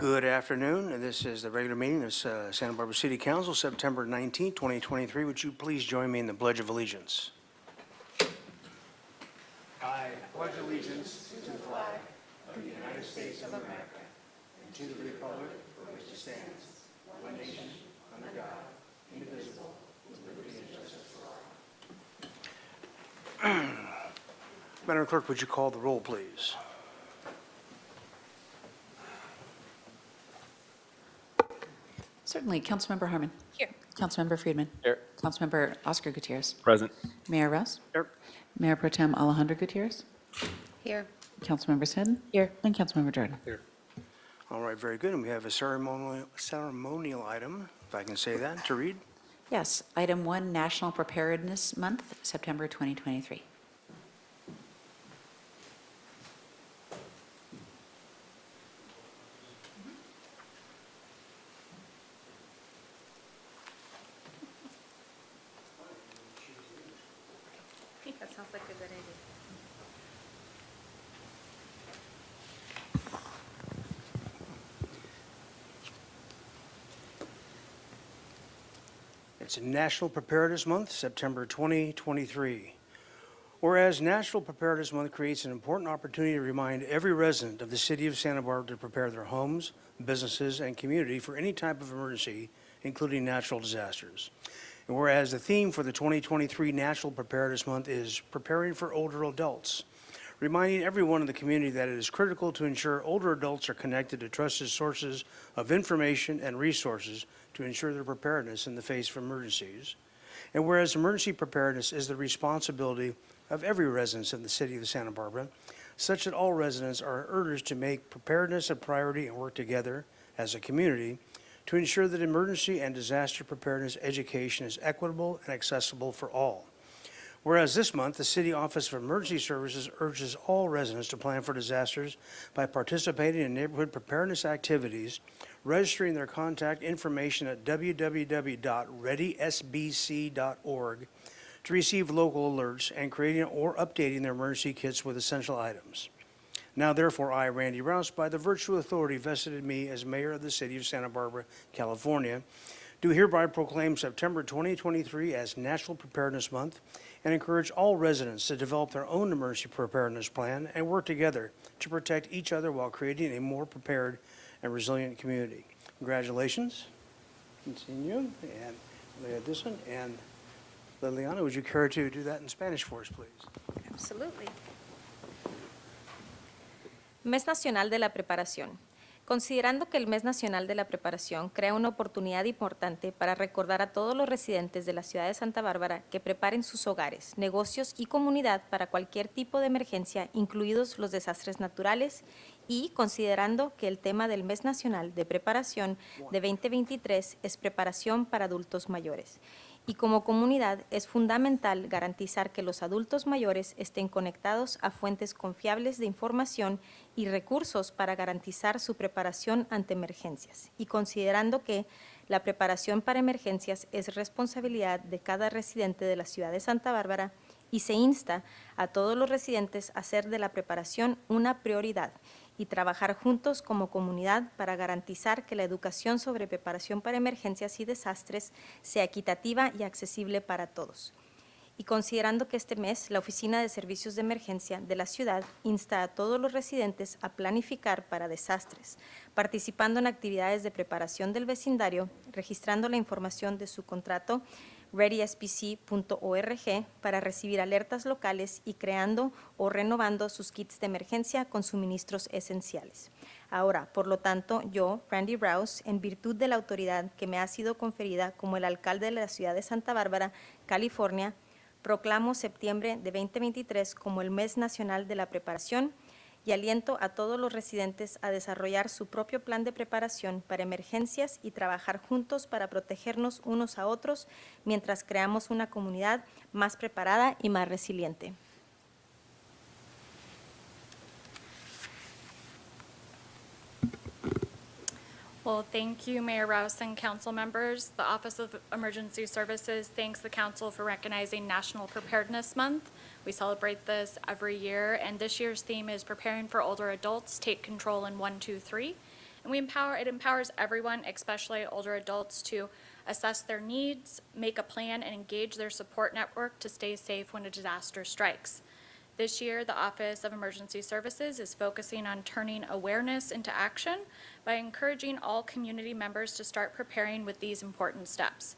Good afternoon, and this is the regular meeting of Santa Barbara City Council, September 19, 2023. Would you please join me in the Pledge of Allegiance? I pledge allegiance to the flag of the United States of America and to the republic for which it stands, one nation, under God, indivisible, with liberty and justice for all. Madam Clerk, would you call the roll, please? Certainly. Councilmember Harmon. Here. Councilmember Friedman. Here. Councilmember Oscar Gutierrez. Present. Mayor Rouse. Here. Mayor Pro Tem Alejandro Gutierrez. Here. Councilmember Sutton. Here. And Councilmember Jordan. Here. All right, very good. And we have a ceremonial item, if I can say that, to read. Yes. Item 1, National Preparedness Month, September 2023. I think that sounds like a good idea. It's National Preparedness Month, September 2023. Whereas National Preparedness Month creates an important opportunity to remind every resident of the city of Santa Barbara to prepare their homes, businesses, and community for any type of emergency, including natural disasters. And whereas the theme for the 2023 National Preparedness Month is Preparing for Older Adults, reminding everyone in the community that it is critical to ensure older adults are connected to trusted sources of information and resources to ensure their preparedness in the face of emergencies. And whereas emergency preparedness is the responsibility of every resident in the city of Santa Barbara, such that all residents are urged to make preparedness a priority and work together as a community to ensure that emergency and disaster preparedness education is equitable and accessible for all. Whereas this month, the City Office of Emergency Services urges all residents to plan for disasters by participating in neighborhood preparedness activities, registering their contact information at www.readysbc.org to receive local alerts, and creating or updating their emergency kits with essential items. Now, therefore, I, Randy Rouse, by the virtual authority vested in me as mayor of the city of Santa Barbara, California, do hereby proclaim September 2023 as National Preparedness Month and encourage all residents to develop their own emergency preparedness plan and work together to protect each other while creating a more prepared and resilient community. Congratulations. Continue. And we had this one. And Liliana, would you care to do that in Spanish for us, please? Absolutely. Mes Nacional de la Preparación. Considerando que el Mes Nacional de la Preparación crea una oportunidad importante para recordar a todos los residentes de la ciudad de Santa Bárbara que preparen sus hogares, negocios y comunidad para cualquier tipo de emergencia, incluidos los desastres naturales, y considerando que el tema del Mes Nacional de Preparación de 2023 es preparación para adultos mayores. Y como comunidad es fundamental garantizar que los adultos mayores estén conectados a fuentes confiables de información y recursos para garantizar su preparación ante emergencias. Y considerando que la preparación para emergencias es responsabilidad de cada residente de la ciudad de Santa Bárbara y se insta a todos los residentes a hacer de la preparación una prioridad y trabajar juntos como comunidad para garantizar que la educación sobre preparación para emergencias y desastres sea equitativa y accesible para todos. Y considerando que este mes la Oficina de Servicios de Emergencia de la ciudad insta a todos los residentes a planificar para desastres, participando en actividades de preparación del vecindario, registrando la información de su contrato readysbc.org para recibir alertas locales y creando o renovando sus kits de emergencia con suministros esenciales. Ahora, por lo tanto, yo, Randy Rouse, en virtud de la autoridad que me ha sido conferida como el alcalde de la ciudad de Santa Bárbara, California, proclamo septiembre de 2023 como el Mes Nacional de la Preparación y aliento a todos los residentes a desarrollar su propio plan de preparación para emergencias y trabajar juntos para protegernos unos a otros mientras creamos una comunidad más preparada y más resiliente. Well, thank you, Mayor Rouse and council members. The Office of Emergency Services thanks the council for recognizing National Preparedness Month. We celebrate this every year, and this year's theme is Preparing for Older Adults, Take Control in 1, 2, 3. And it empowers everyone, especially older adults, to assess their needs, make a plan, and engage their support network to stay safe when a disaster strikes. This year, the Office of Emergency Services is focusing on turning awareness into action by encouraging all community members to start preparing with these important steps.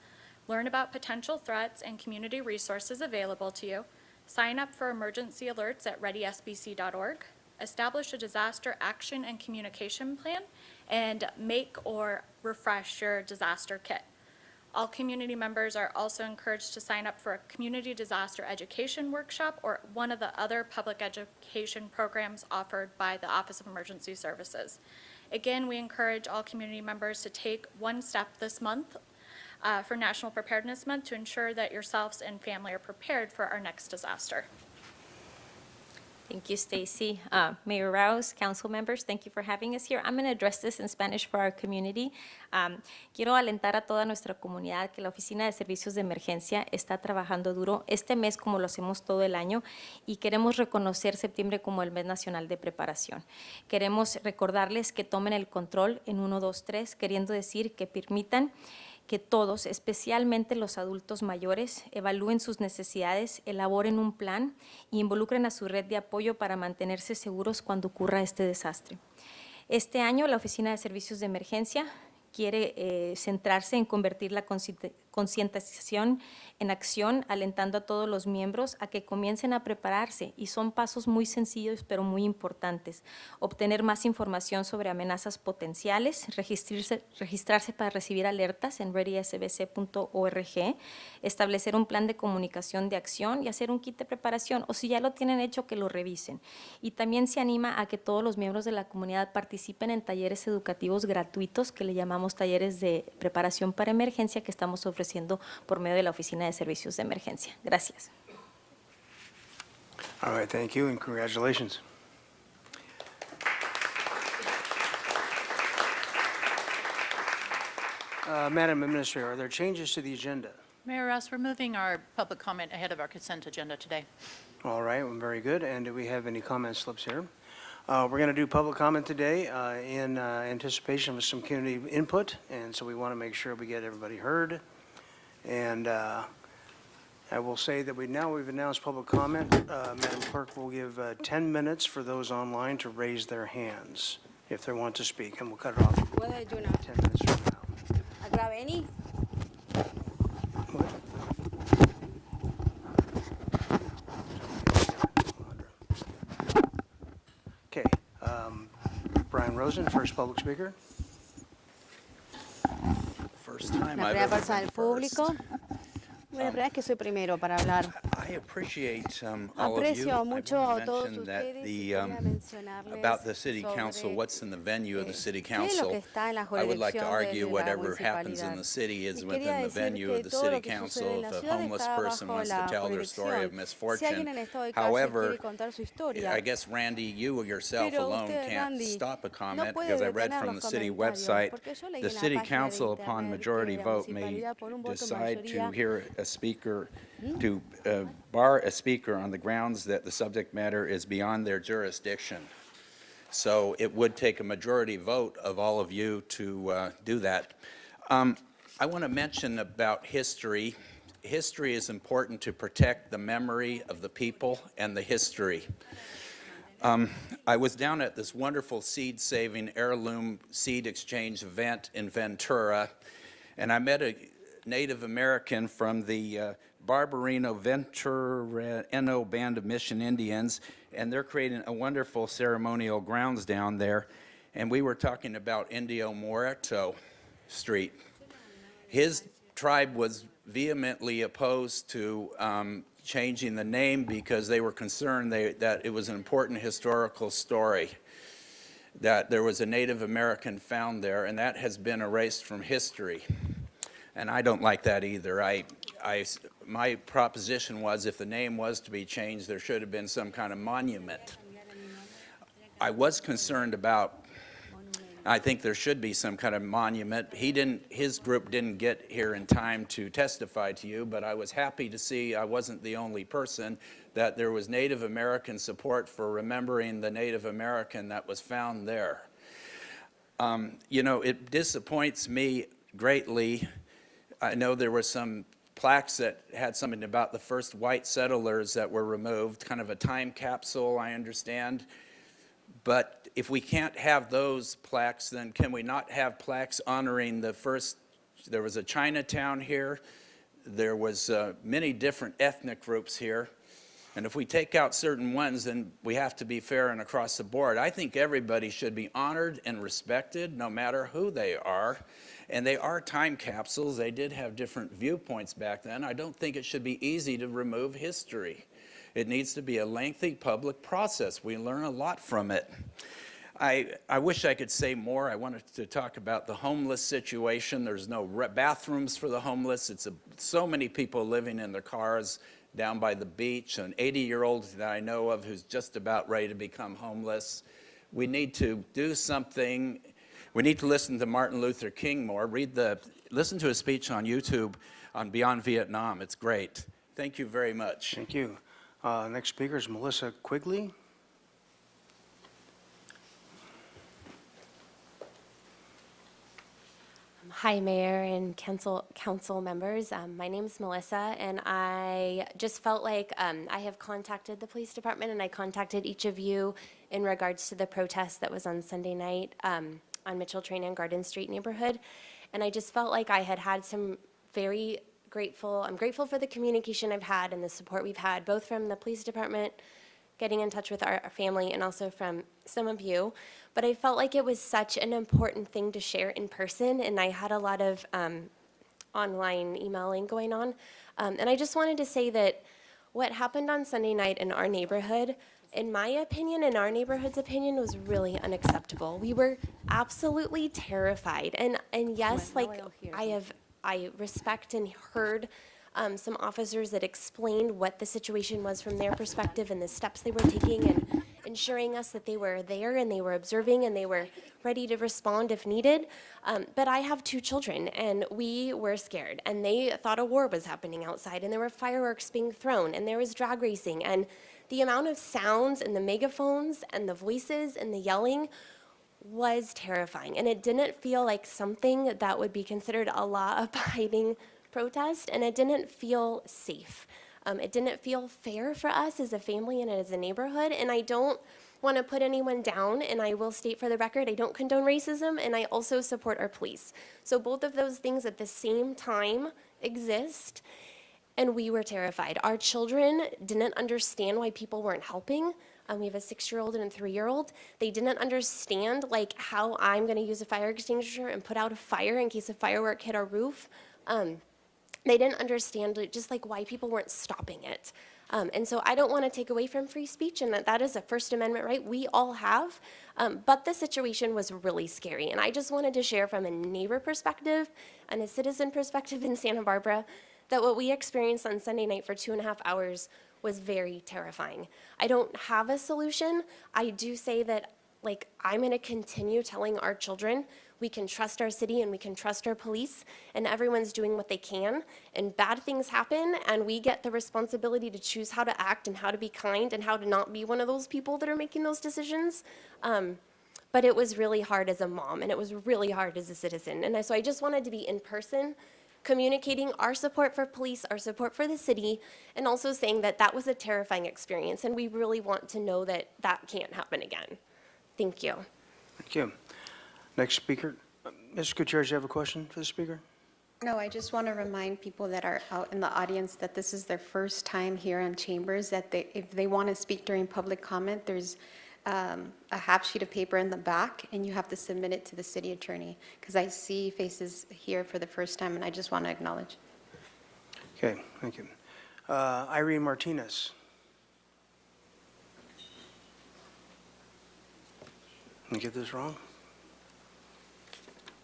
Learn about potential threats and community resources available to you. Sign up for emergency alerts at readysbc.org. Establish a disaster action and communication plan, and make or refresh your disaster kit. All community members are also encouraged to sign up for a community disaster education workshop or one of the other public education programs offered by the Office of Emergency Services. Again, we encourage all community members to take one step this month for National Preparedness Month to ensure that yourselves and family are prepared for our next disaster. Thank you, Stacy. Mayor Rouse, council members, thank you for having us here. I'm going to address this in Spanish for our community. Quiero alentar a toda nuestra comunidad que la Oficina de Servicios de Emergencia está trabajando duro este mes como lo hacemos todo el año y queremos reconocer septiembre como el mes nacional de preparación. Queremos recordarles que tomen el control en 1, 2, 3, queriendo decir que permitan que todos, especialmente los adultos mayores, evalúen sus necesidades, elaboren un plan y involucren a su red de apoyo para mantenerse seguros cuando ocurra este desastre. Este año, la Oficina de Servicios de Emergencia quiere centrarse en convertir la concientización en acción, alentando a todos los miembros a que comiencen a prepararse, y son pasos muy sencillos pero muy importantes. Obtener más información sobre amenazas potenciales, registrarse para recibir alertas en readysbc.org, establecer un plan de comunicación de acción y hacer un kit de preparación, o si ya lo tienen hecho, que lo revisen. Y también se anima a que todos los miembros de la comunidad participen en talleres educativos gratuitos que le llamamos talleres de preparación para emergencia que estamos ofreciendo por medio de la Oficina de Servicios de Emergencia. Gracias. All right, thank you and congratulations. Madam Administrator, are there changes to the agenda? Mayor Rouse, we're moving our public comment ahead of our consent agenda today. All right, well, very good. And do we have any comment slips here? We're going to do public comment today in anticipation of some community input, and so we want to make sure we get everybody heard. And I will say that we've announced public comment. Madam Clerk will give 10 minutes for those online to raise their hands if they want to speak, and we'll cut it off What do I do now? 10 minutes from now. I grab any? Okay, Brian Rosen, first public speaker. First time La I've primera ever persona been del público. first. Bueno, la verdad es que soy primero para hablar. I appreciate all of you. Aprecio mucho I a want to todos mention that ustedes y the quería mencionarles about the city council, sobre what's in the venue of the city qué es lo que council. está en la I would like to jurisdicción argue de la whatever happens in municipalidad. the city is Y within quería the decir venue que of the todo city lo que sucede council. en la If a ciudad homeless está person bajo wants to la tell their story jurisdicción. of Si alguien misfortune, en estado de cárcel however, quiere contar su historia, I guess, Randy, you yourself Pero alone usted, can't Randy, stop a no comment puede because I read detener from los the city comentarios, website, porque yo leí the en la city página de council upon internet majority que la vote may municipalidad por un voto en decide to mayoría hear a speaker, to bar a speaker on the grounds that the subject matter is beyond their jurisdiction. So it would take a majority vote of all of you to do that. I want to mention about history. History is important to protect the memory of the people and the history. I was down at this wonderful seed-saving heirloom seed exchange event in Ventura, and I met a Native American from the Barbarino Ventureno Band of Mission Indians, and they're creating a wonderful ceremonial grounds down there, and we were talking about Indio Muerto Street. His tribe was vehemently opposed to changing the name because they were concerned that it was an important historical story, that there was a Native American found there, and that has been erased from history. And I don't like that either. My proposition was if the name was to be changed, there should have been some kind of monument. I was concerned about, I think there should be some kind of monument. His group didn't get here in time to testify to you, but I was happy to see I wasn't the only person, that there was Native American support for remembering the Native American that was found there. You know, it disappoints me greatly. I know there were some plaques that had something about the first white settlers that were removed, kind of a time capsule, I understand. But if we can't have those plaques, then can we not have plaques honoring the first, there was a Chinatown here, there was many different ethnic groups here, and if we take out certain ones, then we have to be fair and across the board. I think everybody should be honored and respected, no matter who they are, and they are time capsules. They did have different viewpoints back then. I don't think it should be easy to remove history. It needs to be a lengthy public process. We learn a lot from it. I wish I could say more. I wanted to talk about the homeless situation. There's no bathrooms for the homeless. It's so many people living in their cars down by the beach. An 80-year-old that I know of who's just about ready to become homeless. We need to do something. We need to listen to Martin Luther King more. Listen to his speech on YouTube on Beyond Vietnam. It's great. Thank you very much. Thank you. Next speaker is Melissa Quigley. Hi, Mayor and council members. My name is Melissa, and I just felt like I have contacted the police department, and I contacted each of you in regards to the protest that was on Sunday night on Mitchell Train and Garden Street neighborhood. And I just felt like I had some very grateful, I'm grateful for the communication I've had and the support we've had, both from the police department, getting in touch with our family, and also from some of you. But I felt like it was such an important thing to share in person, and I had a lot of online emailing going on. And I just wanted to say that what happened on Sunday night in our neighborhood, in my opinion, in our neighborhood's opinion, was really unacceptable. We were absolutely terrified. And yes, like, I respect and heard some officers that explained what the situation was from their perspective and the steps they were taking and ensuring us that they were there and they were observing and they were ready to respond if needed. But I have 2 children, and we were scared, and they thought a war was happening outside, and there were fireworks being thrown, and there was drag racing, and the amount of sounds and the megaphones and the voices and the yelling was terrifying. And it didn't feel like something that would be considered a law-abiding protest, and it didn't feel safe. It didn't feel fair for us as a family and as a neighborhood, and I don't want to put anyone down, and I will state for the record, I don't condone racism, and I also support our police. So both of those things at the same time exist, and we were terrified. Our children didn't understand why people weren't helping. We have a 6-year-old and a 3-year-old. They didn't understand, like, how I'm going to use a fire extinguisher and put out a fire in case a firework hit our roof. They didn't understand just like why people weren't stopping it. And so I don't want to take away from free speech, and that is a First Amendment right we all have, but the situation was really scary. And I just wanted to share from a neighbor perspective and a citizen perspective in Santa Barbara that what we experienced on Sunday night for 2.5 hours was very terrifying. I don't have a solution. I do say that, like, I'm going to continue telling our children we can trust our city and we can trust our police, and everyone's doing what they can, and bad things happen, and we get the responsibility to choose how to act and how to be kind and how to not be one of those people that are making those decisions. But it was really hard as a mom, and it was really hard as a citizen. And so I just wanted to be in person, communicating our support for police, our support for the city, and also saying that that was a terrifying experience, and we really want to know that that can't happen again. Thank you. Thank you. Next speaker. Ms. Gutierrez, you have a question for the speaker? No, I just want to remind people that are out in the audience that this is their first time here in Chambers, that if they want to speak during public comment, there's a half sheet of paper in the back, and you have to submit it to the city attorney, because I see faces here for the first time, and I just want to acknowledge. Okay, thank you. Irene Martinez. Did I get this wrong?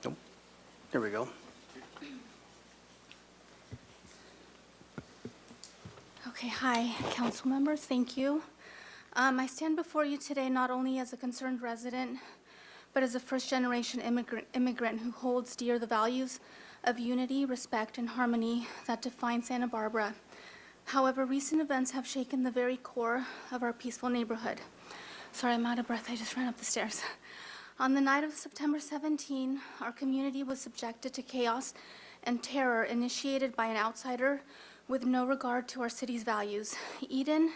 Nope. There we go. Okay, hi, council members, thank you. I stand before you today not only as a concerned resident, but as a first-generation immigrant who holds dear the values of unity, respect, and harmony that define Santa Barbara. However, recent events have shaken the very core of our peaceful neighborhood. Sorry, I'm out of breath, I just ran up the stairs. On the night of September 17, our community was subjected to chaos and terror initiated by an outsider with no regard to our city's values. Eden,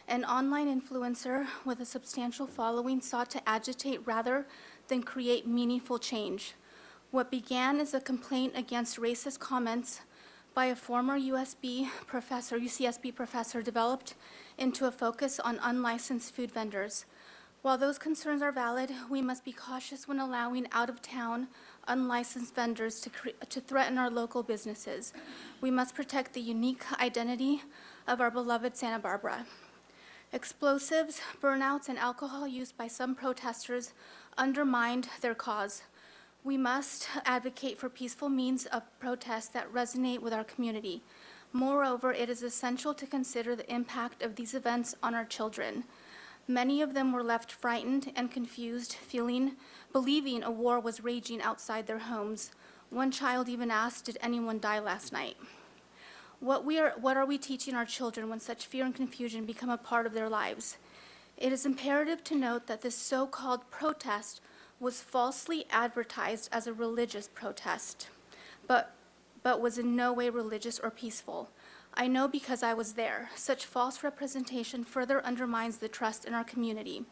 an online influencer with a substantial following, sought to agitate rather than create meaningful change. What began as a complaint against racist comments by a former UCSB professor developed into a focus on unlicensed food vendors. While those concerns are valid, we must be cautious when allowing out-of-town, unlicensed vendors to threaten our local businesses. We must protect the unique identity of our beloved Santa Barbara. Explosives, burnouts, and alcohol use by some protesters undermined their cause. We must advocate for peaceful means of protest that resonate with our community. Moreover, it is essential to consider the impact of these events on our children. Many of them were left frightened and confused, believing a war was raging outside their homes. One child even asked, "Did anyone die last night?" What are we teaching our children when such fear and confusion become a part of their lives? It is imperative to note that this so-called protest was falsely advertised as a religious protest, but was in no way religious or peaceful. I know because I was there. Such false representation further undermines the trust in our community.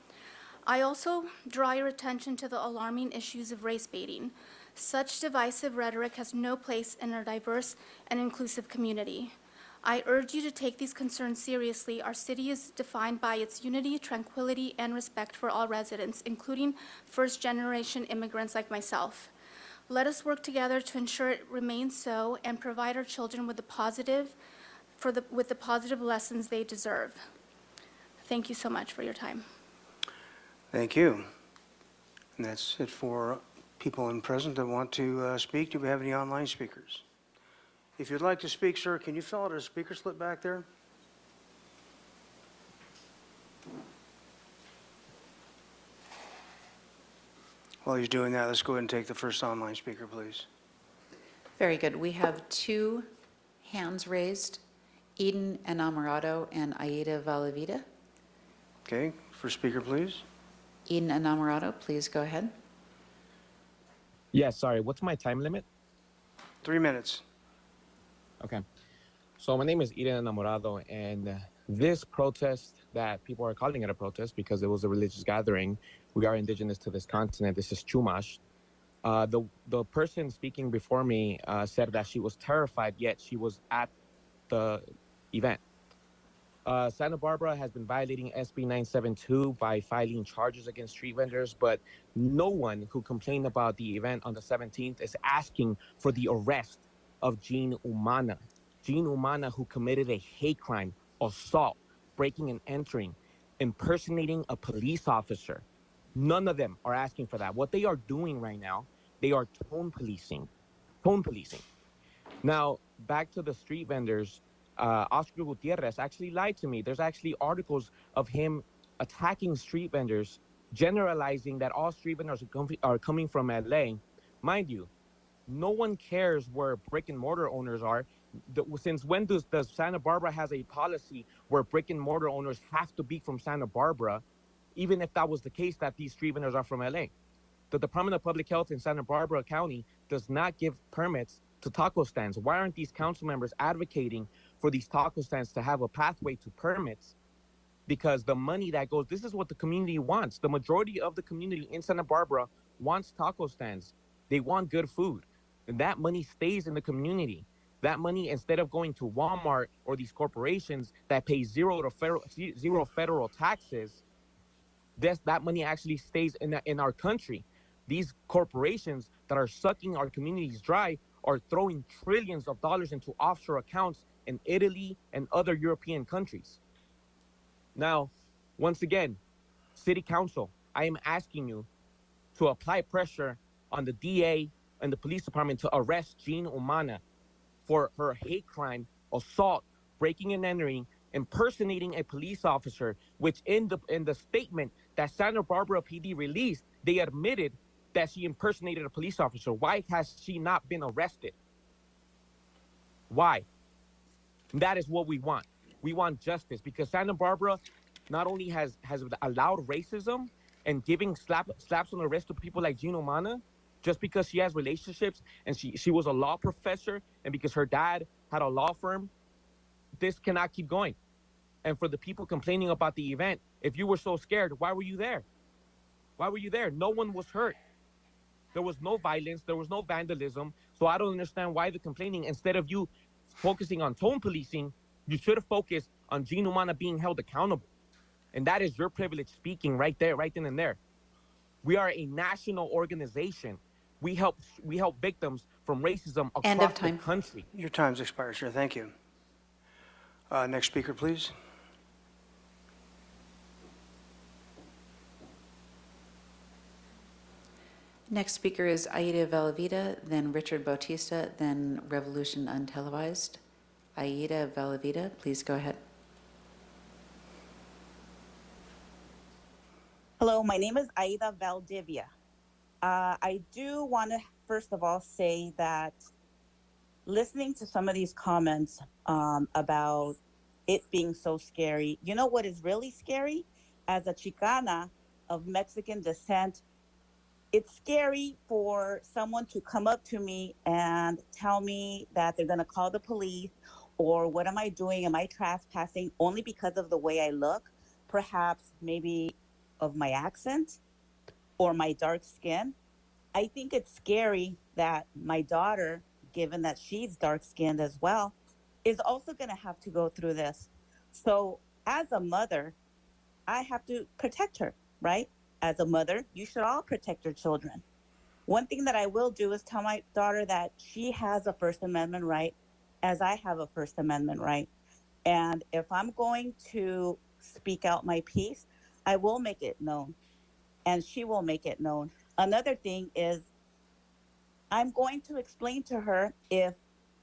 I also draw your attention to the alarming issues of race baiting. Such divisive rhetoric has no place in our diverse and inclusive community. I urge you to take these concerns seriously. Our city is defined by its unity, tranquility, and respect for all residents, including first-generation immigrants like myself. Let us work together to ensure it remains so and provide our children with the positive lessons they deserve. Thank you so much for your time. Thank you. And that's it for people in present that want to speak. Do we have any online speakers? If you'd like to speak, sir, can you fill out a speaker slip back there? While he's doing that, let's go ahead and take the first online speaker, please. Very good. We have 2 hands raised, Eden Enamorado and Aida Valavida. Okay, first speaker, please. Eden Enamorado, please go ahead. Yeah, sorry. What's my time limit? 3 minutes. Okay. So my name is Eden Enamorado, and this protest that people are calling it a protest because it was a religious gathering. We are indigenous to this continent. This is Chumash. The person speaking before me said that she was terrified, yet she was at the event. Santa Barbara has been violating SB 972 by filing charges against street vendors, but no one who complained about the event on the 17th is asking for the arrest of Jean Umana. Jean Umana, who committed a hate crime, assault, breaking and entering, impersonating a police officer. None of them are asking for that. What they are doing right now, they are tone policing. Tone policing. Now, back to the street vendors. Oscar Gutierrez actually lied to me. There's actually articles of him attacking street vendors, generalizing that all street vendors are coming from LA. Mind you, no one cares where brick and mortar owners are. Since when does Santa Barbara has a policy where brick and mortar owners have to be from Santa Barbara, even if that was the case that these street vendors are from LA? The Department of Public Health in Santa Barbara County does not give permits to taco stands. Why aren't these council members advocating for these taco stands to have a pathway to permits? Because the money that goes, this is what the community wants. The majority of the community in Santa Barbara wants taco stands. They want good food. And that money stays in the community. That money, instead of going to Walmart or these corporations that pay zero federal taxes, that money actually stays in our country. These corporations that are sucking our communities dry are throwing trillions of dollars into offshore accounts in Italy and other European countries. Now, once again, City Council, I am asking you to apply pressure on the DA and the police department to arrest Jean Umana for her hate crime, assault, breaking and entering, impersonating a police officer, which in the statement that Santa Barbara PD released, they admitted that she impersonated a police officer. Why has she not been arrested? Why? That is what we want. We want justice, because Santa Barbara not only has allowed racism, and giving slaps on the wrist to people like Gino Mana just because she has relationships and she was a law professor and because her dad had a law firm, this cannot keep going. And for the people complaining about the event, if you were so scared, why were you there? Why were you there? No one was hurt. There was no violence. There was no vandalism. So I don't understand why the complaining. Instead of you focusing on tone policing, you should have focused on Gino Mana being held accountable. And that is your privilege speaking right there, right then and there. We are a national organization. We help victims from racism End of across the time. country. Your time's expired, sir. Thank you. Next speaker, please. Next speaker is Aida Velavida, then Richard Bautista, then Revolution Untelevised. Aida Velavida, please go ahead. Hello, my name is Aida Valdivia. I do want to, first of all, say that listening to some of these comments about it being so scary, you know what is really scary? As a Chicana of Mexican descent, it's scary for someone to come up to me and tell me that they're going to call the police, or what am I doing? Am I trespassing only because of the way I look? Perhaps maybe of my accent or my dark skin. I think it's scary that my daughter, given that she's dark skinned as well, is also going to have to go through this. So as a mother, I have to protect her, right? As a mother, you should all protect your children. One thing that I will do is tell my daughter that she has a First Amendment right, as I have a First Amendment right. And if I'm going to speak out my piece, I will make it known, and she will make it known. Another thing is I'm going to explain to her if,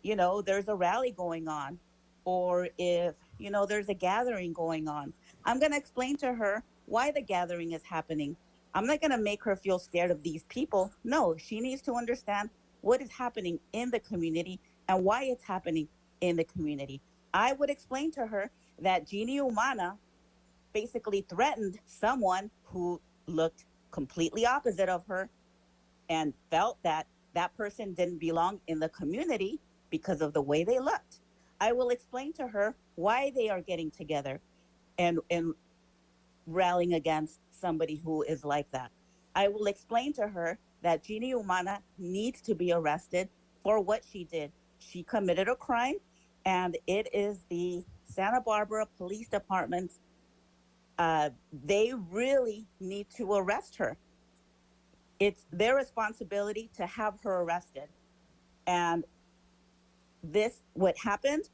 there's a rally going on, or if, there's a gathering going on. I'm going to explain to her why the gathering is happening. I'm not going to make her feel scared of these people. No, she needs to understand what is happening in the community and why it's happening in the community. I would explain to her that Gino Mana basically threatened someone who looked completely opposite of her and felt that that person didn't belong in the community because of the way they looked. I will explain to her why they are getting together and rallying against somebody who is like that. I will explain to her that Gino Mana needs to be arrested for what she did. She committed a crime, and it is the Santa Barbara Police Department's they really need to arrest her. It's their responsibility to have her arrested. And this, what happened,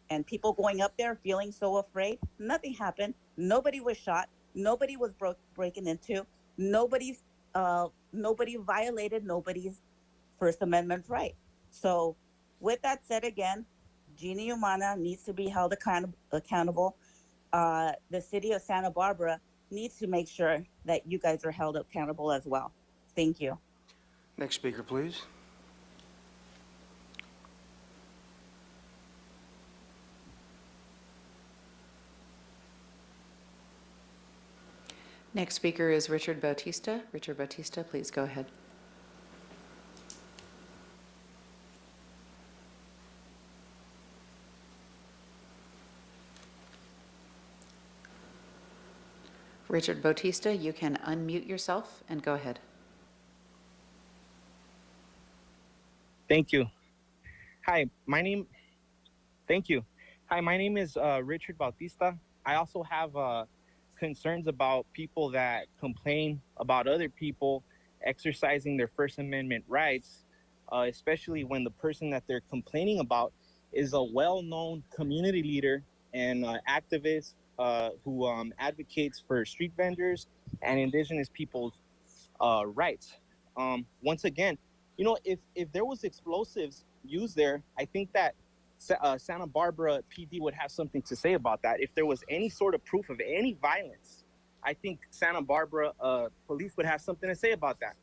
and people going up there feeling so afraid, nothing happened. Nobody was shot. Nobody was breaking into. Nobody violated nobody's First Amendment right. So with that said, again, Gino Mana needs to be held accountable. The city of Santa Barbara needs to make sure that you guys are held accountable as well. Thank you. Next speaker, please. Next speaker is Richard Bautista. Richard Bautista, please go ahead. Richard Bautista, you can unmute yourself and go ahead. Thank you. Hi, thank you. Hi, my name is Richard Bautista. I also have concerns about people that complain about other people exercising their First Amendment rights, especially when the person that they're complaining about is a well-known community leader and activist who advocates for street vendors and indigenous people's rights. Once again, if there was explosives used there, I think that Santa Barbara PD would have something to say about that. If there was any sort of proof of any violence, I think Santa Barbara police would have something to say about that.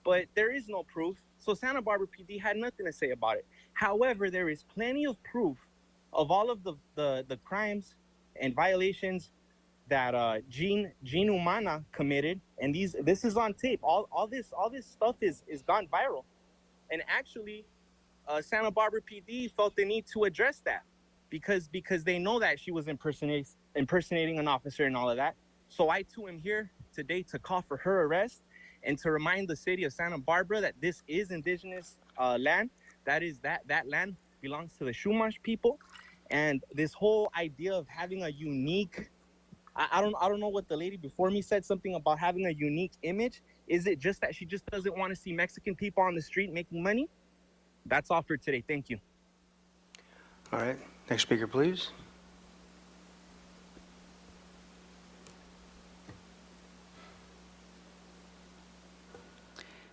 But there is no proof, so Santa Barbara PD had nothing to say about it. However, there is plenty of proof of all of the crimes and violations Gene Umana committed, and this is on tape. All this stuff is gone viral, and actually, Santa Barbara PD felt the need to address that because they know that she was impersonating an officer and all of that. So I too am here today to call for her arrest and to remind the city of Santa Barbara that this is indigenous land. That land belongs to the Chumash people, and this whole idea of having a unique, I don't know what the lady before me said, something about having a unique image. Is it just that she just doesn't want to see Mexican people on the street making money? That's all for today. Thank you. All right. Next speaker, please.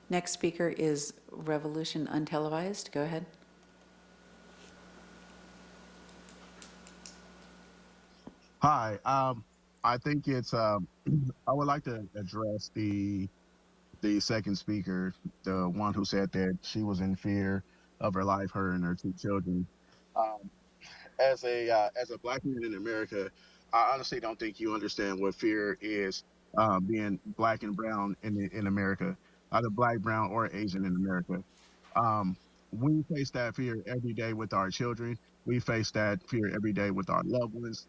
Next speaker is Revolution Untelevised. Go ahead. Hi. I think it's. I would like to address the second speaker, the one who said that she was in fear of her life, her and her 2 children. As a Black man in America, I honestly don't think you understand what fear is. Being Black and brown in America, either Black, brown, or Asian in America. We face that fear every day with our children. We face that fear every day with our loved ones.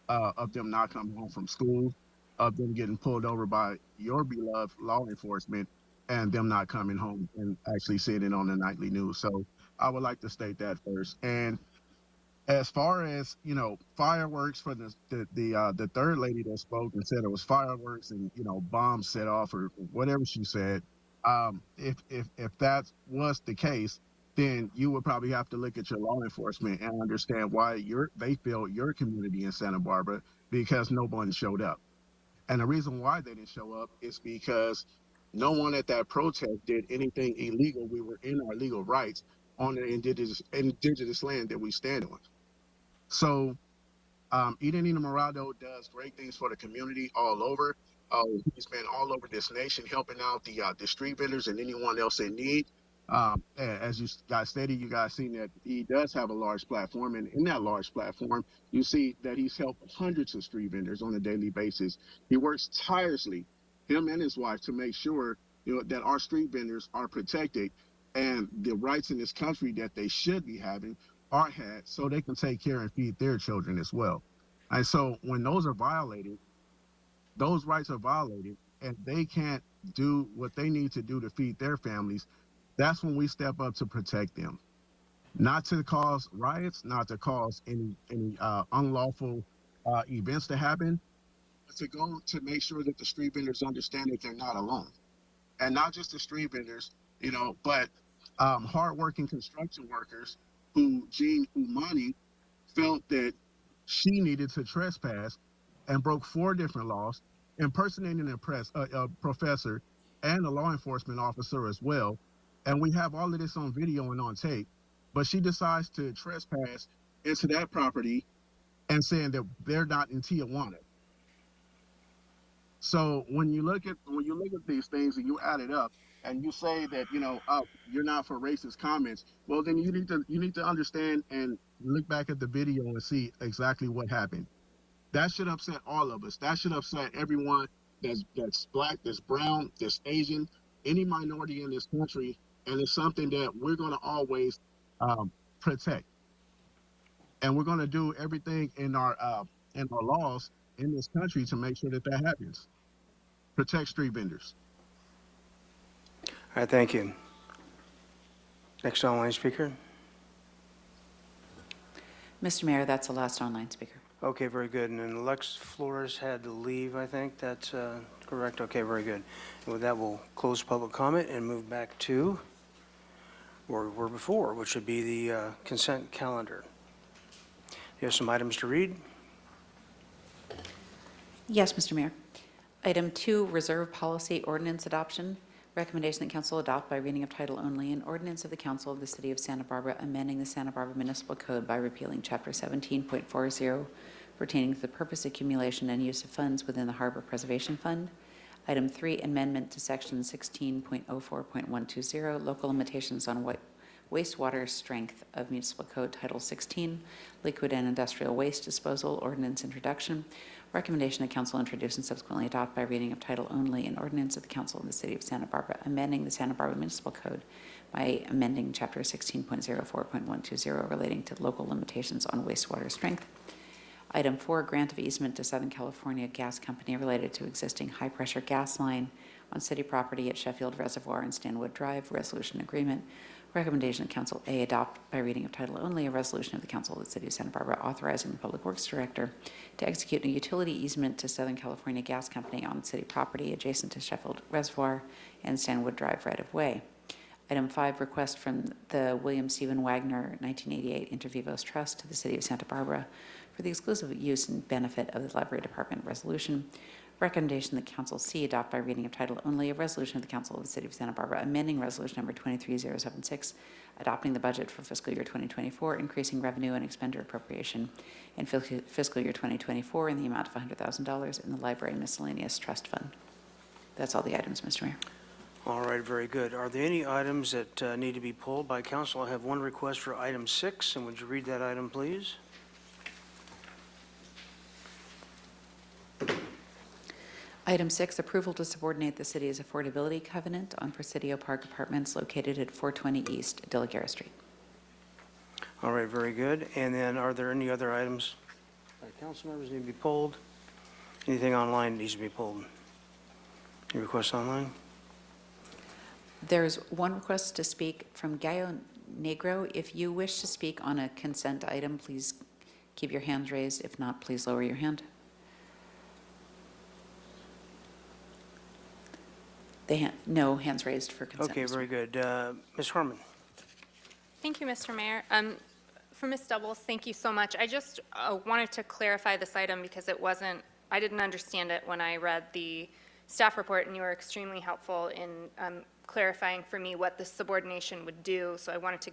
Of them not coming home from school, of them getting pulled over by your beloved law enforcement, and them not coming home and actually seeing it on the nightly news. So I would like to state that first. And as far as fireworks for the third lady that spoke and said it was fireworks and bombs set off or whatever she said, if that was the case, then you would probably have to look at your law enforcement and understand why they failed your community in Santa Barbara because no one showed up. And the reason why they didn't show up is because no one at that protest did anything illegal. We were in our legal rights on the indigenous land that we stand on. So Idanina Morado does great things for the community all over. He's been all over this nation helping out the street vendors and anyone else in need. As you guys stated, you guys seen that he does have a large platform, and in that large platform, you see that he's helped hundreds of street vendors on a daily basis. He works tirelessly, him and his wife, to make sure that our street vendors are protected and the rights in this country that they should be having are had, so they can take care and feed their children as well. And so when those are violated, those rights are violated, and they can't do what they need to do to feed their families. That's when we step up to protect them, not to cause riots, not to cause any unlawful events to happen, but to go to make sure that the street vendors understand that they're not alone. And not just the street vendors, but hardworking construction workers who Gene Umani felt that she needed to trespass and broke 4 different laws, impersonating a professor and a law enforcement officer as well. And we have all of this on video and on tape, but she decides to trespass into that property and saying that they're not in Tijuana. So when you look at these things and you add it up and you say that you're not for racist comments, well then you need to understand and look back at the video and see exactly what happened. That should upset all of us. That should upset everyone that's Black, that's brown, that's Asian, any minority in this country. And it's something that we're going to always protect. And we're going to do everything in our laws in this country to make sure that happens. Protect street vendors. All right, thank you. Next online speaker. Mr. Mayor, that's the last online speaker. Okay, very good. And then Lex Flores had to leave, I think. That's correct. Okay, very good. And with that, we'll close public comment and move back to where we were before, which would be the consent calendar. You have some items to read? Yes, Mr. Mayor. Item 2, Reserve Policy Ordinance Adoption. Recommendation that council adopt by reading of title only an ordinance of the Council of the City of Santa Barbara amending the Santa Barbara Municipal Code by repealing Chapter 17.40 pertaining to the purpose, accumulation, and use of funds within the Harbor Preservation Fund. Item 3, amendment to Section 16.04.120, local limitations on wastewater strength of Municipal Code Title 16, Liquid and Industrial Waste Disposal Ordinance Introduction, Recommendation that council introduce and subsequently adopt by reading of title only an ordinance of the council of the city of Santa Barbara amending the Santa Barbara Municipal Code by amending chapter 16.04.120 relating to local limitations on wastewater strength. Item 4, grant of easement to Southern California Gas Company related to existing high-pressure gas line on city property at Sheffield Reservoir and Stanwood Drive, resolution agreement. Recommendation that Council A adopt by reading of title only a resolution of the Council of the City of Santa Barbara authorizing the Public Works Director to execute a utility easement to Southern California Gas Company on city property adjacent to Sheffield Reservoir and Stanwood Drive right-of-way. Item 5, request from the William Stephen Wagner 1988 Inter Vivos Trust to the City of Santa Barbara for the exclusive use and benefit of the Library Department resolution. Recommendation that Council C adopt by reading of title only a resolution of the Council of the City of Santa Barbara amending resolution number 23076, adopting the budget for fiscal year 2024, increasing revenue and expenditure appropriation in fiscal year 2024 in the amount of $100,000 in the Library Miscellaneous Trust Fund. That's all the items, Mr. Mayor. All right, very good. Are there any items that need to be pulled by council? I have one request for item 6, and would you read that item, please? Item 6, approval to subordinate the city's affordability covenant on Presidio Park Apartments located at 420 East De La Guerra Street. All right, very good. And then are there any other items by council members need to be pulled? Anything online needs to be pulled? Any requests online? There's one request to speak from Gallo Negro. If you wish to speak on a consent item, please keep your hands raised. If not, please lower your hand. No hands raised for consent. Okay, very good. Ms. Harmon. Thank you, Mr. Mayor. For Ms. Doubles, thank you so much. I just wanted to clarify this item because I didn't understand it when I read the staff report, and you were extremely helpful in clarifying for me what the subordination would do, so I wanted to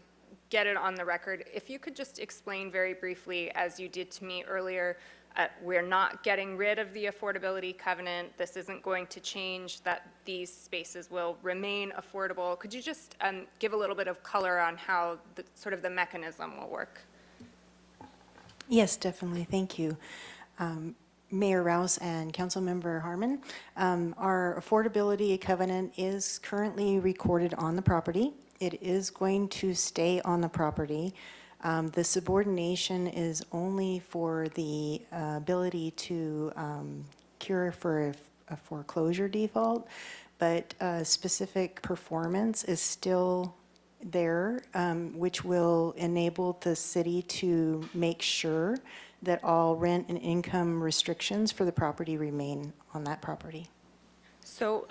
get it on the record. If you could just explain very briefly, as you did to me earlier, we're not getting rid of the affordability covenant. This isn't going to change, that these spaces will remain affordable. Could you just give a little bit of color on how sort of the mechanism will work? Yes, definitely. Thank you. Mayor Rouse and Councilmember Harmon, our affordability covenant is currently recorded on the property. It is going to stay on the property. The subordination is only for the ability to cure for a foreclosure default, but specific performance is still there, which will enable the city to make sure that all rent and income restrictions for the property remain on that property. So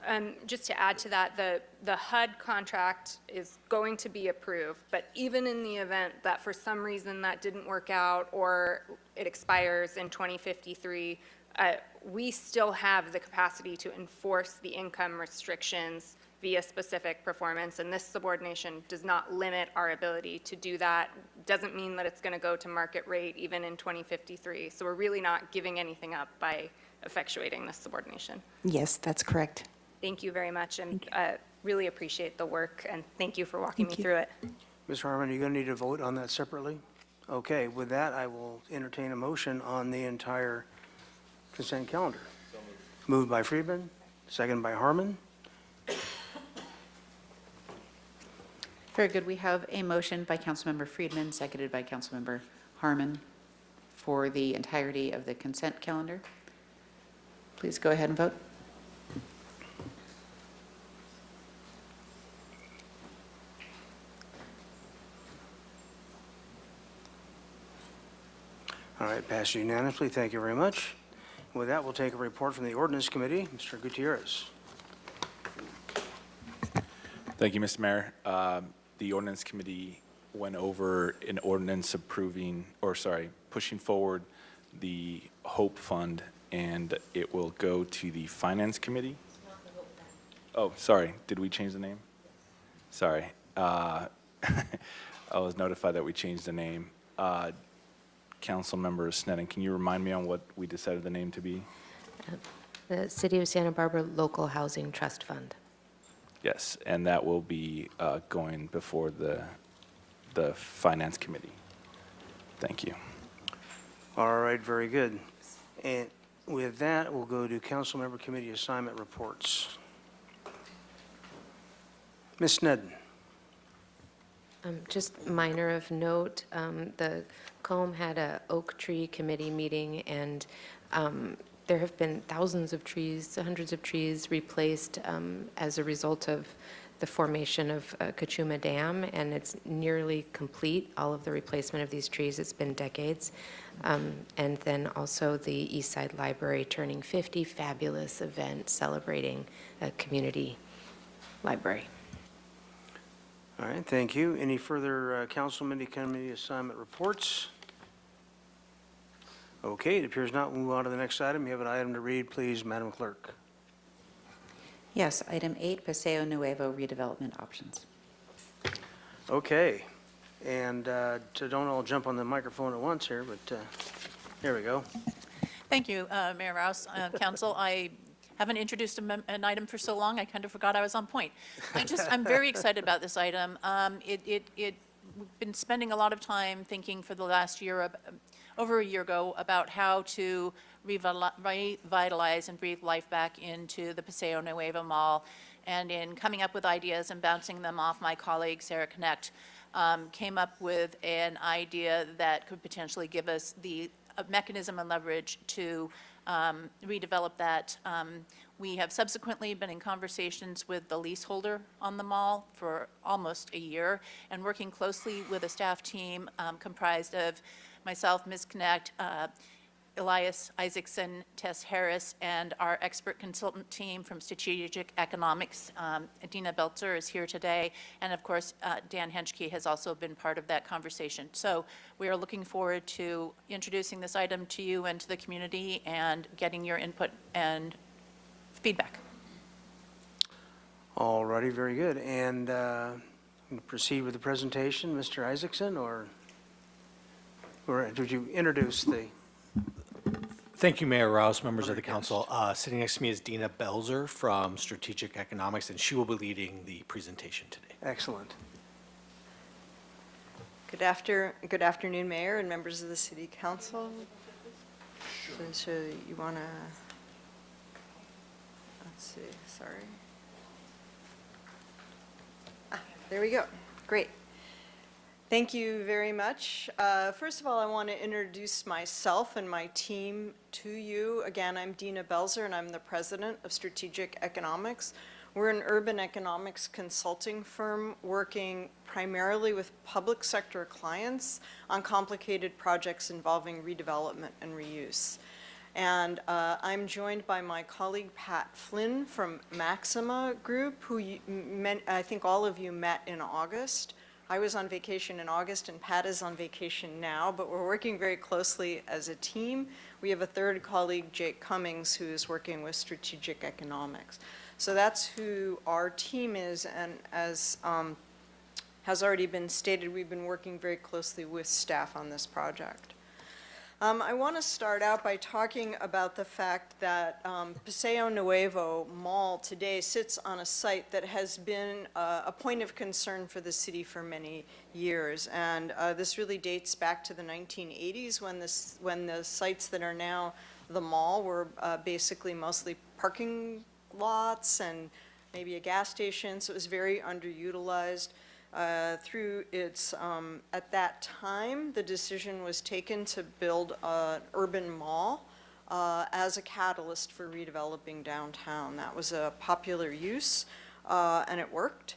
just to add to that, the HUD contract is going to be approved, but even in the event that for some reason that didn't work out or it expires in 2053, we still have the capacity to enforce the income restrictions via specific performance, and this subordination does not limit our ability to do that. Doesn't mean that it's going to go to market rate even in 2053. So we're really not giving anything up by effectuating this subordination. Yes, that's correct. Thank you very much, and really appreciate the work, and thank you for walking me through it. Ms. Harmon, are you going to need to vote on that separately? Okay, with that, I will entertain a motion on the entire consent calendar. Moved by Friedman, second by Harmon. Very good. We have a motion by Councilmember Friedman, seconded by Councilmember Harmon for the entirety of the consent calendar. Please go ahead and vote. All right, passed unanimously. Thank you very much. With that, we'll take a report from the Ordinance Committee. Mr. Gutierrez. Thank you, Mr. Mayor. The Ordinance Committee went over an ordinance pushing forward the HOPE Fund, and it will go to the Finance Committee. Oh, sorry. Did we change the name? Sorry. I was notified that we changed the name. Councilmember Sneddon, can you remind me on what we decided the name to be? The City of Santa Barbara Local Housing Trust Fund. Yes, and that will be going before the Finance Committee. Thank you. All right, very good. And With that, we'll go to council member committee assignment reports. Ms. Sneddon. Just minor of note, the COMB had a oak tree committee meeting, and there have been thousands of trees, hundreds of trees replaced as a result of the formation of Cachuma Dam, and it's nearly complete, all of the replacement of these trees. It's been decades. And then also the East Side Library turning 50, fabulous event celebrating a community library. All right, thank you. Any further council committee assignment reports? Okay, it appears not. We'll move on to the next item. You have an item to read, please, Madam Clerk. Yes, item 8, Paseo Nuevo redevelopment options. Okay, and so don't all jump on the microphone at once here, but there we go. Thank you, Mayor Rouse. Council, I haven't introduced an item for so long, I kind of forgot I was on point. I'm very excited about this item. We've been spending a lot of time thinking for the last year, over a year ago, about how to revitalize and breathe life back into the Paseo Nuevo Mall. And in coming up with ideas and bouncing them off my colleague, Sarah Connect, came up with an idea that could potentially give us the mechanism and leverage to redevelop that. We have subsequently been in conversations with the leaseholder on the mall for almost a year, and working closely with a staff team comprised of myself, Ms. Connect, Elias Isaacson, Tess Harris, and our expert consultant team from Strategic Economics. Dina Belzer is here today, and of course, Dan Henschke has also been part of that conversation. So we are looking forward to introducing this item to you and to the community and getting your input and feedback. All righty, very good. And proceed with the presentation, Mr. Isaacson, or did you introduce the? Thank you, Mayor Rouse, members of the council. Sitting next to me is Dina Belzer from Strategic Economics, and she will be leading the presentation today. Excellent. Good afternoon, Mayor and members of the City Council. So you want to, let's see, sorry. There we go. Great. Thank you very much. First of all, I want to introduce myself and my team to you. Again, I'm Dina Belzer, and I'm the president of Strategic Economics. We're an urban economics consulting firm working primarily with public sector clients on complicated projects involving redevelopment and reuse. And I'm joined by my colleague Pat Flynn from Maxima Group, who I think all of you met in August. I was on vacation in August, and Pat is on vacation now, but we're working very closely as a team. We have a third colleague, Jake Cummings, who is working with Strategic Economics. So that's who our team is, and as has already been stated, we've been working very closely with staff on this project. I want to start out by talking about the fact that Paseo Nuevo Mall today sits on a site that has been a point of concern for the city for many years. And this really dates back to the 1980s when the sites that are now the mall were basically mostly parking lots and maybe a gas station, so it was very underutilized. Through its, at that time, the decision was taken to build an urban mall as a catalyst for redeveloping downtown. That was a popular use, and it worked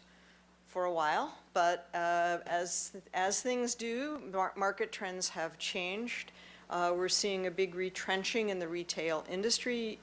for a while. But as things do, market trends have changed. We're seeing a big retrenching in the retail industry.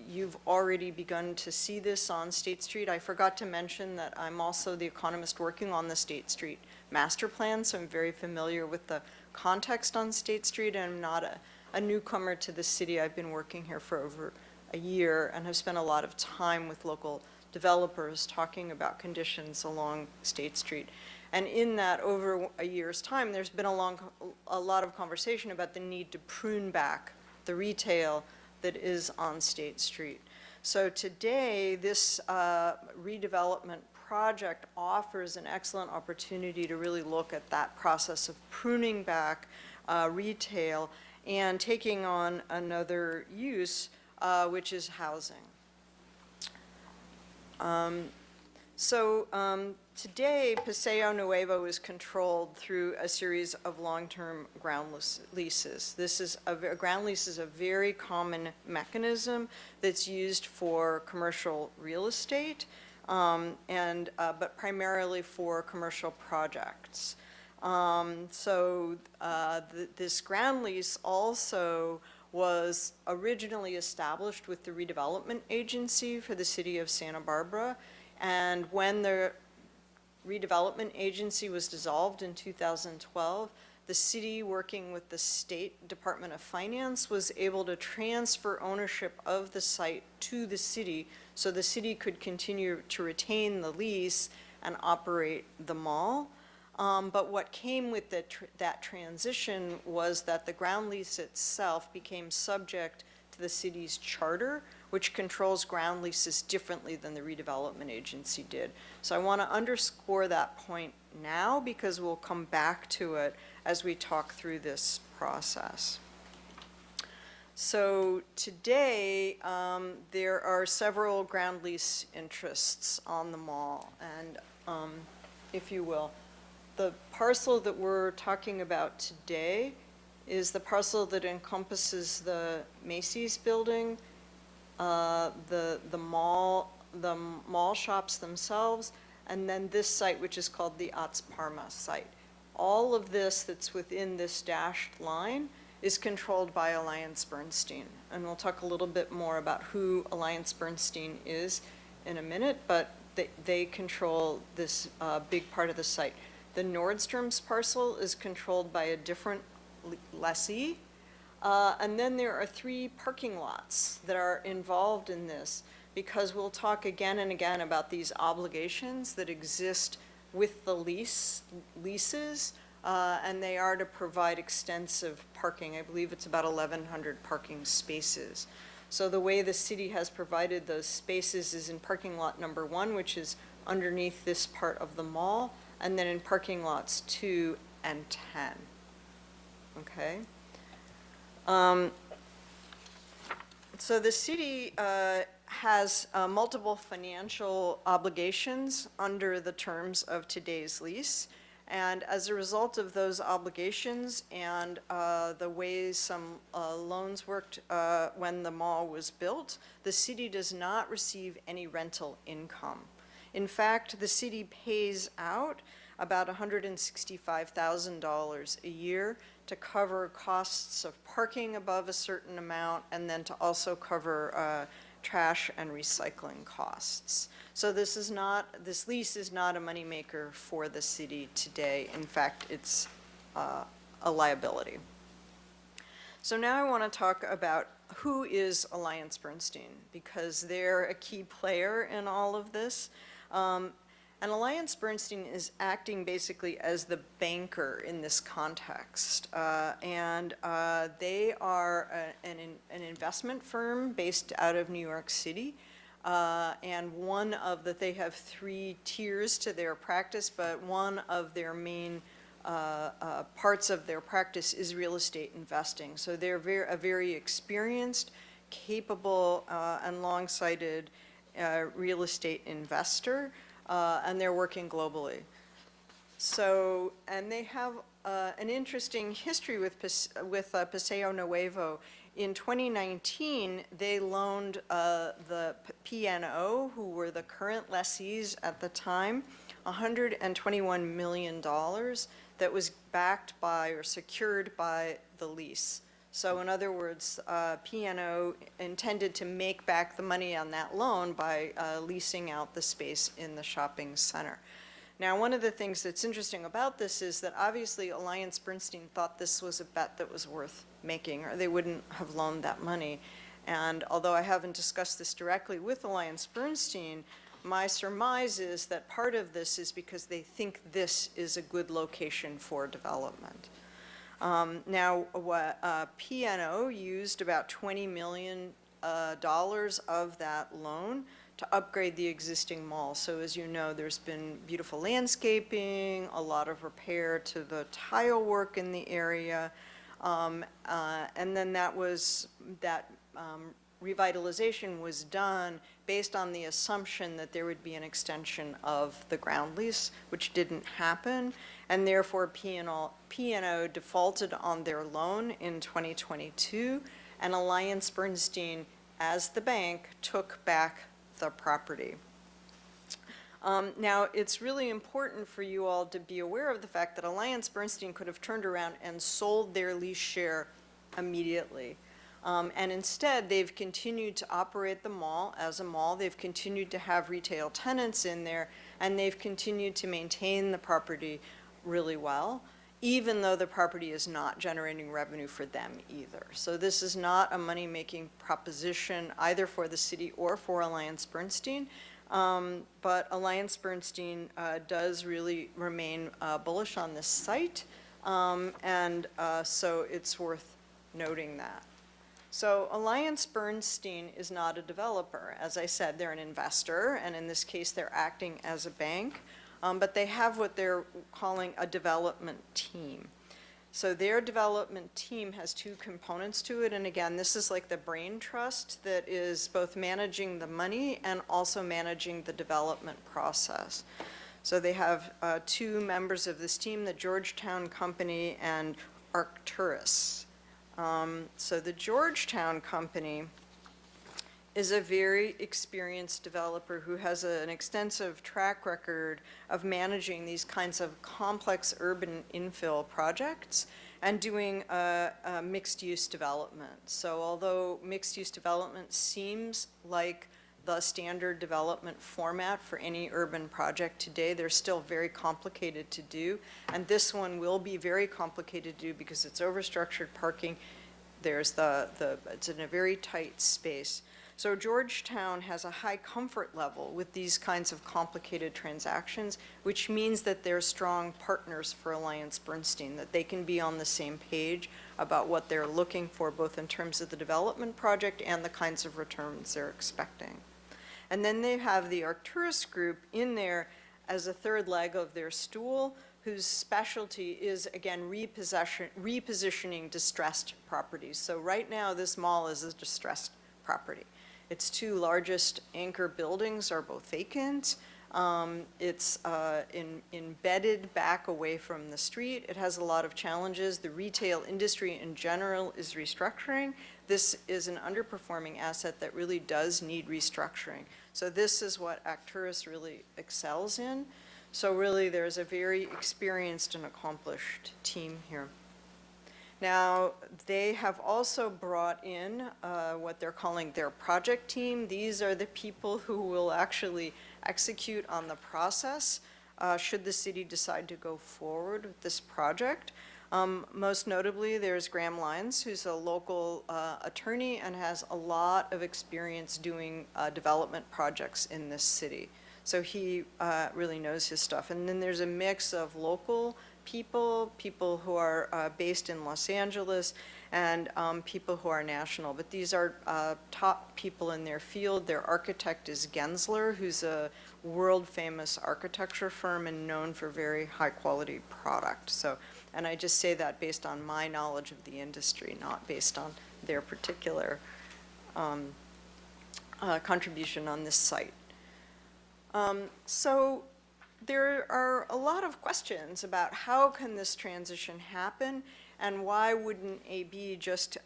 You've already begun to see this on State Street. I forgot to mention that I'm also the economist working on the State Street master plan, so I'm very familiar with the context on State Street, and I'm not a newcomer to the city. I've been working here for over a year and have spent a lot of time with local developers talking about conditions along State Street. And in that, over a year's time, there's been a lot of conversation about the need to prune back the retail that is on State Street. So today, this redevelopment project offers an excellent opportunity to really look at that process of pruning back retail and taking on another use, which is housing. Today, Paseo Nuevo is controlled through a series of long-term ground leases. A ground lease is a very common mechanism that's used for commercial real estate, but primarily for commercial projects. This ground lease also was originally established with the redevelopment agency for the city of Santa Barbara. And when the redevelopment agency was dissolved in 2012, the city, working with the State Department of Finance, was able to transfer ownership of the site to the city so the city could continue to retain the lease and operate the mall. But what came with that transition was that the ground lease itself became subject to the city's charter, which controls ground leases differently than the redevelopment agency did. So I want to underscore that point now because we'll come back to it as we talk through this process. So today, there are several ground lease interests on the mall. And if you will, the parcel that we're talking about today is the parcel that encompasses the Macy's building, the mall shops themselves, and then this site, which is called the Atz Parma site. All of this that's within this dashed line is controlled by AllianceBernstein. And we'll talk a little bit more about who AllianceBernstein is in a minute, but they control this big part of the site. The Nordstrom's parcel is controlled by a different lessee. And then there are 3 parking lots that are involved in this, because we'll talk again and again about these obligations that exist with the leases, and they are to provide extensive parking. I believe it's about 1,100 parking spaces. So the way the city has provided those spaces is in parking lot number 1, which is underneath this part of the mall, and then in parking lots 2 and 10. Okay? So the city has multiple financial obligations under the terms of today's lease. And as a result of those obligations and the ways some loans worked when the mall was built, the city does not receive any rental income. In fact, the city pays out about $165,000 a year to cover costs of parking above a certain amount, and then to also cover trash and recycling costs. So this lease is not a moneymaker for the city today. In fact, it's a liability. So now I want to talk about who is AllianceBernstein, because they're a key player in all of this. And AllianceBernstein is acting basically as the banker in this context. They are an investment firm based out of New York City. And they have 3 tiers to their practice, but one of their main parts of their practice is real estate investing. So they're a very experienced, capable, and long-sighted real estate investor. And they're working globally. So, and they have an interesting history with Paseo Nuevo. In 2019, they loaned the P&O, who were the current lessees at the time, $121 million that was backed by or secured by the lease. So in other words, P&O intended to make back the money on that loan by leasing out the space in the shopping center. Now, one of the things that's interesting about this is that obviously AllianceBernstein thought this was a bet that was worth making, or they wouldn't have loaned that money. And although I haven't discussed this directly with AllianceBernstein, my surmise is that part of this is because they think this is a good location for development. Now, P&O used about $20 million of that loan to upgrade the existing mall. So as you know, there's been beautiful landscaping, a lot of repair to the tile work in the area, And then that revitalization was done based on the assumption that there would be an extension of the ground lease, which didn't happen, and therefore P&O defaulted on their loan in 2022, and Alliance Bernstein, as the bank, took back the property. Now, it's really important for you all to be aware of the fact that Alliance Bernstein could have turned around and sold their lease share immediately. And instead, they've continued to operate the mall as a mall. They've continued to have retail tenants in there, and they've continued to maintain the property really well, even though the property is not generating revenue for them either. So this is not a money-making proposition either for the city or for Alliance Bernstein. But Alliance Bernstein does really remain bullish on this site, and so it's worth noting that. So Alliance Bernstein is not a developer. As I said, they're an investor, and in this case, they're acting as a bank, but they have what they're calling a development team. So their development team has two components to it, and again, this is like the brain trust that is both managing the money and also managing the development process. So they have two members of this team, the Georgetown Company and Arcturus. So the Georgetown Company is a very experienced developer who has an extensive track record of managing these kinds of complex urban infill projects and doing mixed-use development. So although mixed-use development seems like the standard development format for any urban project today, they're still very complicated to do. And this one will be very complicated to do because it's overstructured parking. There's it's in a very tight space. So Georgetown has a high comfort level with these kinds of complicated transactions, which means that they're strong partners for Alliance Bernstein, that they can be on the same page about what they're looking for, both in terms of the development project and the kinds of returns they're expecting. And then they have the Arcturus Group in there as a third leg of their stool, whose specialty is, again, repositioning distressed properties. So right now, this mall is a distressed property. Its two largest anchor buildings are both vacant. It's embedded back away from the street. It has a lot of challenges. The retail industry in general is restructuring. This is an underperforming asset that really does need restructuring. So this is what Arcturus really excels in. So really, there's a very experienced and accomplished team here. Now, they have also brought in what they're calling their project team. These are the people who will actually execute on the process should the city decide to go forward with this project. Most notably, there's Graham Lyons, who's a local attorney and has a lot of experience doing development projects in this city. So he really knows his stuff. And then there's a mix of local people who are based in Los Angeles, and people who are national. But these are top people in their field. Their architect is Gensler, who's a world-famous architecture firm and known for very high-quality product. So, and I just say that based on my knowledge of the industry, not based on their particular contribution on this site. So there are a lot of questions about how can this transition happen, and why wouldn't AB just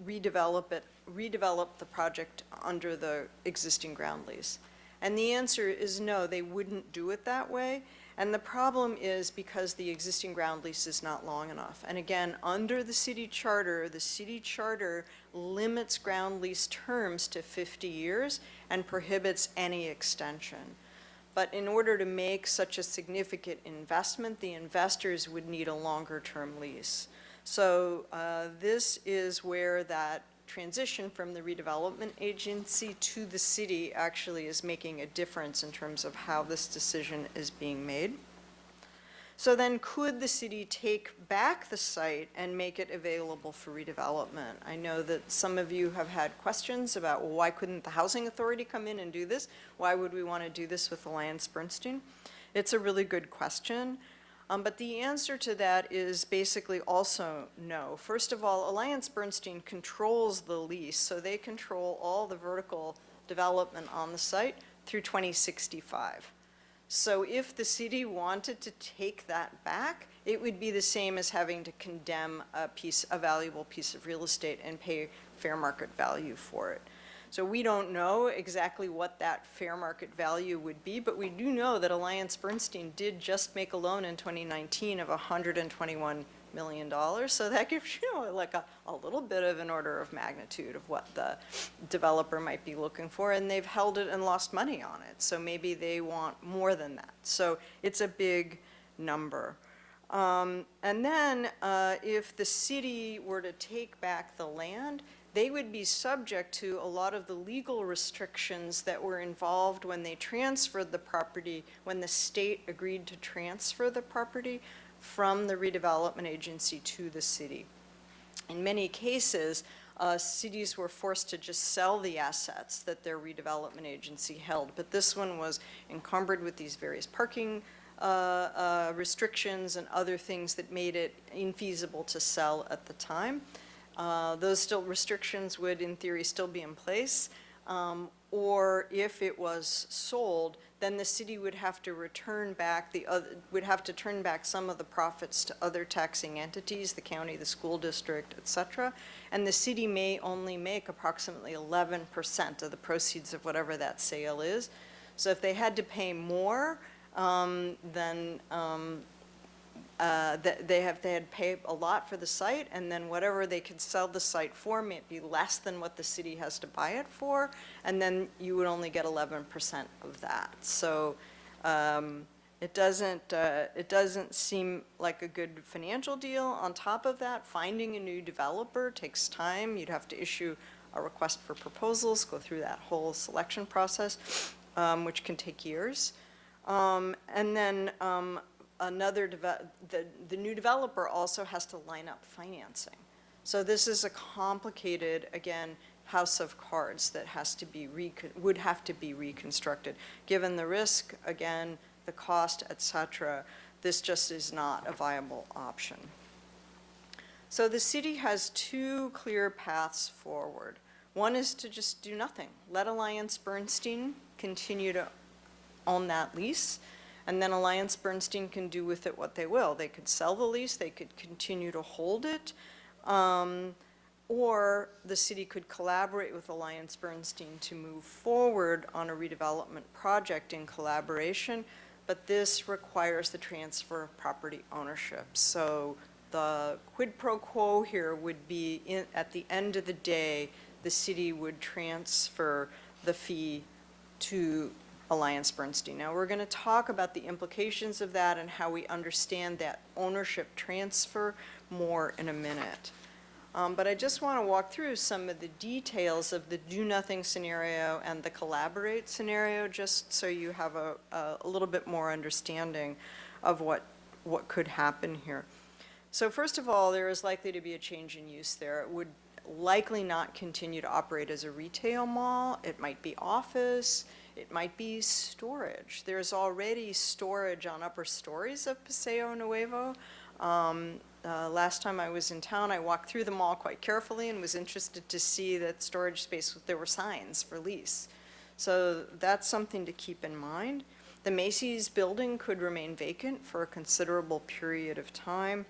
redevelop the project under the existing ground lease? And the answer is no, they wouldn't do it that way. And the problem is because the existing ground lease is not long enough. And again, under the city charter limits ground lease terms to 50 years and prohibits any extension. But in order to make such a significant investment, the investors would need a longer-term lease. So this is where that transition from the redevelopment agency to the city actually is making a difference in terms of how this decision is being made. So then could the city take back the site and make it available for redevelopment? I know that some of you have had questions about, well, why couldn't the housing authority come in and do this? Why would we want to do this with Alliance Bernstein? It's a really good question. But the answer to that is basically also no. First of all, AllianceBernstein controls the lease, so they control all the vertical development on the site through 2065. So if the city wanted to take that back, it would be the same as having to condemn a valuable piece of real estate and pay fair market value for it. So we don't know exactly what that fair market value would be, but we do know that AllianceBernstein did just make a loan in 2019 of $121 million. So that gives you like a little bit of an order of magnitude of what the developer might be looking for, and they've held it and lost money on it. So maybe they want more than that. So it's a big number. And then if the city were to take back the land, they would be subject to a lot of the legal restrictions that were involved when they transferred the property, when the state agreed to transfer the property from the redevelopment agency to the city. In many cases, cities were forced to just sell the assets that their redevelopment agency held, but this one was encumbered with these various parking restrictions and other things that made it infeasible to sell at the time. Those restrictions would, in theory, still be in place, or if it was sold, then the city would have to return back turn back some of the profits to other taxing entities, the county, the school district, etc. And the city may only make approximately 11% of the proceeds of whatever that sale is. So if they had to pay more, then they had to pay a lot for the site, and then whatever they could sell the site for may be less than what the city has to buy it for, and then you would only get 11% of that. So it doesn't seem like a good financial deal. On top of that, finding a new developer takes time. You'd have to issue a request for proposals, go through that whole selection process, which can take years. And then the new developer also has to line up financing. So this is a complicated, again, house of cards that would have to be reconstructed. Given the risk, again, the cost, etc., this just is not a viable option. So the city has two clear paths forward. One is to just do nothing. Let AllianceBernstein continue to own that lease, and then AllianceBernstein can do with it what they will. They could sell the lease, they could continue to hold it, or the city could collaborate with AllianceBernstein to move forward on a redevelopment project in collaboration, but this requires the transfer of property ownership. So the quid pro quo here would be, at the end of the day, the city would transfer the fee to AllianceBernstein. Now we're going to talk about the implications of that and how we understand that ownership transfer more in a minute. But I just want to walk through some of the details of the do-nothing scenario and the collaborate scenario, just so you have a little bit more understanding of what could happen here. So first of all, there is likely to be a change in use there. It would likely not continue to operate as a retail mall. It might be office. It might be storage. There's already storage on upper stories of Paseo Nuevo. Last time I was in town, I walked through the mall quite carefully and was interested to see that storage space, there were signs for lease. So that's something to keep in mind. The Macy's building could remain vacant for a considerable period of time.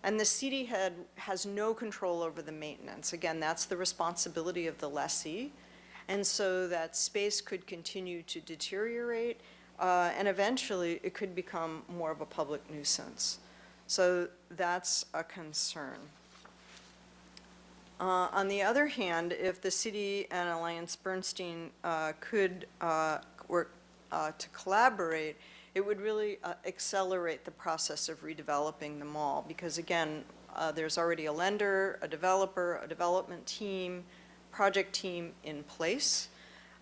And the city has no control over the maintenance. Again, that's the responsibility of the lessee. And so that space could continue to deteriorate, and eventually it could become more of a public nuisance. So that's a concern. On the other hand, if the city and AllianceBernstein could work to collaborate, it would really accelerate the process of redeveloping the mall, because again, there's already a lender, a developer, a development team, project team in place.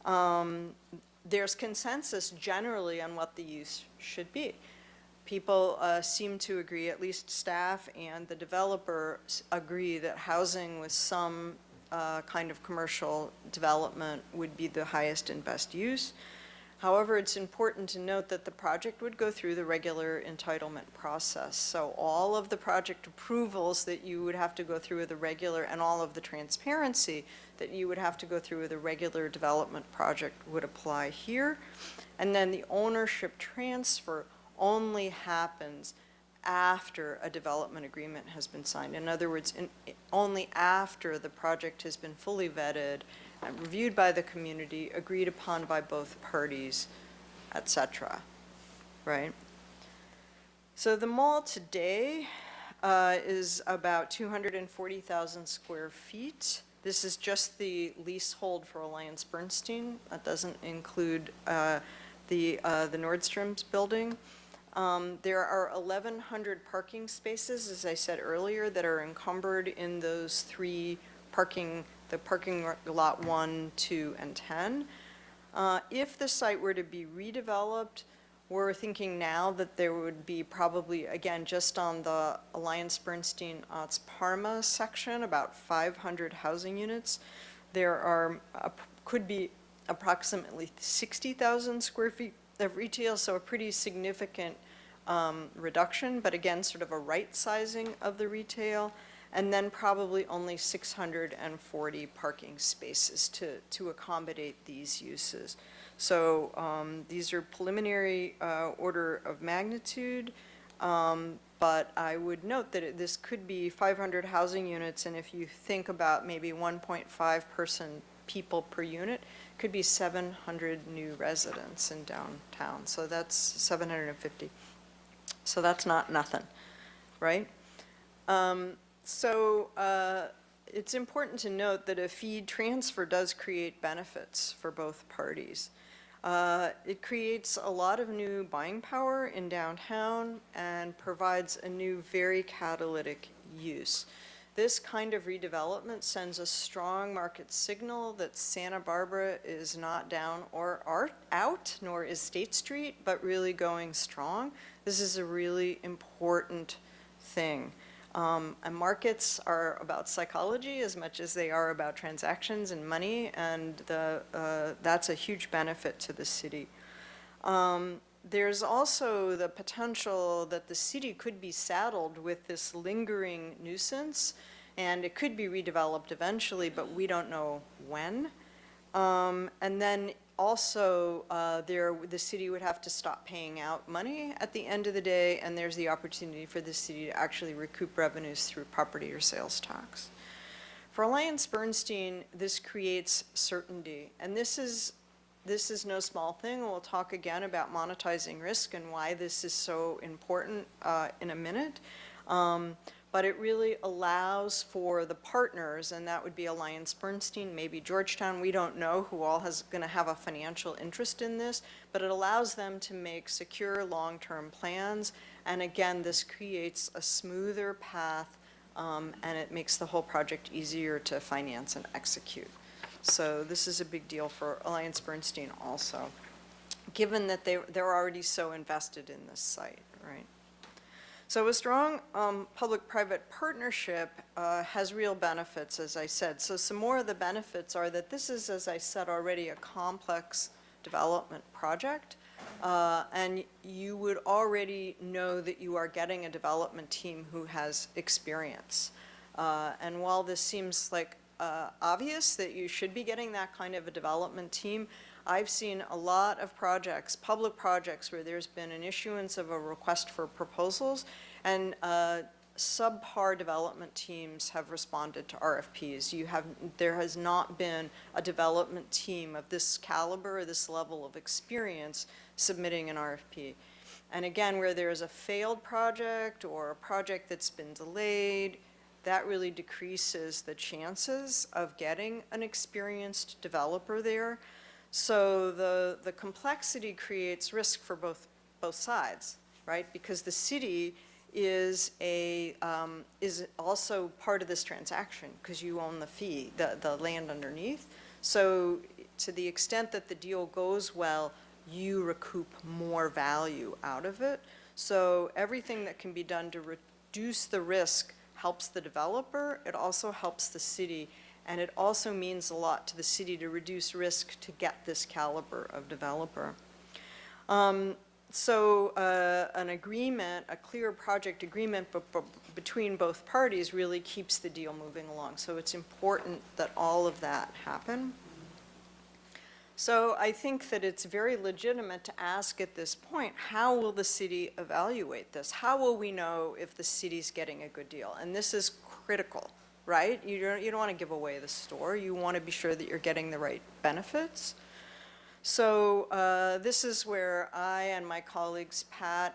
There's consensus generally on what the use should be. People seem to agree, at least staff and the developer agree, that housing with some kind of commercial development would be the highest and best use. However, it's important to note that the project would go through the regular entitlement process. So all of the project approvals that you would have to go through with a regular, and all of the transparency that you would have to go through with a regular development project would apply here. And then the ownership transfer only happens after a development agreement has been signed. In other words, only after the project has been fully vetted, reviewed by the community, agreed upon by both parties, etc. Right? So the mall today is about 240,000 square feet. This is just the leasehold for Alliance Bernstein. That doesn't include the Nordstrom's building. There are 1,100 parking spaces, as I said earlier, that are encumbered in those three the parking lot 1, 2, and 10. If the site were to be redeveloped, we're thinking now that there would be probably, again, just on the Alliance Bernstein Otts Parma section, about 500 housing units. There are, could be approximately 60,000 square feet of retail, so a pretty significant reduction, but again, sort of a right sizing of the retail. And then probably only 640 parking spaces to accommodate these uses. So these are preliminary order of magnitude, but I would note that this could be 500 housing units, and if you think about maybe 1.5 people per unit, it could be 700 new residents in downtown. So that's 750. So that's not nothing, right? It's important to note that a fee transfer does create benefits for both parties. It creates a lot of new buying power in downtown and provides a new, very catalytic use. This kind of redevelopment sends a strong market signal that Santa Barbara is not down or out, nor is State Street, but really going strong. This is a really important thing. And markets are about psychology as much as they are about transactions and money, and that's a huge benefit to the city. There's also the potential that the city could be saddled with this lingering nuisance, and it could be redeveloped eventually, but we don't know when. And then also, the city would have to stop paying out money at the end of the day, and there's the opportunity for the city to actually recoup revenues through property or sales tax. For Alliance Bernstein, this creates certainty, and this is no small thing. We'll talk again about monetizing risk and why this is so important in a minute. But it really allows for the partners, and that would be Alliance Bernstein, maybe Georgetown, we don't know who all is going to have a financial interest in this, but it allows them to make secure long-term plans, and again, this creates a smoother path, and it makes the whole project easier to finance and execute. So this is a big deal for Alliance Bernstein also, given that they're already so invested in this site, right? So a strong public-private partnership has real benefits, as I said. So some more of the benefits are that this is, as I said already, a complex development project. And you would already know that you are getting a development team who has experience. And while this seems like obvious that you should be getting that kind of a development team, I've seen a lot of projects, public projects, where there's been an issuance of a request for proposals, and subpar development teams have responded to RFPs. There has not been a development team of this caliber or this level of experience submitting an RFP. And again, where there's a failed project or a project that's been delayed, that really decreases the chances of getting an experienced developer there. So the complexity creates risk for both sides, right? Because the city is also part of this transaction because you own the fee, the land underneath. So to the extent that the deal goes well, you recoup more value out of it. So everything that can be done to reduce the risk helps the developer. It also helps the city. And it also means a lot to the city to reduce risk to get this caliber of developer. So an agreement, a clear project agreement between both parties really keeps the deal moving along. So it's important that all of that happen. So I think that it's very legitimate to ask at this point, how will the city evaluate this? How will we know if the city's getting a good deal? And this is critical, right? You don't want to give away the store. You want to be sure that you're getting the right benefits. So this is where I and my colleagues Pat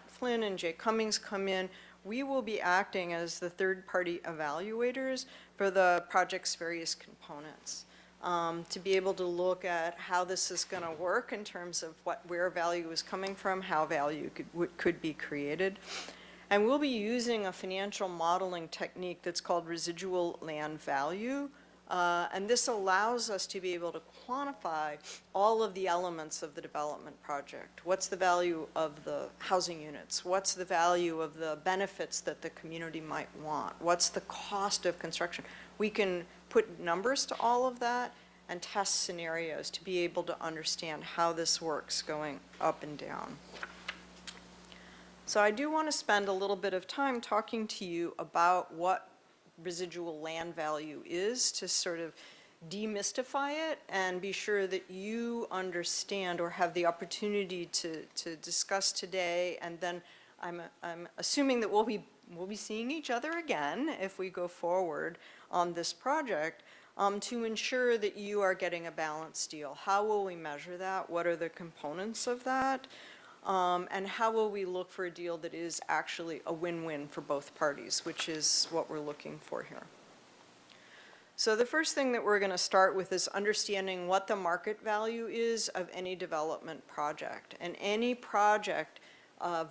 Flynn and Jay Cummings come in. We will be acting as the third-party evaluators for the project's various components, to be able to look at how this is going to work in terms of where value is coming from, how value could be created. And we'll be using a financial modeling technique that's called residual land value. And this allows us to be able to quantify all of the elements of the development project. What's the value of the housing units? What's the value of the benefits that the community might want? What's the cost of construction? We can put numbers to all of that and test scenarios to be able to understand how this works going up and down. So I do want to spend a little bit of time talking to you about what residual land value is, to sort of demystify it and be sure that you understand or have the opportunity to discuss today. And then I'm assuming that we'll be seeing each other again if we go forward on this project, to ensure that you are getting a balanced deal. How will we measure that? What are the components of that? And how will we look for a deal that is actually a win-win for both parties, which is what we're looking for here. So the first thing that we're going to start with is understanding what the market value is of any development project. And any project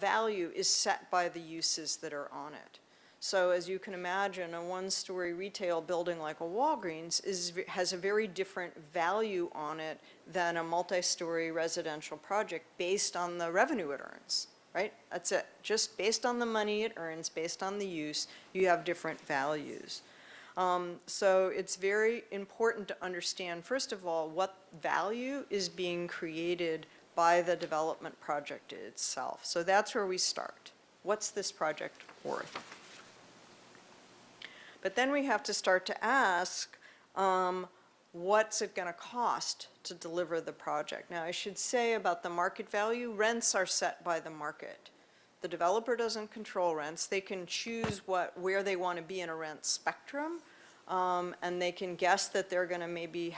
value is set by the uses that are on it. So as you can imagine, a one-story retail building like a Walgreens has a very different value on it than a multi-story residential project based on the revenue it earns, right? That's it. Just based on the money it earns, based on the use, you have different values. So it's very important to understand, first of all, what value is being created by the development project itself. So that's where we start. What's this project worth? But then we have to start to ask, what's it going to cost to deliver the project? Now, I should say about the market value, rents are set by the market. The developer doesn't control rents. They can choose where they want to be in a rent spectrum, and they can guess that they're going to maybe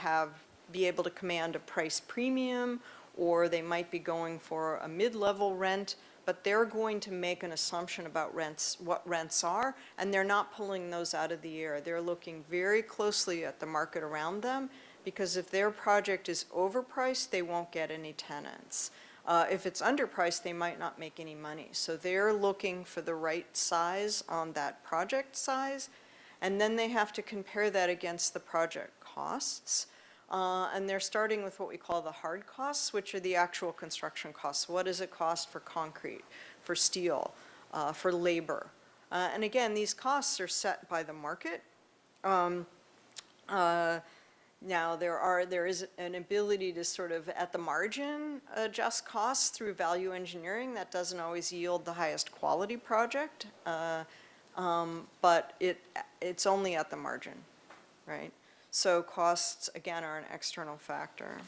be able to command a price premium, or they might be going for a mid-level rent. But they're going to make an assumption about rents, what rents are, and they're not pulling those out of the air. They're looking very closely at the market around them, because if their project is overpriced, they won't get any tenants. If it's underpriced, they might not make any money. So they're looking for the right size on that project size, and then they have to compare that against the project costs. And they're starting with what we call the hard costs, which are the actual construction costs. What does it cost for concrete, for steel, for labor? And again, these costs are set by the market. Now, there is an ability to sort of, at the margin, adjust costs through value engineering. That doesn't always yield the highest quality project, but it's only at the margin, right? So costs, again, are an external factor.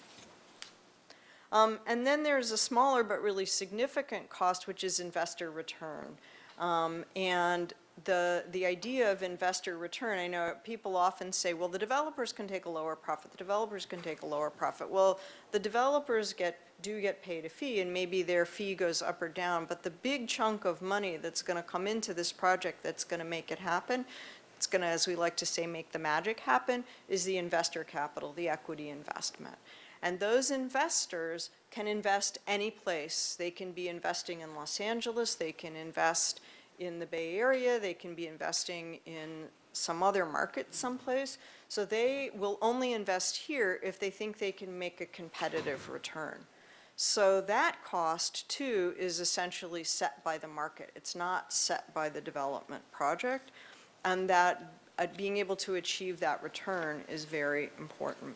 And then there's a smaller but really significant cost, which is investor return. And the idea of investor return, I know people often say, well, the developers can take a lower profit. The developers can take a lower profit. Well, the developers do get paid a fee, and maybe their fee goes up or down. But the big chunk of money that's going to come into this project that's going to make it happen, it's going to, as we like to say, make the magic happen, is the investor capital, the equity investment. And those investors can invest any place. They can be investing in Los Angeles, they can invest in the Bay Area, they can be investing in some other market someplace. So they will only invest here if they think they can make a competitive return. So that cost, too, is essentially set by the market. It's not set by the development project. And that being able to achieve that return is very important.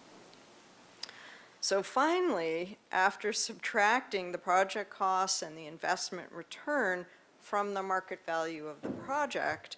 So finally, after subtracting the project costs and the investment return from the market value of the project,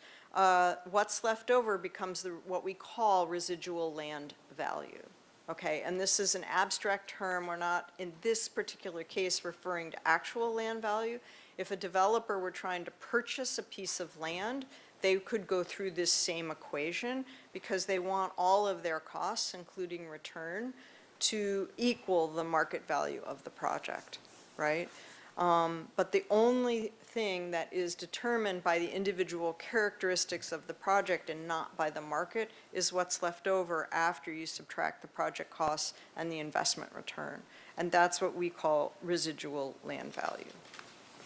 what's left over becomes what we call residual land value. Okay, and this is an abstract term. We're not, in this particular case, referring to actual land value. If a developer were trying to purchase a piece of land, they could go through this same equation because they want all of their costs, including return, to equal the market value of the project, right? But the only thing that is determined by the individual characteristics of the project and not by the market is what's left over after you subtract the project costs and the investment return. And that's what we call residual land value,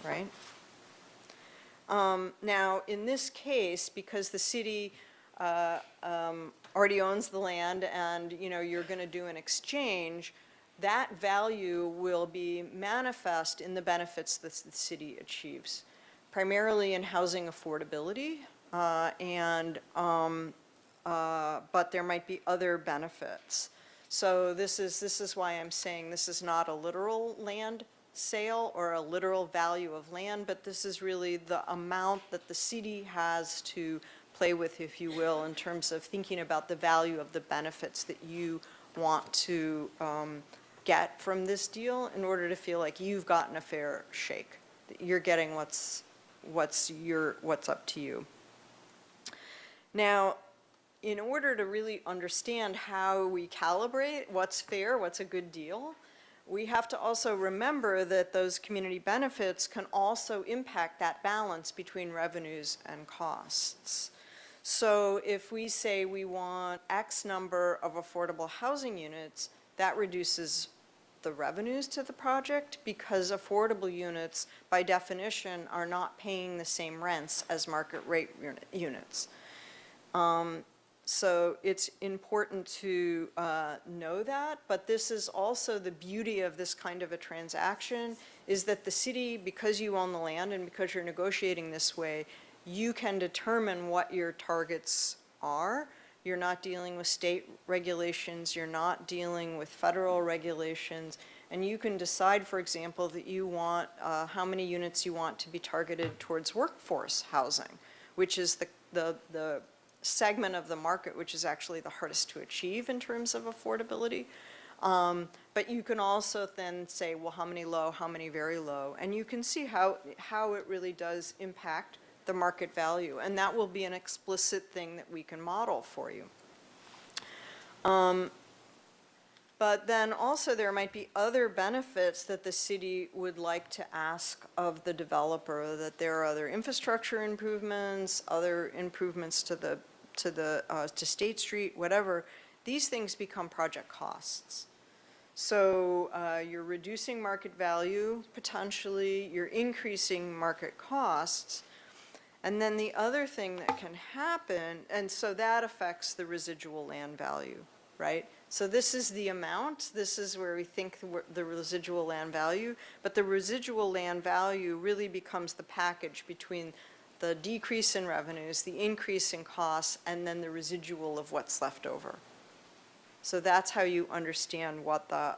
right? Now, in this case, because the city already owns the land and, you know, you're going to do an exchange, that value will be manifest in the benefits that the city achieves, primarily in housing affordability, but there might be other benefits. So this is why I'm saying this is not a literal land sale or a literal value of land, but this is really the amount that the city has to play with, if you will, in terms of thinking about the value of the benefits that you want to get from this deal in order to feel like you've gotten a fair shake, that you're getting what's up to you. Now, in order to really understand how we calibrate what's fair, what's a good deal, we have to also remember that those community benefits can also impact that balance between revenues and costs. So if we say we want X number of affordable housing units, that reduces the revenues to the project because affordable units, by definition, are not paying the same rents as market rate units. So it's important to know that, but this is also the beauty of this kind of a transaction, is that the city, because you own the land and because you're negotiating this way, you can determine what your targets are. You're not dealing with state regulations, you're not dealing with federal regulations, and you can decide, for example, that you want, how many units you want to be targeted towards workforce housing, which is the segment of the market which is actually the hardest to achieve in terms of affordability. But you can also then say, well, how many low, how many very low, and you can see how it really does impact the market value, and that will be an explicit thing that we can model for you. But then also there might be other benefits that the city would like to ask of the developer, that there are other infrastructure improvements, other improvements to State Street, whatever. These things become project costs. So you're reducing market value, potentially, you're increasing market costs, and then the other thing that can happen, and so that affects the residual land value, right? So this is the amount, this is where we think the residual land value, but the residual land value really becomes the package between the decrease in revenues, the increase in costs, and then the residual of what's left over. So that's how you understand what the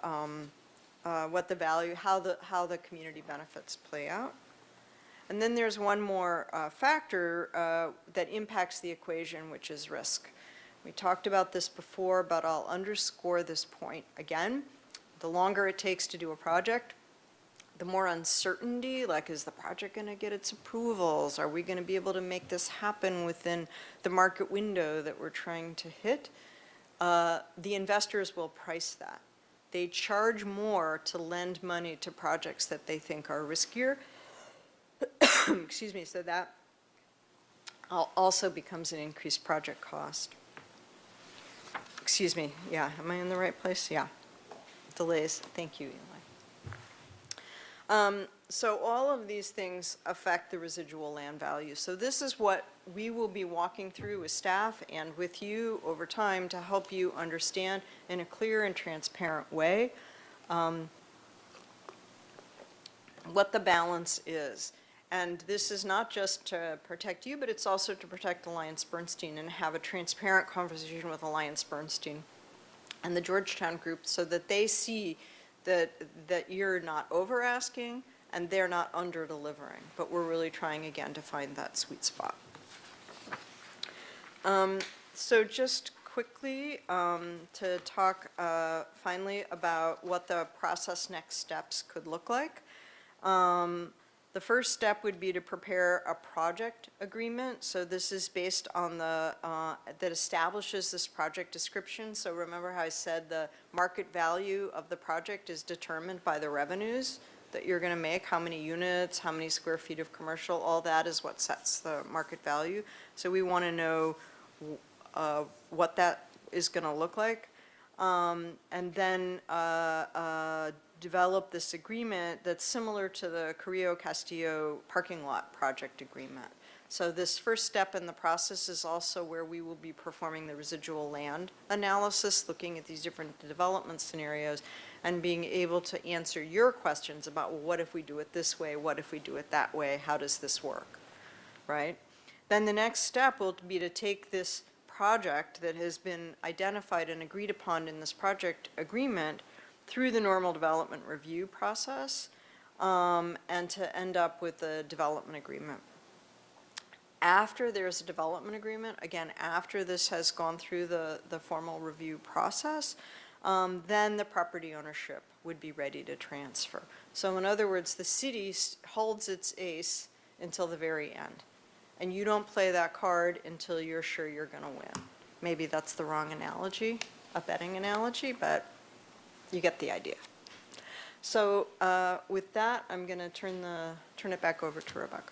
value, how the community benefits play out. And then there's one more factor that impacts the equation, which is risk. We talked about this before, but I'll underscore this point again. The longer it takes to do a project, the more uncertainty, like, is the project going to get its approvals? Are we going to be able to make this happen within the market window that we're trying to hit? The investors will price that. They charge more to lend money to projects that they think are riskier. Excuse me, so that also becomes an increased project cost. Excuse me, yeah, am I in the right place? Yeah, delays, thank you, Eli. So all of these things affect the residual land value. So this is what we will be walking through with staff and with you over time to help you understand in a clear and transparent way what the balance is. And this is not just to protect you, but it's also to protect Alliance Bernstein and have a transparent conversation with Alliance Bernstein and the Georgetown group, so that they see that you're not over asking and they're not under delivering. But we're really trying again to find that sweet spot. So just quickly to talk finally about what the process next steps could look like. The first step would be to prepare a project agreement. So this is based on that establishes this project description. So remember how I said the market value of the project is determined by the revenues that you're going to make, how many units, how many square feet of commercial, all that is what sets the market value. So we want to know what that is going to look like. And then develop this agreement that's similar to the Carrillo Castillo parking lot project agreement. So this first step in the process is also where we will be performing the residual land analysis, looking at these different development scenarios and being able to answer your questions about, well, what if we do it this way? What if we do it that way? How does this work, right? Then the next step will be to take this project that has been identified and agreed upon in this project agreement through the normal development review process and to end up with a development agreement. After there's a development agreement, again, after this has gone through the formal review process, then the property ownership would be ready to transfer. So in other words, the city holds its ace until the very end. And you don't play that card until you're sure you're going to win. Maybe that's the wrong analogy, a betting analogy, but you get the idea. So with that, I'm going to turn it back over to Rebecca.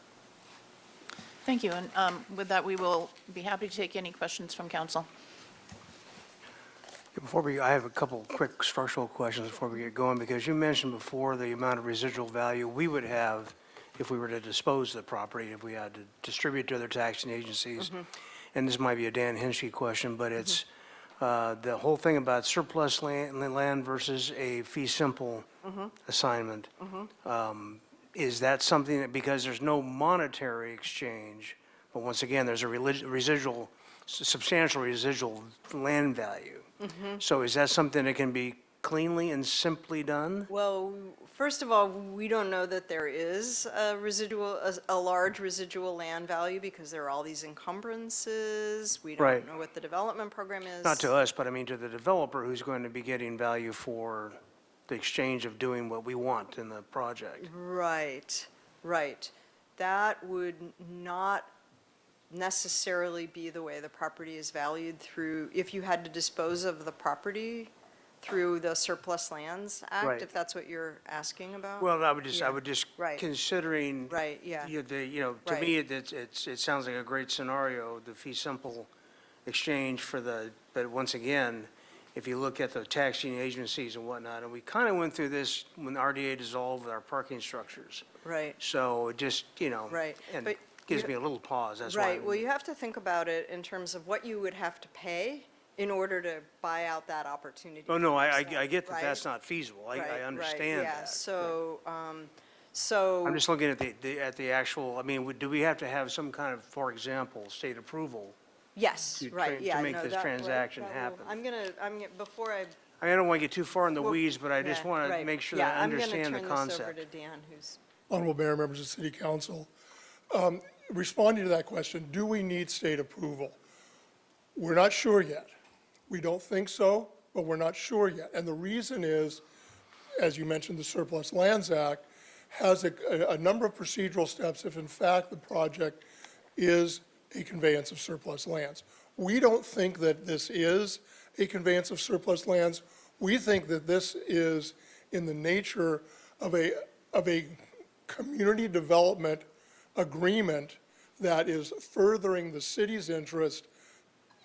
Thank you. And with that, we will be happy to take any questions from council. I have a couple quick structural questions before we get going, because you mentioned before the amount of residual value we would have if we were to dispose of the property, if we had to distribute to other taxing agencies. And this might be a Dan Hinchey question, but it's the whole thing about surplus land versus a fee simple assignment. Is that something that, because there's no monetary exchange, but once again, there's a substantial residual land value. So is that something that can be cleanly and simply done? Well, first of all, we don't know that there is a large residual land value because there are all these encumbrances. We don't know what the development program is. Not to us, but I mean to the developer who's going to be getting value for the exchange of doing what we want in the project. Right, right. That would not necessarily be the way the property is valued through, if you had to dispose of the property through the Surplus Lands Act, Right. if that's what you're asking about? Well, I would just Right. considering. Right, yeah. To me, it sounds like a great scenario, the fee simple exchange but once again, if you look at the taxing agencies and whatnot, and we kind of went through this when RDA dissolved with our parking structures. Right. So it just, Right. and But gives you- me a little pause, that's why. Right, well, you have to think about it in terms of what you would have to pay in order to buy out that opportunity. Oh, no, I yourself, get that that's right? not feasible. Right, I right, understand yeah. that. So, I'm so, just looking at the actual, I mean, do we have to have some kind of, for example, state approval? yes, to right, tra- yeah. to make no, this that- transaction that will- happen. before I. I don't want to get too far in the well, weeds, but I just yeah, want to right. make sure Yeah, that I understand the I'm going to turn this over concept. to Dan, who's. Honorable Mayor, members of City Council. Responding to that question, do we need state approval? We're not sure yet. We don't think so, but we're not sure yet. And the reason is, as you mentioned, the Surplus Lands Act has a number of procedural steps if in fact the project is a conveyance of surplus lands. We don't think that this is a conveyance of surplus lands. We think that this is in the nature of a community development agreement that is furthering the city's interest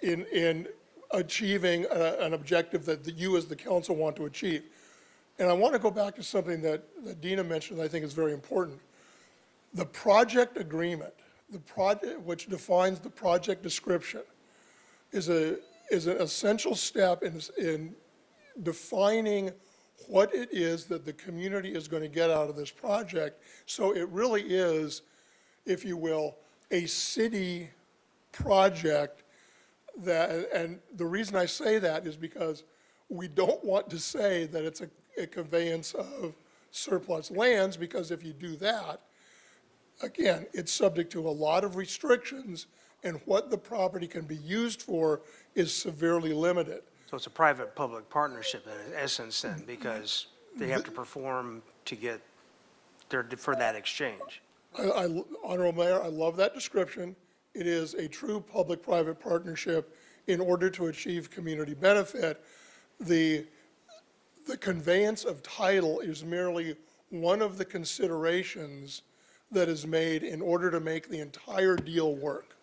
in achieving an objective that you as the council want to achieve. And I want to go back to something that Dina mentioned that I think is very important. The project agreement, the project which defines the project description, is an essential step in defining what it is that the community is going to get out of this project. So it really is, if you will, a city project that, and the reason I say that is because We don't want to say that it's a conveyance of surplus lands, because if you do that, again, it's subject to a lot of restrictions, and what the property can be used for is severely limited. So it's a private-public partnership in essence then, because they have to perform to get for that exchange. Honorable Mayor, I love that description. It is a true public-private partnership in order to achieve community benefit. The conveyance of title is merely one of the considerations that is made in order to make the entire deal work.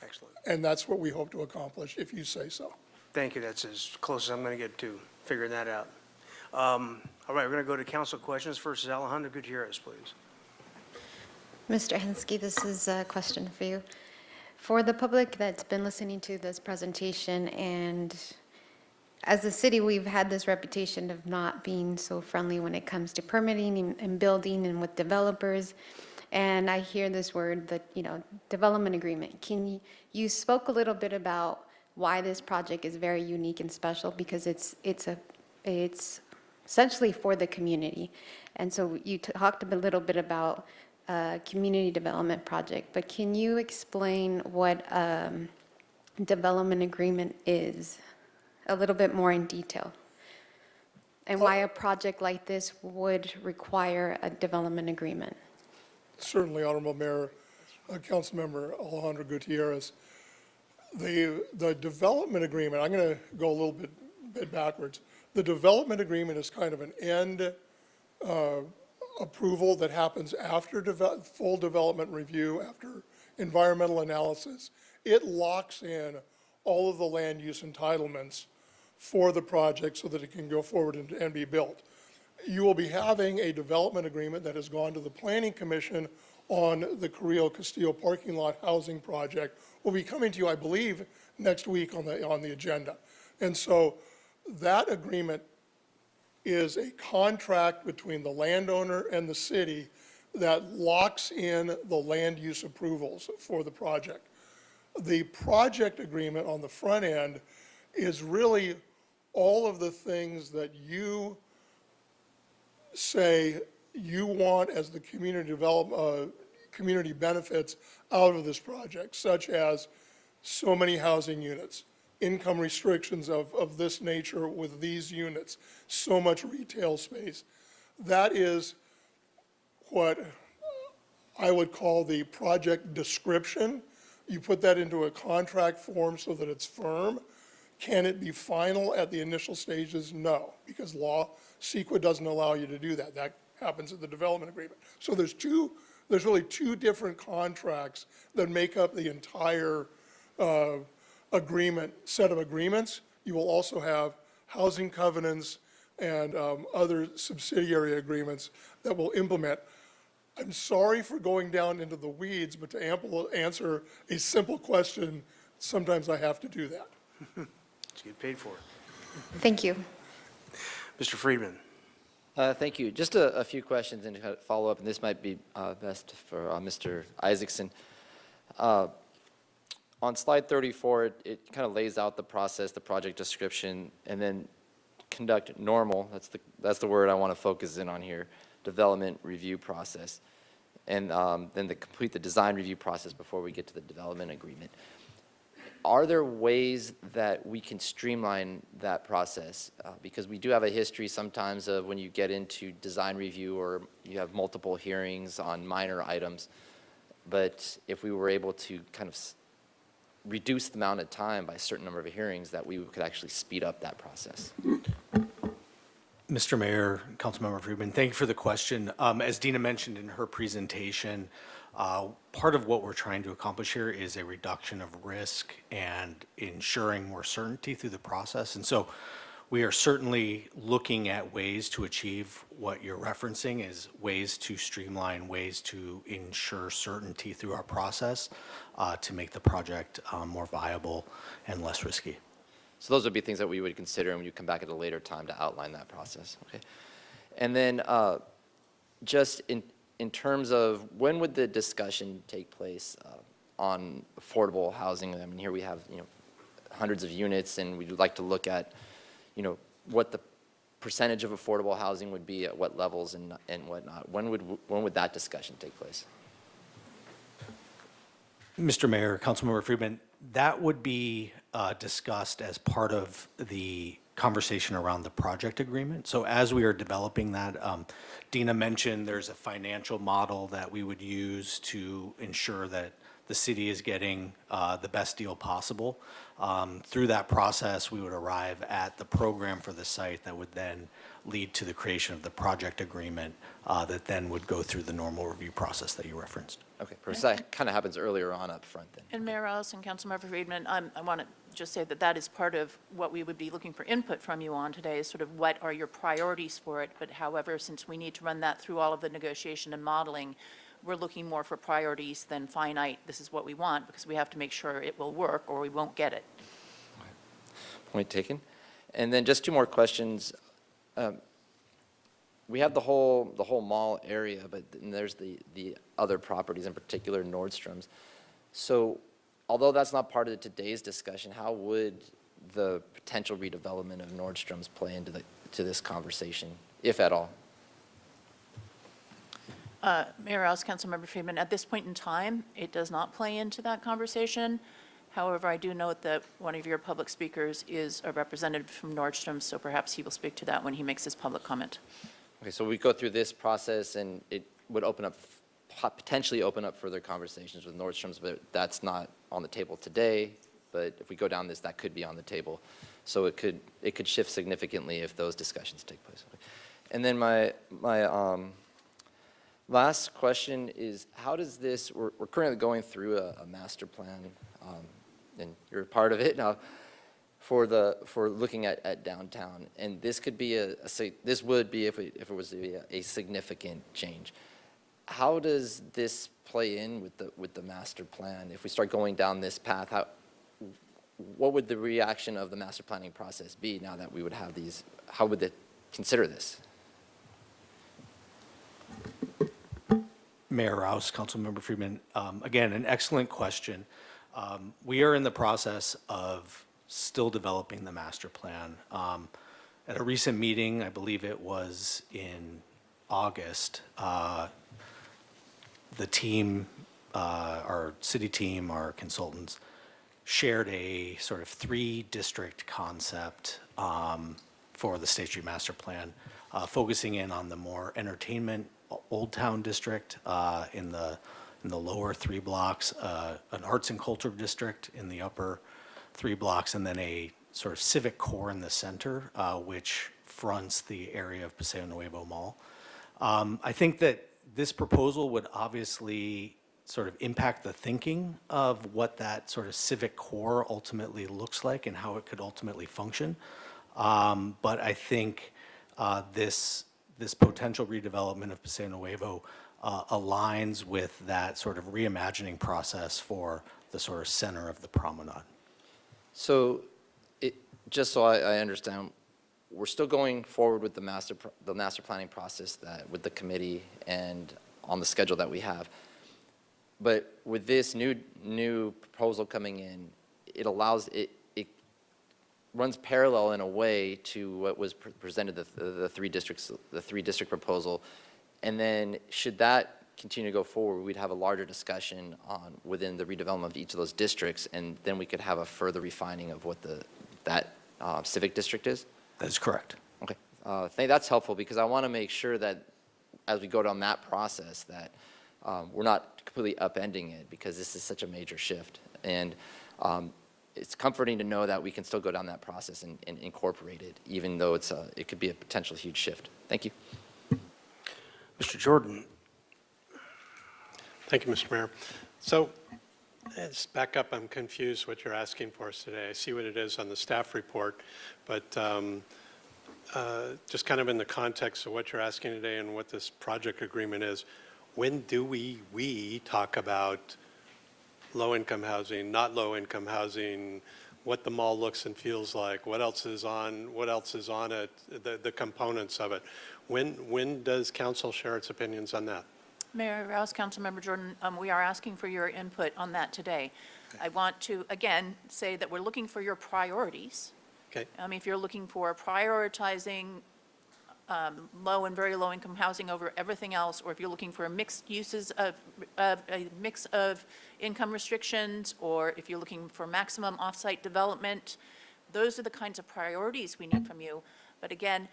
Excellent. And that's what we hope to accomplish, if you say so. Thank you. That's as close as I'm going to get to figuring that out. All right, we're going to go to council questions. First is Alejandro Gutierrez, please. Mr. Hensky, this is a question for you. For the public that's been listening to this presentation, and as a city, we've had this reputation of not being so friendly when it comes to permitting and building and with developers. And I hear this word, that, development agreement. You spoke a little bit about why this project is very unique and special, because it's essentially for the community. And so you talked a little bit about community development project, but can you explain what development agreement is a little bit more in detail? And why a project like this would require a development agreement? Certainly, Honorable Mayor, Councilmember Alejandro Gutierrez. The development agreement, I'm going to go a little bit backwards. The development agreement is kind of an end approval that happens after full development review, after environmental analysis. It locks in all of the land use entitlements for the project so that it can go forward and be built. You will be having a development agreement that has gone to the Planning Commission on the Carrillo Castillo parking lot housing project. Will be coming to you, I believe, next week on the agenda. And so that agreement is a contract between the landowner and the city that locks in the land use approvals for the project. The project agreement on the front end is really all of the things that you say you want as the community benefits out of this project, such as so many housing units, income restrictions of this nature with these units, so much retail space. That is what I would call the project description. You put that into a contract form so that it's firm. Can it be final at the initial stages? No, because CEQA doesn't allow you to do that. That happens at the development agreement. So there's really two different contracts that make up the entire set of agreements. You will also have housing covenants and other subsidiary agreements that will implement. I'm sorry for going down into the weeds, but to answer a simple question, sometimes I have to do that. Let's get paid for it. Thank you. Mr. Friedman. Thank you. Just a few questions and to follow up, and this might be best for Mr. Isaacson. On slide 34, it kind of lays out the process, the project description, and then conduct normal, that's the word I want to focus in on here, development review process, and then complete the design review process before we get to the development agreement. Are there ways that we can streamline that process? Because we do have a history sometimes of when you get into design review or you have multiple hearings on minor items, but if we were able to kind of reduce the amount of time by a certain number of hearings, that we could actually speed up that process. Mr. Mayor, Councilmember Friedman, thank you for the question. As Dina mentioned in her presentation, part of what we're trying to accomplish here is a reduction of risk and ensuring more certainty through the process. And so we are certainly looking at ways to achieve what you're referencing, is ways to streamline, ways to ensure certainty through our process to make the project more viable and less risky. So those would be things that we would consider, and you come back at a later time to outline that process. Okay. And then just in terms of when would the discussion take place on affordable housing? I mean, here we have hundreds of units, and we'd like to look at what the percentage of affordable housing would be at what levels and whatnot. When would that discussion take place? Mr. Mayor, Councilmember Friedman, that would be discussed as part of the conversation around the project agreement. So as we are developing that, Dina mentioned there's a financial model that we would use to ensure that the city is getting the best deal possible. Through that process, we would arrive at the program for the site that would then lead to the creation of the project agreement that then would go through the normal review process that you referenced. Okay, because that kind of happens earlier on up front then. And Mayor Rouse and Councilmember Friedman, I want to just say that that is part of what we would be looking for input from you on today, is sort of what are your priorities for it. But however, since we need to run that through all of the negotiation and modeling, we're looking more for priorities than finite, this is what we want, because we have to make sure it will work or we won't get it. Point taken. And then just two more questions. We have the whole mall area, but then there's the other properties, in particular Nordstrom's. So although that's not part of today's discussion, how would the potential redevelopment of Nordstrom's play into this conversation, if at all? Mayor Rouse, Councilmember Friedman, at this point in time, it does not play into that conversation. However, I do note that one of your public speakers is a representative from Nordstrom, so perhaps he will speak to that when he makes his public comment. Okay, so we go through this process and it would potentially open up further conversations with Nordstrom's, but that's not on the table today. But if we go down this, that could be on the table. So it could shift significantly if those discussions take place. And then my last question is, how does this, we're currently going through a master plan, and you're a part of it now, for looking at downtown. And this could be this would be, if it was to be a significant change. How does this play in with the master plan? If we start going down this path, what would the reaction of the master planning process be now that we would have these? How would they consider this? Mayor Rouse, Councilmember Friedman, again, an excellent question. We are in the process of still developing the master plan. At a recent meeting, I believe it was in August, the team, our city team, our consultants, shared a sort of 3-district concept for the State Street Master Plan, focusing in on the more entertainment Old Town district in the lower 3 blocks, an arts and culture district in the upper 3 blocks, and then a sort of civic core in the center, which fronts the area of Paseo Nuevo Mall. I think that this proposal would obviously sort of impact the thinking of what that sort of civic core ultimately looks like and how it could ultimately function. But I think this potential redevelopment of Paseo Nuevo aligns with that sort of reimagining process for the sort of center of the promenade. So, just so I understand, we're still going forward with the master planning process with the committee and on the schedule that we have. But with this new proposal coming in, it runs parallel in a way to what was presented, the 3-district proposal. And then should that continue to go forward, we'd have a larger discussion within the redevelopment of each of those districts, and then we could have a further refining of what that civic district is? That is correct. Okay. I think that's helpful because I want to make sure that as we go down that process that we're not completely upending it, because this is such a major shift. And it's comforting to know that we can still go down that process and incorporate it, even though it could be a potential huge shift. Thank you. Mr. Jordan. Thank you, Mr. Mayor. So, let's back up. I'm confused what you're asking for us today. I see what it is on the staff report, but just kind of in the context of what you're asking today and what this project agreement is, when do we talk about low-income housing, not low-income housing, what the mall looks and feels like, what else is on it, the components of it? When does council share its opinions on that? Mayor Rouse, Councilmember Jordan, we are asking for your input on that today. I want to, again, say that we're looking for your priorities, Okay. If you're looking for prioritizing low and very low-income housing over everything else, or if you're looking for a mixed uses of a mix of income restrictions, or if you're looking for maximum off-site development, those are the kinds of priorities we need from you. But again,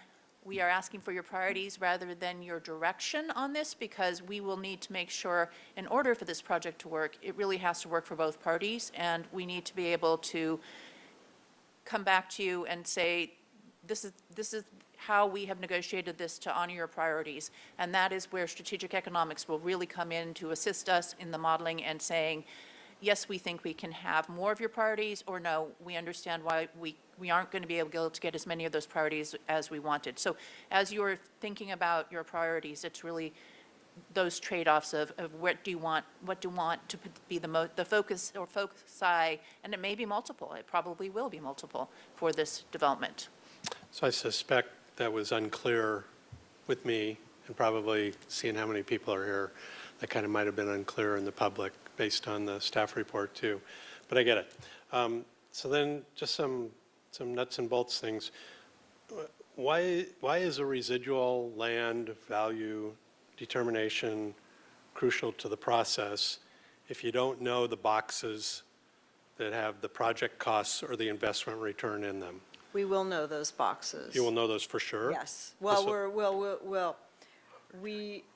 we are asking for your priorities rather than your direction on this, because we will need to make sure, in order for this project to work, it really has to work for both parties, and we need to be able to come back to you and say, this is how we have negotiated this to honor your priorities. And that is where strategic economics will really come in to assist us in the modeling and saying, yes, we think we can have more of your priorities, or no, we understand why we aren't going to be able to get as many of those priorities as we wanted. So as you're thinking about your priorities, it's really those trade-offs of what do you want to be the focus or foci, and it may be multiple. It probably will be multiple for this development. So I suspect that was unclear with me, and probably seeing how many people are here, that kind of might have been unclear in the public based on the staff report too. But I get it. So then just some nuts and bolts things. Why is a residual land value determination crucial to the process if you don't know the boxes that have the project costs or the investment return in them? We will know those boxes. You will know those for sure? Yes. Well,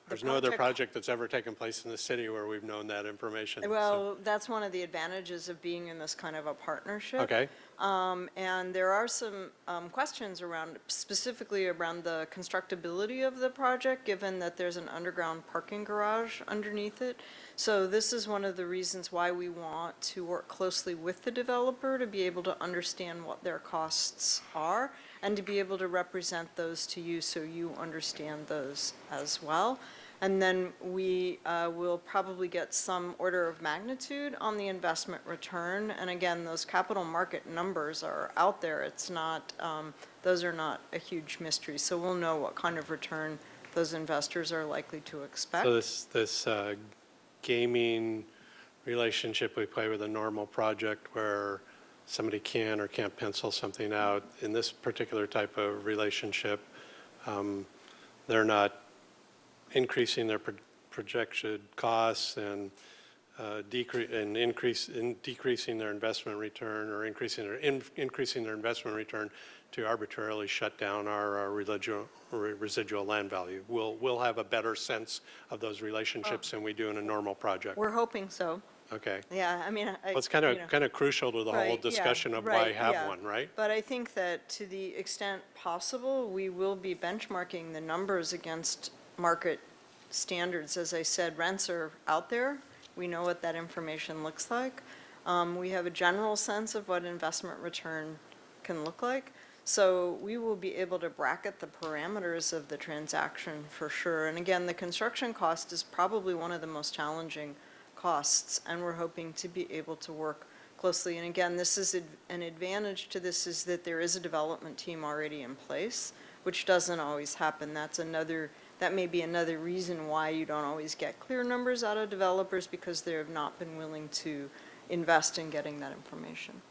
There's no other project that's ever taken place in the city where we've known that information. Well, that's one of the advantages of being in this kind of a partnership. Okay. And there are some questions around, specifically around the constructability of the project, given that there's an underground parking garage underneath it. So this is one of the reasons why we want to work closely with the developer to be able to understand what their costs are and to be able to represent those to you so you understand those as well. And then we will probably get some order of magnitude on the investment return. And again, those capital market numbers are out there. It's not, those are not a huge mystery. So we'll know what kind of return those investors are likely to expect. So this gaming relationship we play with a normal project where somebody can or can't pencil something out, in this particular type of relationship, they're not increasing their projected costs and decreasing their investment return, or increasing their investment return to arbitrarily shut down our residual land value. We'll have a better sense of those relationships than we do in a normal project. We're hoping so. Okay. Yeah, I mean, Well, it's kind of crucial to the whole Right, yeah, discussion of why right, have yeah. one, right? But I think that to the extent possible, we will be benchmarking the numbers against market standards. As I said, rents are out there. We know what that information looks like. We have a general sense of what investment return can look like. So we will be able to bracket the parameters of the transaction for sure. And again, the construction cost is probably one of the most challenging costs, and we're hoping to be able to work closely. And again, this is an advantage to this, is that there is a development team already in place, which doesn't always happen. That may be another reason why you don't always get clear numbers out of developers, because they have not been willing to invest in getting that information.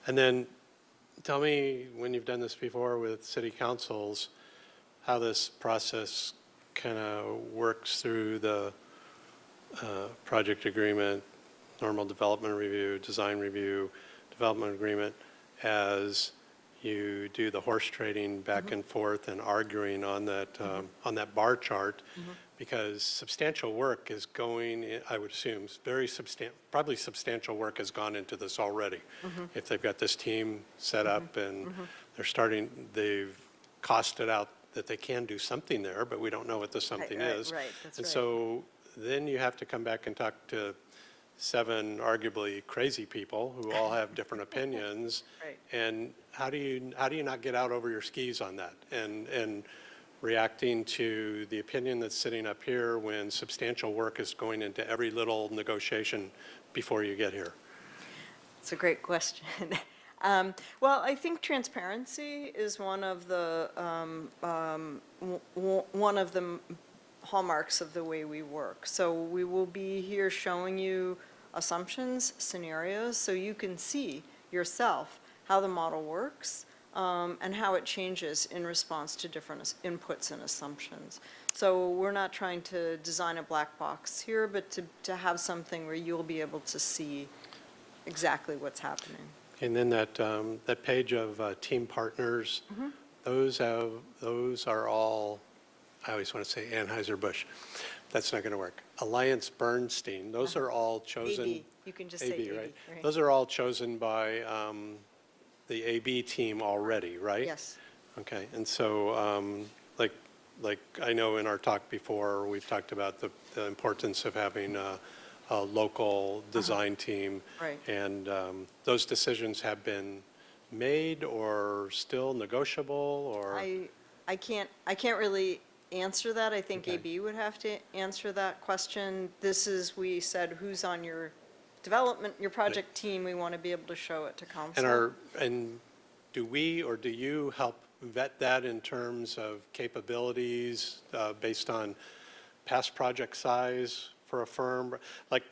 And then tell me, when you've done this before with city councils, how this process kind of works through the project agreement, normal development review, design review, development agreement, as you do the horse trading back and forth and arguing on that bar chart, because substantial work is going, I would assume, probably substantial work has gone into this already. If they've got this team set up and they've costed out that they can do something there, but we don't know what the something is. Right, that's And right. so then you have to come back and talk to 7 arguably crazy people who all have different opinions. Right. And how do you not get out over your skis on that and reacting to the opinion that's sitting up here when substantial work is going into every little negotiation before you get here? It's a great question. Well, I think transparency is one of the hallmarks of the way we work. So we will be here showing you assumptions, scenarios, so you can see yourself how the model works. and how it changes in response to different inputs and assumptions. So we're not trying to design a black box here, but to have something where you'll be able to see exactly what's happening. And then that page of team partners, those are all, I always want to say Anheuser-Busch. That's not going to work. Alliance Bernstein, those are all chosen. AB, you can just say AB, right? right? Those are all chosen by the AB team already, right? Yes. Okay, and so like I know in our talk before, we've talked about the importance of having a local design team. Right. And those decisions have been made or still negotiable, or? I can't really answer that. I think Okay. AB would have to answer that question. We said, who's on your development, your project team? We want to be able to show it to council. And do we or do you help vet that in terms of capabilities based on past project size for a firm? Like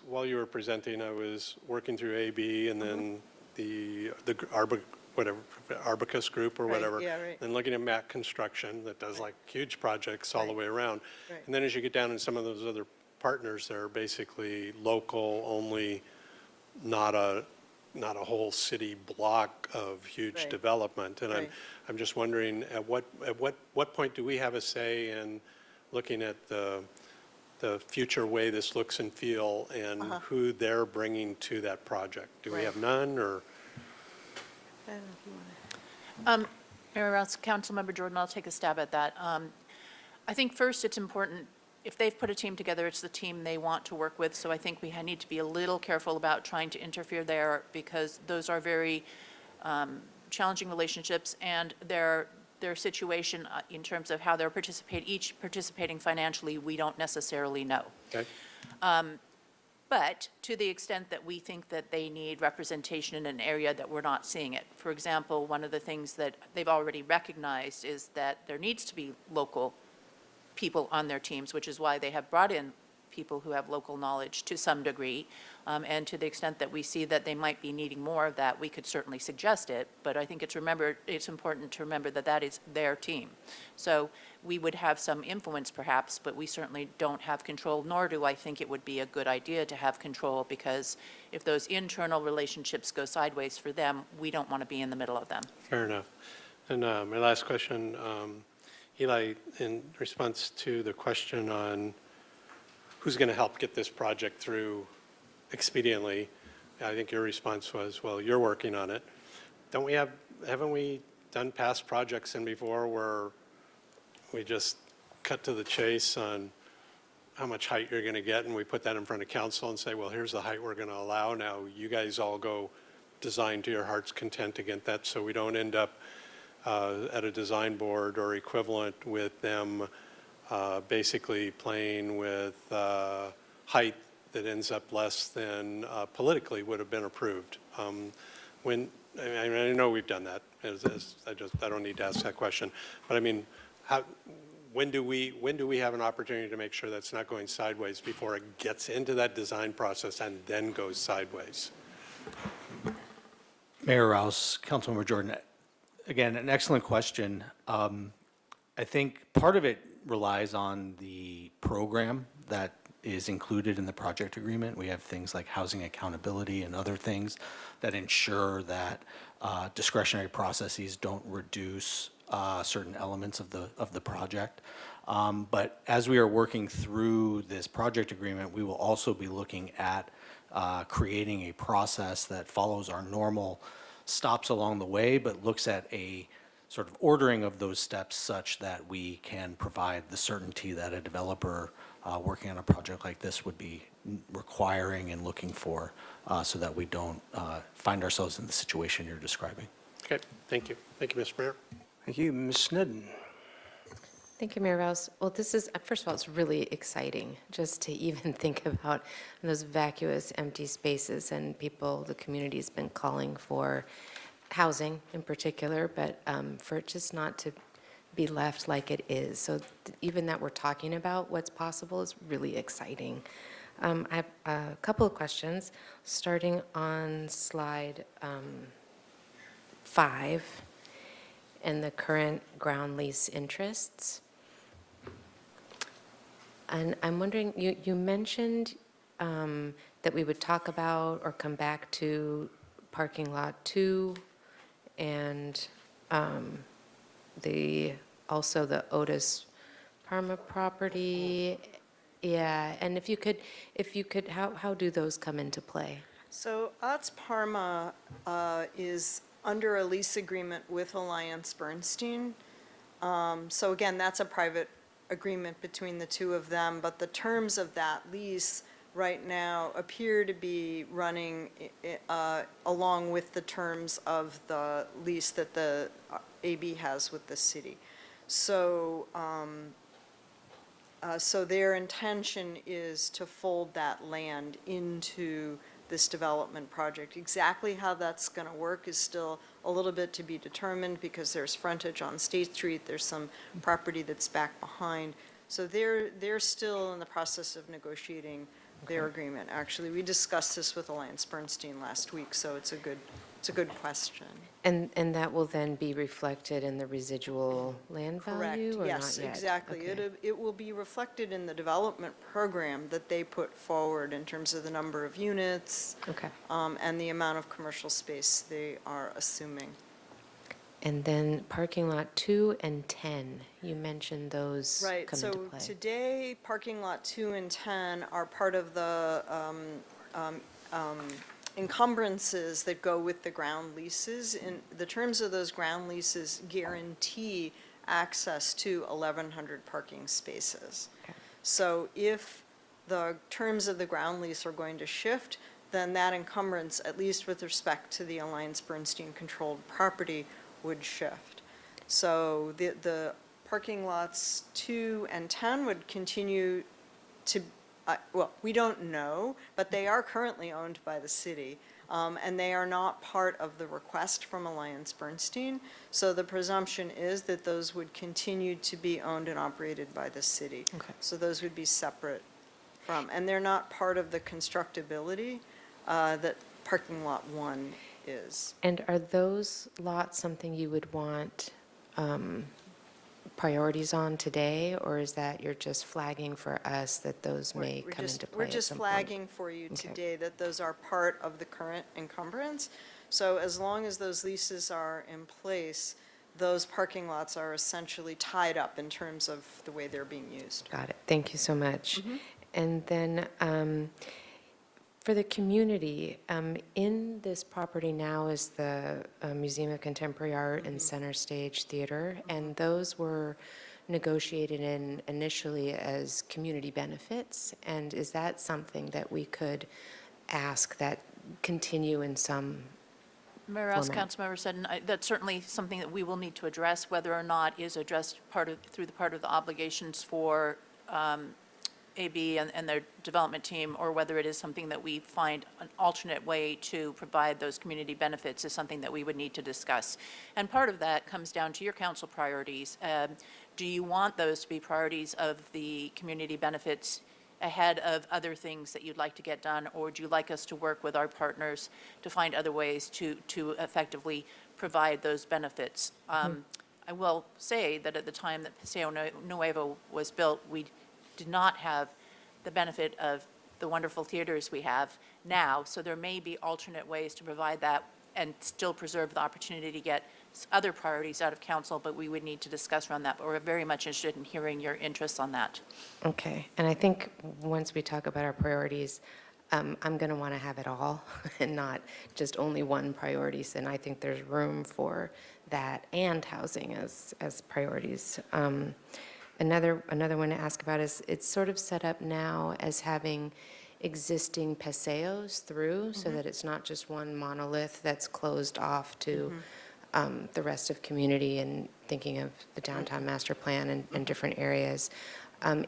while you were presenting, I was working through AB and then the Arbicus Group or Right, whatever. yeah, right. And looking at Mac Construction that does like huge projects all the way around. Right. And then as you get down in some of those other partners, they're basically local only, not a whole city block of huge Right. development. And Right. I'm just wondering, at what point do we have a say in looking at the future way this looks and feel and who they're bringing to that project? Do we Right. have none, or? I don't know if you want to. Mayor Rouse, Councilmember Jordan, I'll take a stab at that. I think first it's important, if they've put a team together, it's the team they want to work with. So I think we need to be a little careful about trying to interfere there because those are very challenging relationships, and their situation in terms of how they're each participating financially, we don't necessarily know. Okay. But to the extent that we think that they need representation in an area that we're not seeing it. For example, one of the things that they've already recognized is that there needs to be local people on their teams, which is why they have brought in people who have local knowledge to some degree. And to the extent that we see that they might be needing more of that, we could certainly suggest it. But I think it's important to remember that that is their team. So we would have some influence perhaps, but we certainly don't have control, nor do I think it would be a good idea to have control, because if those internal relationships go sideways for them, we don't want to be in the middle of them. Fair enough. And my last question, Eli, in response to the question on who's going to help get this project through expediently, I think your response was, well, you're working on it. Haven't we done past projects in before where we just cut to the chase on how much height you're going to get, and we put that in front of council and say, well, here's the height we're going to allow. Now you guys all go design to your heart's content to get that, so we don't end up at a design board or equivalent with them basically playing with height that ends up less than politically would have been approved. I know we've done that. I don't need to ask that question, but I mean, when do we have an opportunity to make sure that's not going sideways before it gets into that design process and then goes sideways? Mayor Rouse, Councilmember Jordan, again, an excellent question. I think part of it relies on the program that is included in the project agreement. We have things like housing accountability and other things that ensure that discretionary processes don't reduce certain elements of the project. But as we are working through this project agreement, we will also be looking at creating a process that follows our normal stops along the way, but looks at a sort of ordering of those steps such that we can provide the certainty that a developer working on a project like this would be requiring and looking for, so that we don't find ourselves in the situation you're describing. Okay, thank you. Thank you, Mr. Mayor. Thank you. Ms. Snedden. Thank you, Mayor Rouse. Well, this is, first of all, it's really exciting just to even think about those vacuous, empty spaces, and people, the community's been calling for housing in particular, but for it just not to be left like it is. So even that we're talking about what's possible is really exciting. I have a couple of questions, starting on slide 5 and the current ground lease interests. And I'm wondering, you mentioned that we would talk about or come back to parking lot 2 and also the Otis Parma property. Yeah, and if you could, how do those come into play? So Ots Parma is under a lease agreement with Alliance Bernstein. So again, that's a private agreement between the two of them, but the terms of that lease right now appear to be running along with the terms of the lease that the AB has with the city. So, so their intention is to fold that land into this development project. Exactly how that's going to work is still a little bit to be determined because there's frontage on State Street, there's some property that's back behind. So they're still in the process of negotiating their agreement. Actually, we discussed this with Alliance Bernstein last week, so it's a good question. And that will then be reflected in the residual land value, or Yes, not yet? exactly. Okay. It will be reflected in the development program that they put forward in terms of the number of units Okay. and the amount of commercial space they are assuming. And then parking lot 2 and 10, you mentioned those Right, come so into play. today, parking lot 2 and 10 are part of the encumbrances that go with the ground leases. And the terms of those ground leases guarantee access to 1,100 parking spaces. So if the terms of the ground lease are going to shift, then that encumbrance, at least with respect to the Alliance Bernstein-controlled property, would shift. So the parking lots 2 and 10 would continue to, well, we don't know, but they are currently owned by the city, and they are not part of the request from Alliance Bernstein. So the presumption is that those would continue to be owned and operated by the city. Okay. So those would be separate from, and they're not part of the constructability that parking lot 1 is. And are those lots something you would want priorities on today, or is that you're just flagging for us that those may come into play We're at just some point? flagging for you Okay. today that those are part of the current encumbrance. So as long as those leases are in place, those parking lots are essentially tied up in terms of the way they're being used. Got it. Thank you so much. Mm-hmm. And then for the community, in this property now is the Museum of Contemporary Art and Center Stage Theater, and those were negotiated in initially as community benefits. And is that something that we could ask that continue in some Mayor Rouse, format? Councilmember Seddon, that's certainly something that we will need to address, whether or not is addressed through the part of the obligations for AB and their development team, or whether it is something that we find an alternate way to provide those community benefits is something that we would need to discuss. And part of that comes down to your council priorities. Do you want those to be priorities of the community benefits ahead of other things that you'd like to get done, or would you like us to work with our partners to find other ways to effectively provide those benefits? I will say that at the time that Paseo Nuevo was built, we did not have the benefit of the wonderful theaters we have now, so there may be alternate ways to provide that and still preserve the opportunity to get other priorities out of council, but we would need to discuss around that. But we're very much interested in hearing your interests on that. Okay, and I think once we talk about our priorities, I'm going to want to have it all and not just only one priorities, and I think there's room for that and housing as priorities. Another one to ask about is, it's sort of set up now as having existing paseos through, so that it's not just one monolith that's closed off to the rest of community, and thinking of the downtown master plan and different areas.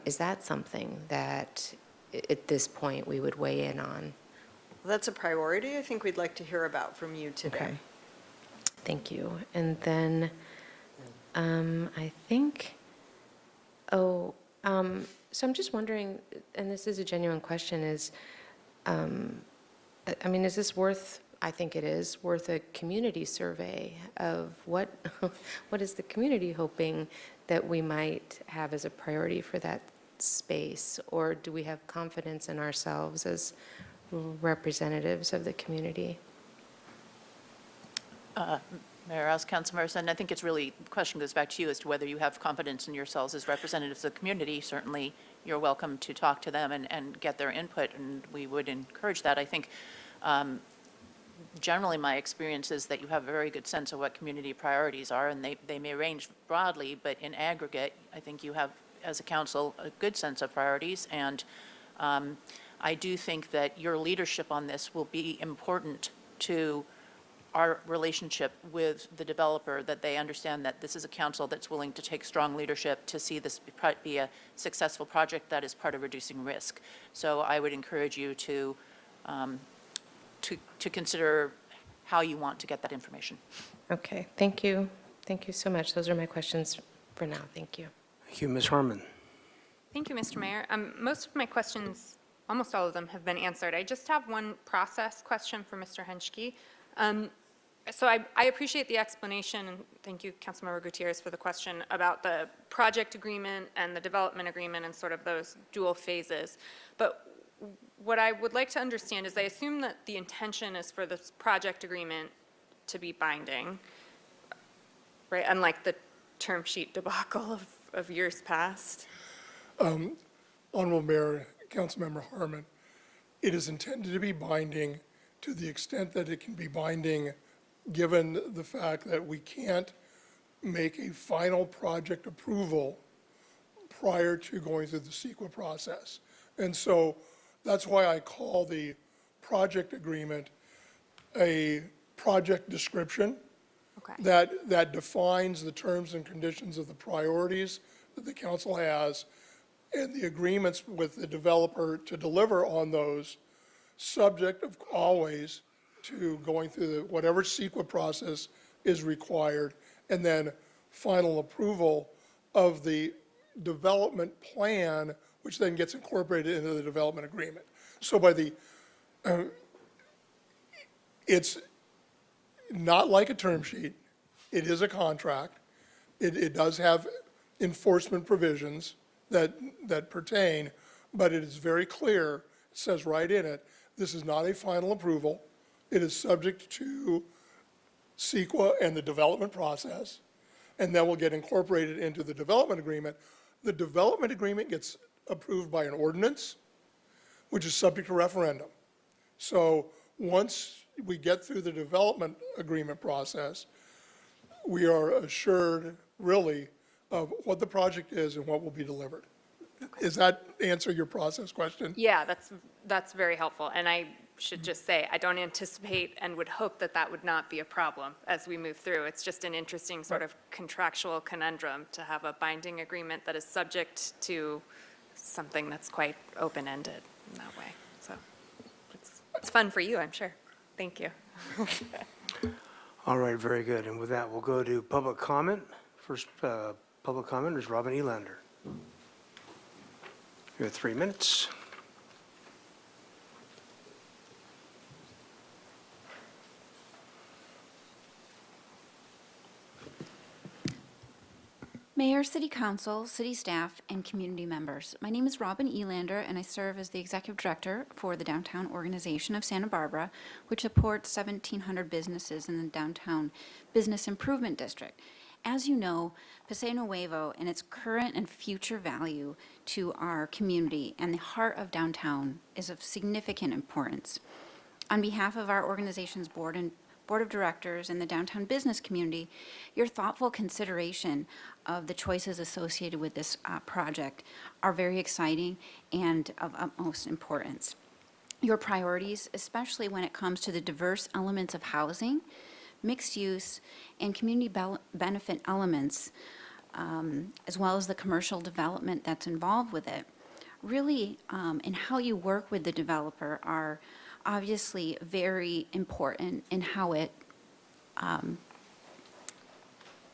Is that something that at this point we would weigh in on? Well, that's a priority I think we'd like to hear about from you today. Okay. Thank you. And then I think, so I'm just wondering, and this is a genuine question, is, I mean, is this worth I think it is worth a community survey of what, what is the community hoping that we might have as a priority for that space? Or do we have confidence in ourselves as representatives of the community? Mayor Rouse, Councilmembers, and I think it's really, the question goes back to you as to whether you have confidence in yourselves as representatives of the community. Certainly, you're welcome to talk to them and get their input, and we would encourage that. I think generally my experience is that you have a very good sense of what community priorities are, and they may range broadly, but in aggregate, I think you have, as a council, a good sense of priorities, and I do think that your leadership on this will be important to our relationship with the developer, that they understand that this is a council that's willing to take strong leadership to see this be a successful project that is part of reducing risk. So I would encourage you to consider how you want to get that information. Okay, thank you. Thank you so much. Those are my questions for now. Thank you. Thank you, Ms. Harmon. Thank you, Mr. Mayor. Most of my questions, almost all of them, have been answered. I just have one process question for Mr. Henschke. So I appreciate the explanation, and thank you, Councilmember Gutierrez, for the question about the project agreement and the development agreement and sort of those dual phases. But what I would like to understand is I assume that the intention is for this project agreement to be binding, right? Unlike the term sheet debacle of years past. Honorable Mayor, Councilmember Harmon, it is intended to be binding to the extent that it can be binding, given the fact that we can't make a final project approval prior to going through the CEQA process. And so that's why I call the project agreement a project description that defines the terms and conditions of the priorities that the council has and the agreements with the developer to deliver on those, subject of always to going through whatever CEQA process is required, and then final approval of the development plan, which then gets incorporated into the development agreement. So by the, it's not like a term sheet. It is a contract. It does have enforcement provisions that pertain, but it is very clear, it says right in it, this is not a final approval. It is subject to CEQA and the development process, and then will get incorporated into the development agreement. The development agreement gets approved by an ordinance, which is subject to referendum. So once we get through the development agreement process, we are assured, really, of what the project is and what will be delivered. Does that answer your process question? Yeah, that's very helpful. And I should just say, I don't anticipate and would hope that that would not be a problem as we move through. It's just an interesting sort of contractual conundrum to have a binding agreement that is subject to something that's quite open-ended in that way. So it's fun for you, I'm sure. Thank you. All right, very good. And with that, we'll go to public comment. First public comment is Robin Elander. You have 3 minutes. Mayor, City Council, City staff, and community members. My name is Robin Elander, and I serve as the Executive Director for the Downtown Organization of Santa Barbara, which supports 1,700 businesses in the Downtown Business Improvement District. As you know, Paseo Nuevo and its current and future value to our community and the heart of downtown is of significant importance. On behalf of our organization's board of directors and the downtown business community, your thoughtful consideration of the choices associated with this project are very exciting and of utmost importance. Your priorities, especially when it comes to the diverse elements of housing, mixed use, and community benefit elements, as well as the commercial development that's involved with it, really, and how you work with the developer are obviously very important in how it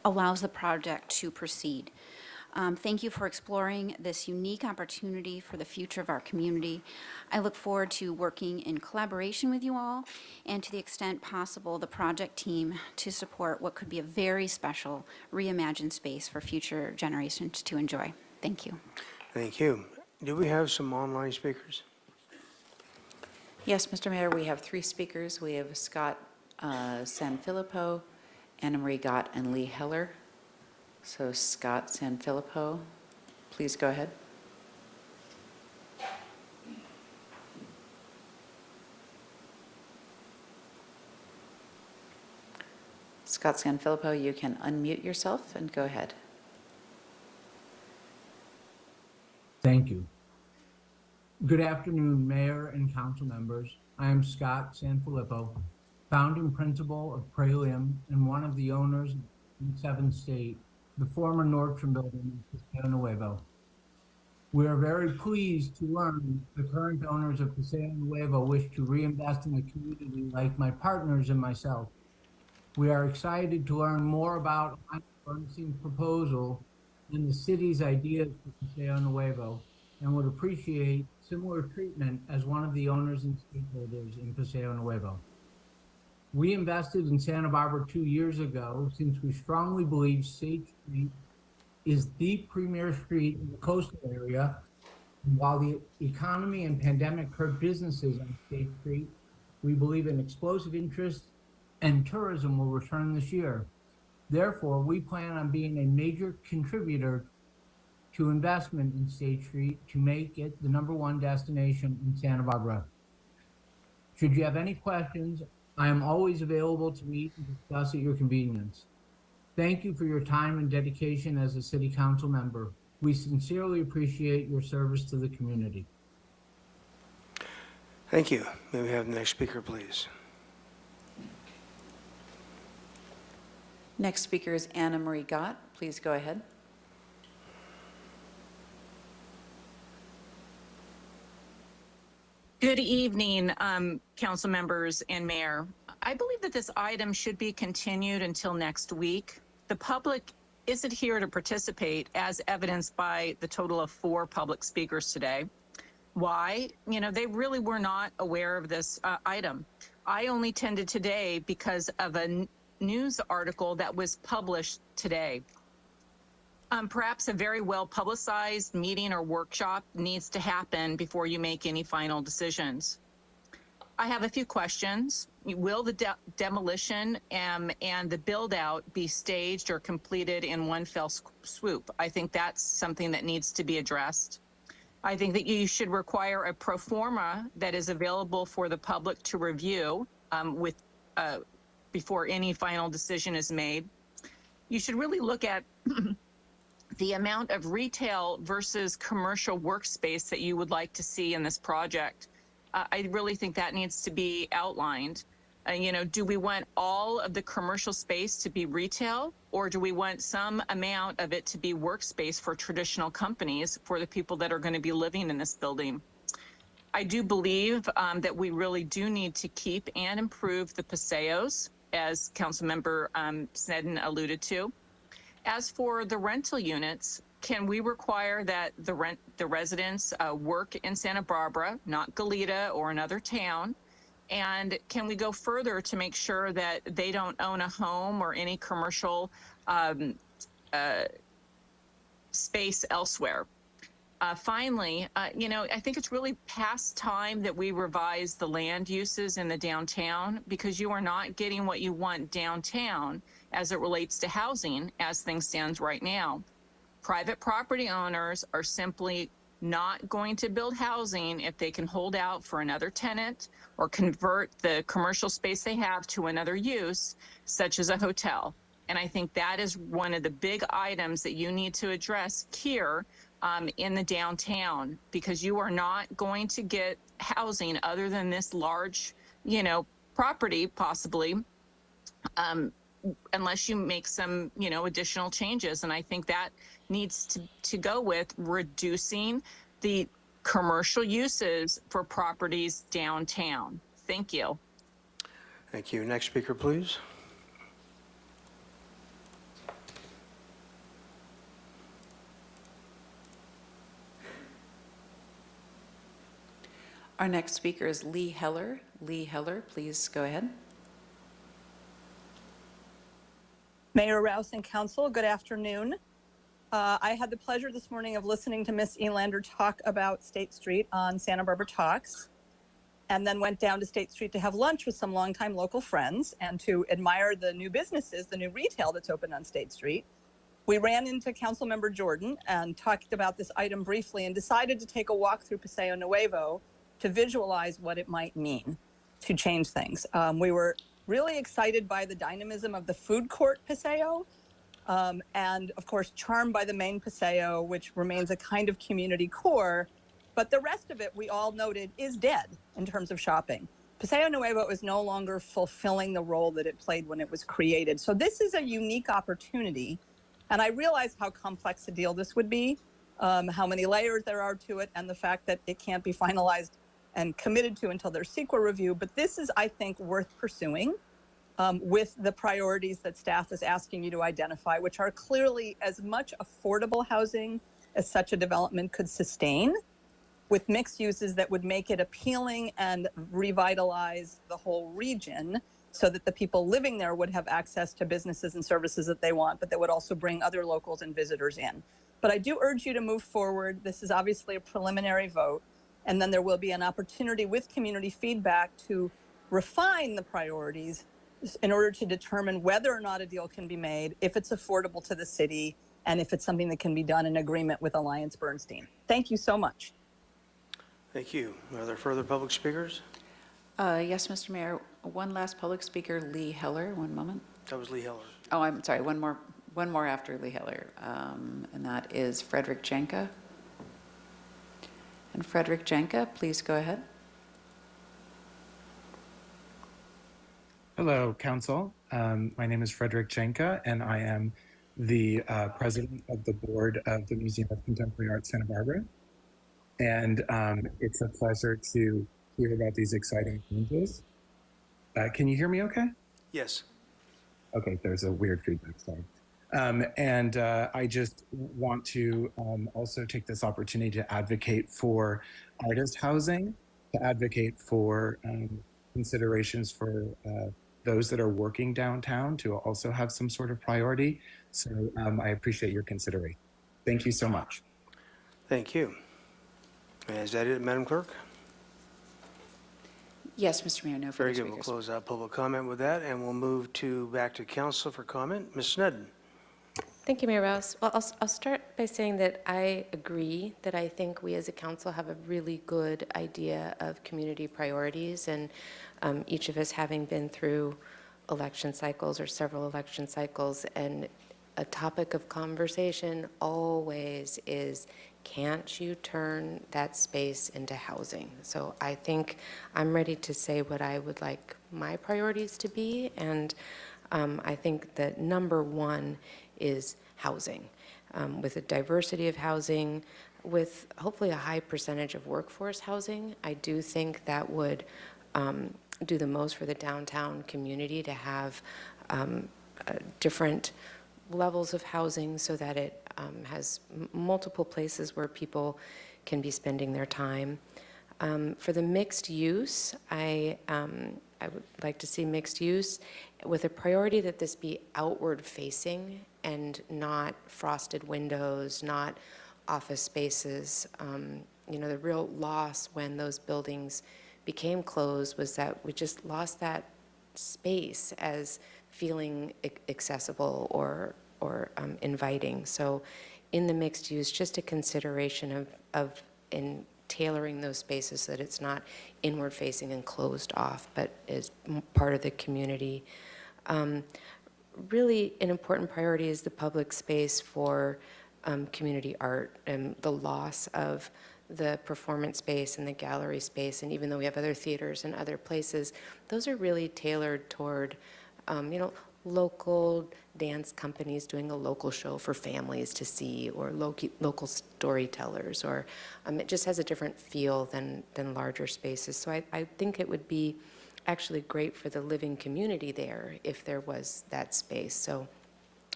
allows the project to proceed. Thank you for exploring this unique opportunity for the future of our community. I look forward to working in collaboration with you all and, to the extent possible, the project team to support what could be a very special reimagined space for future generations to enjoy. Thank you. Thank you. Do we have some online speakers? Yes, Mr. Mayor, we have 3 speakers. We have Scott Sanfilippo, Anna Marie Gott, and Lee Heller. So Scott Sanfilippo, please go ahead. Scott Sanfilippo, you can unmute yourself and go ahead. Thank you. Good afternoon, Mayor and Council members. I am Scott Sanfilippo, founding principal of Praelium and one of the owners in 7th State, the former Nordstrom building in Paseo Nuevo. We are very pleased to learn the current owners of Paseo Nuevo wish to reinvest in the community like my partners and myself. We are excited to learn more about Bernstein's proposal and the city's ideas for Paseo Nuevo, and would appreciate similar treatment as one of the owners and stakeholders in Paseo Nuevo. We invested in Santa Barbara 2 years ago since we strongly believe State Street is the premier street in the coastal area. And while the economy and pandemic hurt businesses on State Street, we believe an explosive interest and tourism will return this year. Therefore, we plan on being a major contributor to investment in State Street to make it the #1 destination in Santa Barbara. Should you have any questions, I am always available to meet and discuss at your convenience. Thank you for your time and dedication as a City Council member. We sincerely appreciate your service to the community. Thank you. May we have the next speaker, please? Next speaker is Anna Marie Gott. Please go ahead. Good evening, council members and mayor. I believe that this item should be continued until next week. The public isn't here to participate, as evidenced by the total of 4 public speakers today. Why? They really were not aware of this item. I only attended today because of a news article that was published today. Perhaps a very well-publicized meeting or workshop needs to happen before you make any final decisions. I have a few questions. Will the demolition and the build-out be staged or completed in one fell swoop? I think that's something that needs to be addressed. I think that you should require a pro forma that is available for the public to review before any final decision is made. You should really look at the amount of retail versus commercial workspace that you would like to see in this project. I really think that needs to be outlined. Do we want all of the commercial space to be retail, or do we want some amount of it to be workspace for traditional companies, for the people that are going to be living in this building? I do believe that we really do need to keep and improve the paseos, as Councilmember Sneddon alluded to. As for the rental units, can we require that the residents work in Santa Barbara, not Goleta or another town? And can we go further to make sure that they don't own a home or any commercial space elsewhere? Finally, I think it's really past time that we revise the land uses in the downtown, because you are not getting what you want downtown as it relates to housing as things stand right now. Private property owners are simply not going to build housing if they can hold out for another tenant or convert the commercial space they have to another use, such as a hotel. And I think that is one of the big items that you need to address here in the downtown, because you are not going to get housing other than this large, property possibly, unless you make some, additional changes. And I think that needs to go with reducing the commercial uses for properties downtown. Thank you. Thank you. Next speaker, please. Our next speaker is Lee Heller. Lee Heller, please go ahead. Mayor Rouse and Council, good afternoon. I had the pleasure this morning of listening to Ms. Elander talk about State Street on Santa Barbara Talks, and then went down to State Street to have lunch with some longtime local friends and to admire the new businesses, the new retail that's opened on State Street. We ran into Councilmember Jordan and talked about this item briefly and decided to take a walk through Paseo Nuevo to visualize what it might mean to change things. We were really excited by the dynamism of the food court Paseo, and of course charmed by the main Paseo, which remains a kind of community core, but the rest of it, we all noted, is dead in terms of shopping. Paseo Nuevo is no longer fulfilling the role that it played when it was created. So this is a unique opportunity, and I realize how complex a deal this would be, how many layers there are to it, and the fact that it can't be finalized and committed to until there's CEQA review. But this is, I think, worth pursuing with the priorities that staff is asking you to identify, which are clearly as much affordable housing as such a development could sustain, with mixed uses that would make it appealing and revitalize the whole region so that the people living there would have access to businesses and services that they want, but that would also bring other locals and visitors in. But I do urge you to move forward. This is obviously a preliminary vote, and then there will be an opportunity with community feedback to refine the priorities in order to determine whether or not a deal can be made, if it's affordable to the city, and if it's something that can be done in agreement with Alliance Bernstein. Thank you so much. Thank you. Are there further public speakers? Yes, Mr. Mayor. One last public speaker, Lee Heller. One moment. That was Lee Heller. Oh, I'm sorry. One more after Lee Heller, and that is Frederick Jenka. And Frederick Jenka, please go ahead. Hello, Council. My name is Frederick Jenka, and I am the president of the board of the Museum of Contemporary Art Santa Barbara. And it's a pleasure to hear about these exciting changes. Can you hear me okay? Yes. Okay, there's a weird feedback, sorry. And I just want to also take this opportunity to advocate for artist housing, to advocate for considerations for those that are working downtown to also have some sort of priority. So I appreciate your consideration. Thank you so much. Thank you. Is that it, Madam Clerk? Yes, Mr. Mayor, no further Very good. speakers. We'll close out public comment with that, and we'll move back to council for comment. Ms. Snedden. Thank you, Mayor Rouse. Well, I'll start by saying that I agree that I think we as a council have a really good idea of community priorities, and each of us having been through election cycles or several election cycles, and a topic of conversation always is, can't you turn that space into housing? So I think I'm ready to say what I would like my priorities to be, and I think that number one is housing, with a diversity of housing, with hopefully a high percentage of workforce housing. I do think that would do the most for the downtown community to have different levels of housing so that it has multiple places where people can be spending their time. For the mixed use, I would like to see mixed use with a priority that this be outward facing and not frosted windows, not office spaces. You know, the real loss when those buildings became closed was that we just lost that space as feeling accessible or inviting. So in the mixed use, just a consideration of in tailoring those spaces so that it's not inward facing and closed off, but is part of the community. Really an important priority is the public space for community art, and the loss of the performance space and the gallery space. And even though we have other theaters and other places, those are really tailored toward, local dance companies doing a local show for families to see, or local storytellers, or it just has a different feel than larger spaces. So I think it would be actually great for the living community there if there was that space. So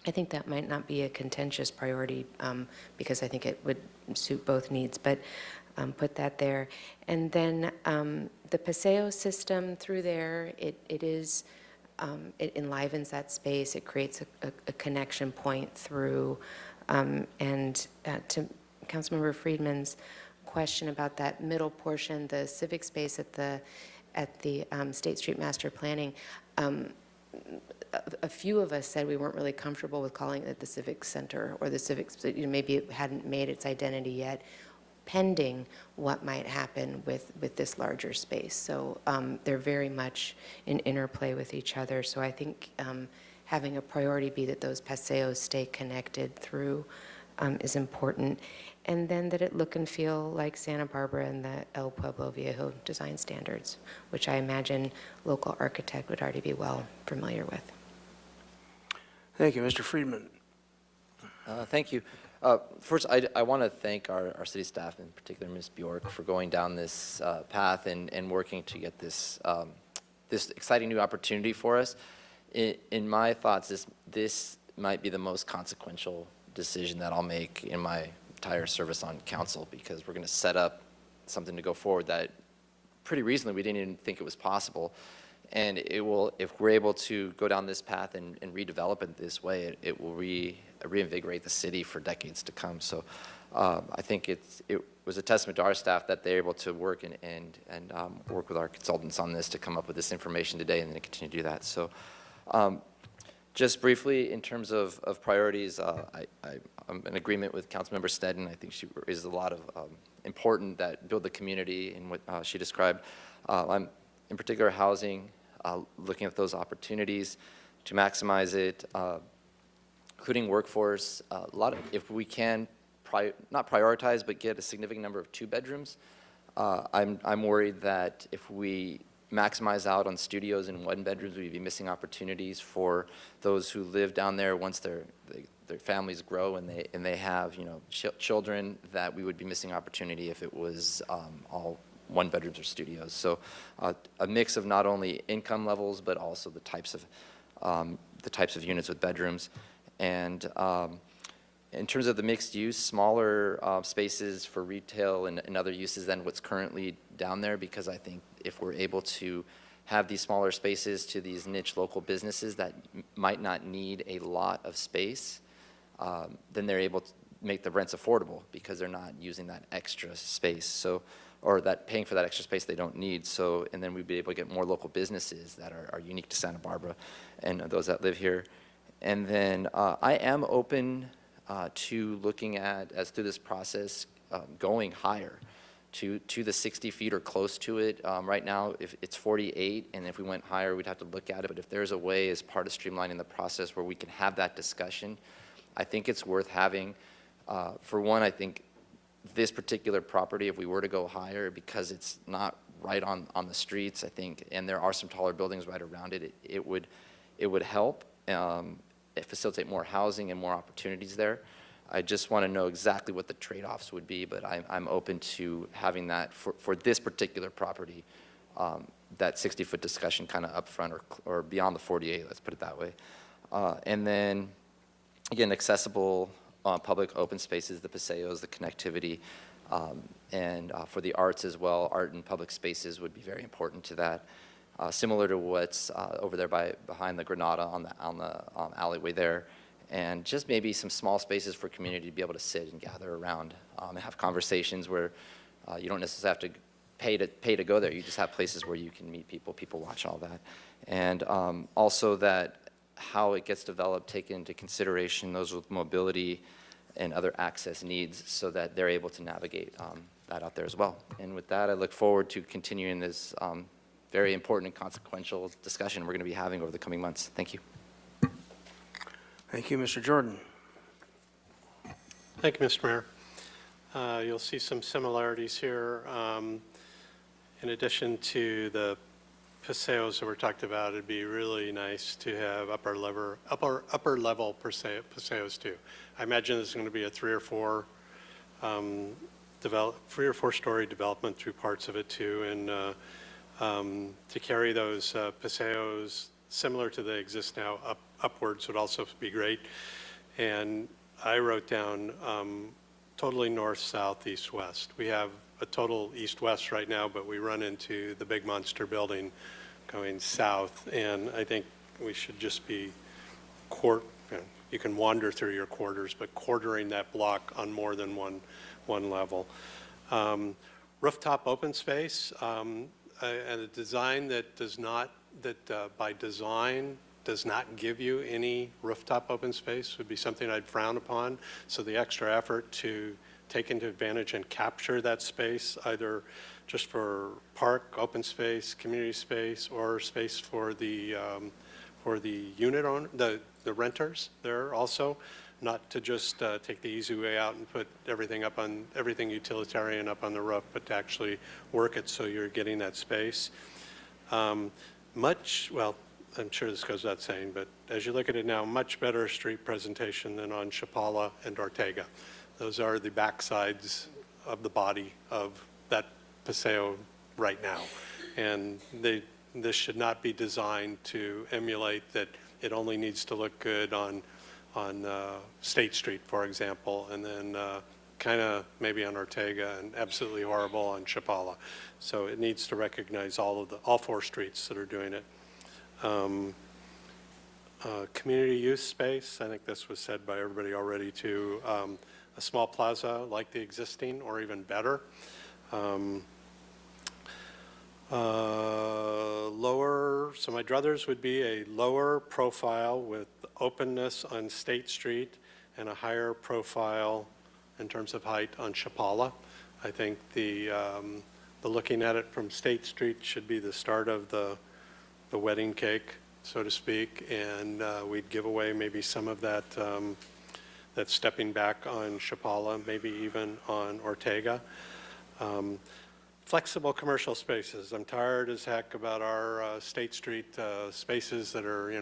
I think that might not be a contentious priority because I think it would suit both needs. But put that there. And then the Paseo system through there, it enlivens that space. It creates a connection point through. And to Councilmember Friedman's question about that middle portion, the civic space at the State Street Master Planning, a few of us said we weren't really comfortable with calling it the Civic Center or the Civic, maybe it hadn't made its identity yet, pending what might happen with this larger space. So they're very much in interplay with each other. So I think having a priority be that those paseos stay connected through is important. And then that it look and feel like Santa Barbara and the El Pueblo Viejo design standards, which I imagine local architect would already be well familiar with. Thank you. Mr. Friedman. Thank you. First, I want to thank our city staff, in particular Ms. Bjork, for going down this path and working to get this this exciting new opportunity for us. In my thoughts, this might be the most consequential decision that I'll make in my entire service on council, because we're going to set up something to go forward that pretty recently we didn't even think it was possible. And it will, if we're able to go down this path and redevelop it this way, it will reinvigorate the city for decades to come. So I think it was a testament to our staff that they're able to work and work with our consultants on this to come up with this information today and then continue to do that. So just briefly, in terms of priorities, I'm in agreement with Councilmember Sneddon. I think she is a lot of important that build the community in what she described. I'm in particular housing, looking at those opportunities to maximize it, including workforce. A lot of, if we can, not prioritize, but get a significant number of 2-bedrooms. I'm worried that if we maximize out on studios and 1-bedrooms, we'd be missing opportunities for those who live down there once their families grow and they have children, that we would be missing opportunity if it was all 1-bedrooms or studios. So a mix of not only income levels but also the types of units with bedrooms. And in terms of the mixed use, smaller spaces for retail and other uses than what's currently down there, because I think if we're able to have these smaller spaces to these niche local businesses that might not need a lot of space, then they're able to make the rents affordable because they're not using that extra space. So, or that paying for that extra space they don't need. So, and then we'd be able to get more local businesses that are unique to Santa Barbara and those that live here. And then I am open to looking at, as through this process, going higher to the 60 feet or close to it. Right now, if it's 48, and if we went higher, we'd have to look at it. But if there's a way as part of streamlining the process where we can have that discussion, I think it's worth having. For one, I think this particular property, if we were to go higher, because it's not right on the streets, I think, and there are some taller buildings right around it, it would help facilitate more housing and more opportunities there. I just want to know exactly what the trade-offs would be, but I'm open to having that for this particular property, that 60-foot discussion kind of up front or beyond the 48, let's put it that way. And then, again, accessible public open spaces, the paseos, the connectivity, and for the arts as well, art and public spaces would be very important to that. Similar to what's over there behind the Granada on the alleyway there. And just maybe some small spaces for community to be able to sit and gather around and have conversations where you don't necessarily have to pay to go there. You just have places where you can meet people watch all that. And also that how it gets developed, take into consideration those with mobility and other access needs so that they're able to navigate that out there as well. And with that, I look forward to continuing this very important and consequential discussion we're going to be having over the coming months. Thank you. Thank you, Mr. Jordan. Thank you, Mr. Mayor. You'll see some similarities here. In addition to the paseos that were talked about, it'd be really nice to have upper level paseos too. I imagine there's going to be a 3 or 4 story development through parts of it too, and to carry those paseos similar to they exist now upwards would also be great. And I wrote down totally north, south, east, west. We have a total east-west right now, but we run into the big monster building going south, and I think we should just be you can wander through your quarters, but quartering that block on more than one level. Rooftop open space, and a design that does not, by design, does not give you any rooftop open space would be something I'd frown upon. So the extra effort to take into advantage and capture that space, either just for park, open space, community space, or space for the unit owner, the renters there also, not to just take the easy way out and put everything utilitarian up on the roof, but to actually work it so you're getting that space. Well, I'm sure this goes without saying, but as you look at it now, much better street presentation than on Chapala and Ortega. Those are the backsides of the body of that Paseo right now. And this should not be designed to emulate that it only needs to look good on State Street, for example, and then kind of maybe on Ortega and absolutely horrible on Chapala. So it needs to recognize all four streets that are doing it. Community use space, I think this was said by everybody already too. A small plaza like the existing or even better. So my druthers would be a lower profile with openness on State Street and a higher profile in terms of height on Chapala. I think the looking at it from State Street should be the start of the wedding cake, so to speak, and we'd give away maybe some of that that stepping back on Chapala, maybe even on Ortega. Flexible commercial spaces. I'm tired as heck about our State Street spaces that are,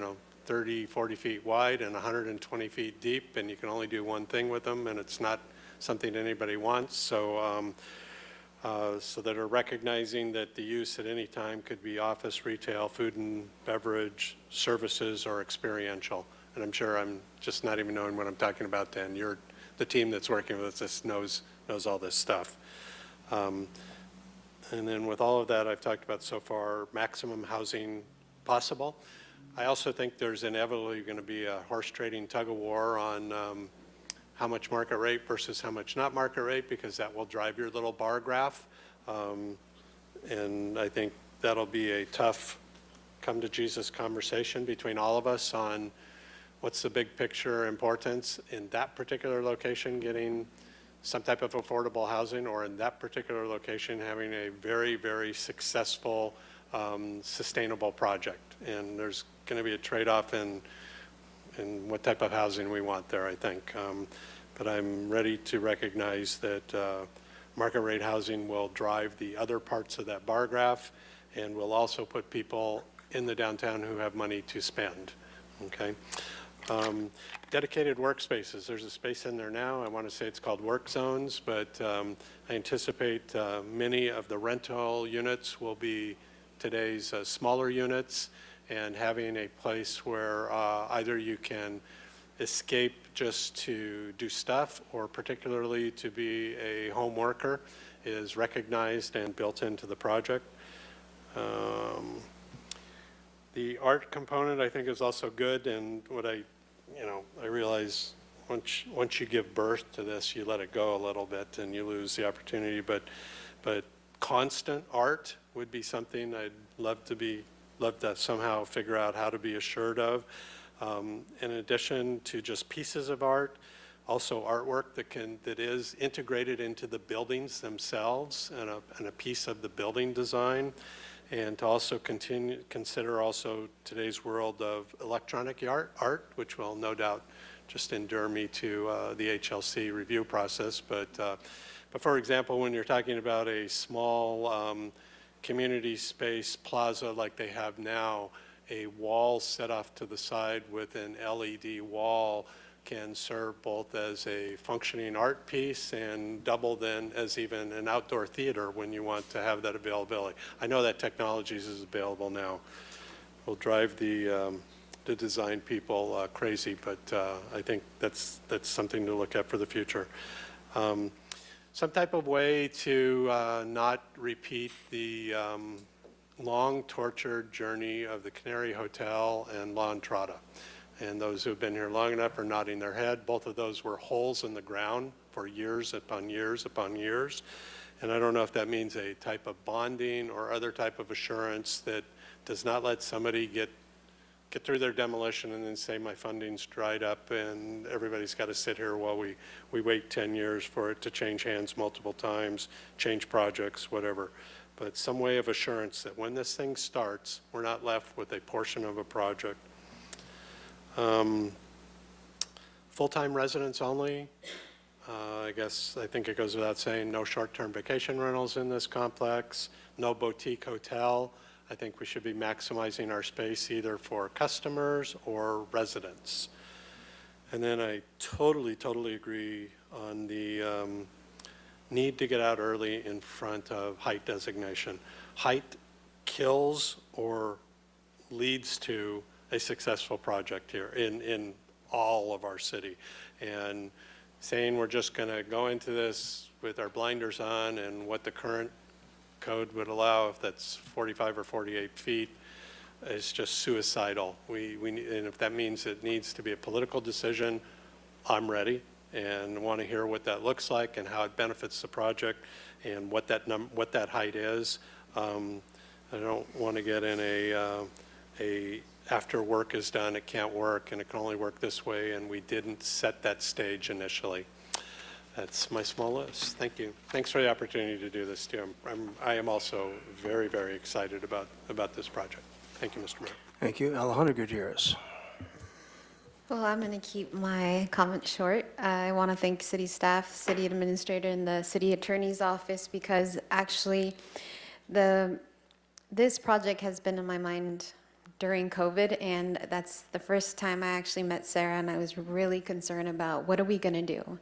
30, 40 feet wide and 120 feet deep, and you can only do one thing with them, and it's not something anybody wants. So, so that are recognizing that the use at any time could be office, retail, food and beverage, services, or experiential. And I'm sure I'm just not even knowing what I'm talking about then. The team that's working with us knows all this stuff. And then with all of that I've talked about so far, maximum housing possible. I also think there's inevitably going to be a horse trading tug of war on how much market rate versus how much not market rate, because that will drive your little bar graph. And I think that'll be a tough come to Jesus conversation between all of us on what's the big picture importance in that particular location getting some type of affordable housing, or in that particular location having a very, very successful, sustainable project. And there's going to be a trade-off in what type of housing we want there, I think. But I'm ready to recognize that market rate housing will drive the other parts of that bar graph, and will also put people in the downtown who have money to spend, okay? Dedicated workspaces, there's a space in there now. I want to say it's called work zones, but I anticipate many of the rental units will be today's smaller units, and having a place where either you can escape just to do stuff, or particularly to be a home worker, is recognized and built into the project. The art component, I think, is also good, and what I realize once you give birth to this, you let it go a little bit and you lose the opportunity, but constant art would be something I'd love to somehow figure out how to be assured of. In addition to just pieces of art, also artwork that is integrated into the buildings themselves and a piece of the building design. And to also consider also today's world of electronic art, which will no doubt just endure me to the HLC review process. But for example, when you're talking about a small community space plaza like they have now, a wall set off to the side with an LED wall can serve both as a functioning art piece and double then as even an outdoor theater when you want to have that availability. I know that technology is available now. Will drive the design people crazy, but I think that's something to look at for the future. some type of way to not repeat the long tortured journey of the Canary Hotel and La Entrada. And those who have been here long enough are nodding their head. Both of those were holes in the ground for years upon years upon years. And I don't know if that means a type of bonding or other type of assurance that does not let somebody get through their demolition and then say my funding's dried up and everybody's got to sit here while we wait 10 years for it to change hands multiple times, change projects, whatever. But some way of assurance that when this thing starts, we're not left with a portion of a project. Full-time residents only. I think it goes without saying, no short-term vacation rentals in this complex, no boutique hotel. I think we should be maximizing our space either for customers or residents. And then I totally agree on the need to get out early in front of height designation. Height kills or leads to a successful project here in all of our city. And saying we're just going to go into this with our blinders on and what the current code would allow, if that's 45 or 48 feet, is just suicidal. And if that means it needs to be a political decision, I'm ready and want to hear what that looks like and how it benefits the project and what that height is. I don't want to get in a after work is done, it can't work and it can only work this way, and we didn't set that stage initially. That's my small list. Thank you. Thanks for the opportunity to do this, too. I am also very, very excited about this project. Thank you, Mr. Mayor. Thank you. Alejandra Gutierrez. Well, I'm going to keep my comment short. I want to thank city staff, city administrator, and the city attorney's office, because actually this project has been in my mind during COVID, and that's the first time I actually met Sarah, and I was really concerned about what are we going to do.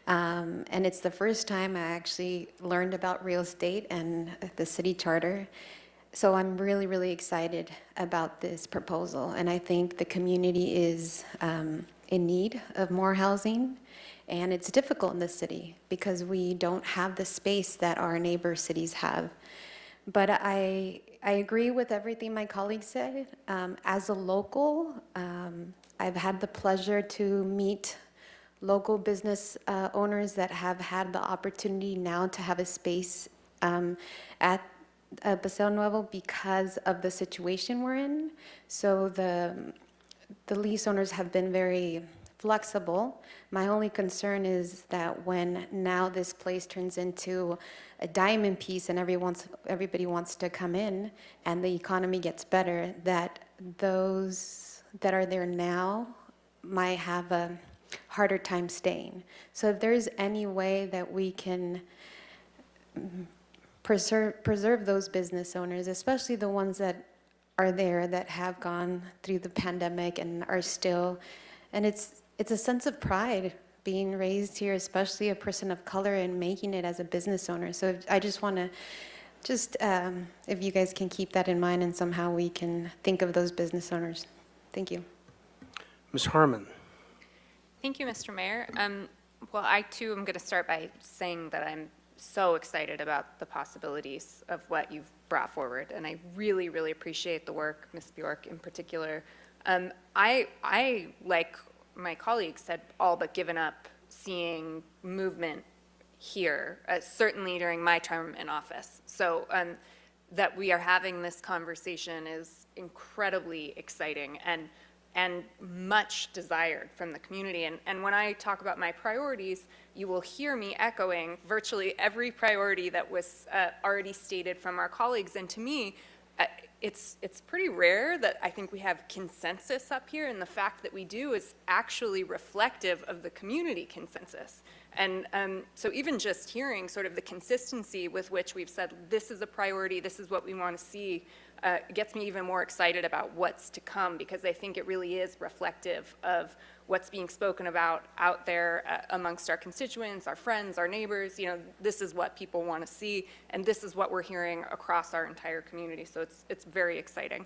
And it's the first time I actually learned about real estate and the city charter. So I'm really, really excited about this proposal. And I think the community is in need of more housing. And it's difficult in the city because we don't have the space that our neighbor cities have. But I agree with everything my colleague said. As a local, I've had the pleasure to meet local business owners that have had the opportunity now to have a space at Paseo Nuevo because of the situation we're in. So the lease owners have been very flexible. My only concern is that when now this place turns into a diamond piece and everybody wants to come in and the economy gets better, that those that are there now might have a harder time staying. So if there's any way that we can preserve those business owners, especially the ones that are there that have gone through the pandemic and are still, and it's a sense of pride being raised here, especially a person of color, and making it as a business owner. So I just want to, if you guys can keep that in mind and somehow we can think of those business owners. Thank you. Ms. Harmon. Thank you, Mr. Mayor. Well, I too am going to start by saying that I'm so excited about the possibilities of what you've brought forward, and I really, really appreciate the work, Ms. Bjork in particular. I, like my colleagues, had all but given up seeing movement here, certainly during my term in office. So that we are having this conversation is incredibly exciting and much desired from the community. And when I talk about my priorities, you will hear me echoing virtually every priority that was already stated from our colleagues. And to me, it's pretty rare that I think we have consensus up here, and the fact that we do is actually reflective of the community consensus. And so even just hearing sort of the consistency with which we've said, this is a priority, this is what we want to see, gets me even more excited about what's to come, because I think it really is reflective of what's being spoken about out there amongst our constituents, our friends, our neighbors. You know, this is what people want to see, and this is what we're hearing across our entire community. So it's very exciting.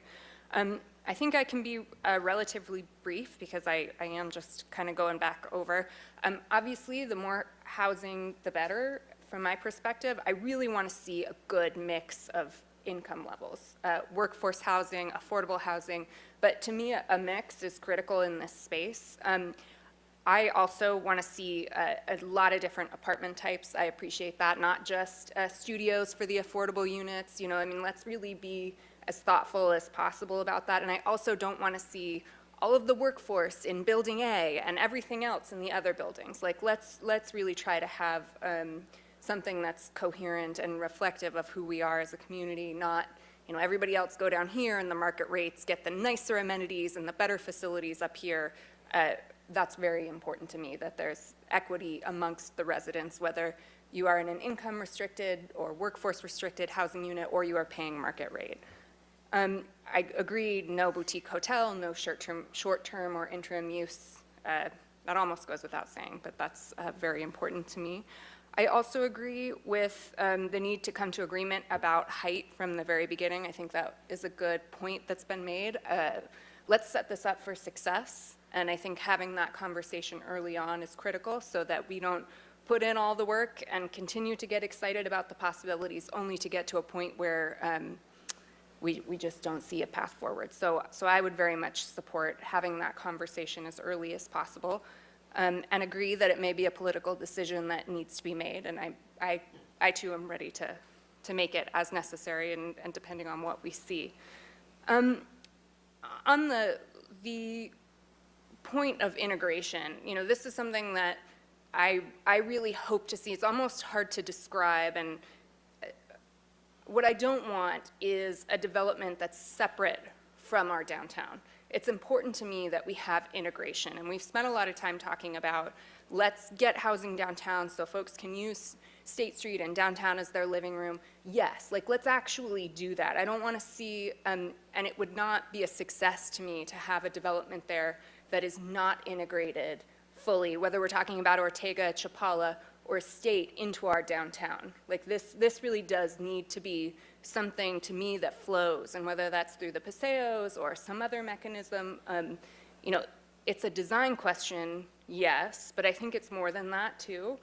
I think I can be relatively brief because I am just kind of going back over. Obviously, the more housing, the better from my perspective, I really want to see a good mix of income levels, workforce housing, affordable housing, but to me, a mix is critical in this space. I also want to see a lot of different apartment types. I appreciate that, not just studios for the affordable units. I mean, let's really be as thoughtful as possible about that. And I also don't want to see all of the workforce in building A and everything else in the other buildings. Like, let's really try to have something that's coherent and reflective of who we are as a community, not, everybody else go down here and the market rates get the nicer amenities and the better facilities up here. That's very important to me, that there's equity amongst the residents, whether you are in an income restricted or workforce restricted housing unit or you are paying market rate. I agree, no boutique hotel, no short-term or interim use. That almost goes without saying, but that's very important to me. I also agree with the need to come to agreement about height from the very beginning. I think that is a good point that's been made. Let's set this up for success, and I think having that conversation early on is critical so that we don't put in all the work and continue to get excited about the possibilities only to get to a point where we just don't see a path forward. So I would very much support having that conversation as early as possible, and agree that it may be a political decision that needs to be made, and I too am ready to make it as necessary and depending on what we see. On the point of integration, this is something that I really hope to see. It's almost hard to describe, and what I don't want is a development that's separate from our downtown. It's important to me that we have integration, and we've spent a lot of time talking about let's get housing downtown so folks can use State Street and downtown as their living room. Yes, let's actually do that. I don't want to see, and it would not be a success to me to have a development there that is not integrated fully, whether we're talking about Ortega, Chapala, or State into our downtown. This really does need to be something to me that flows, and whether that's through the paseos or some other mechanism, it's a design question, yes, but I think it's more than that too.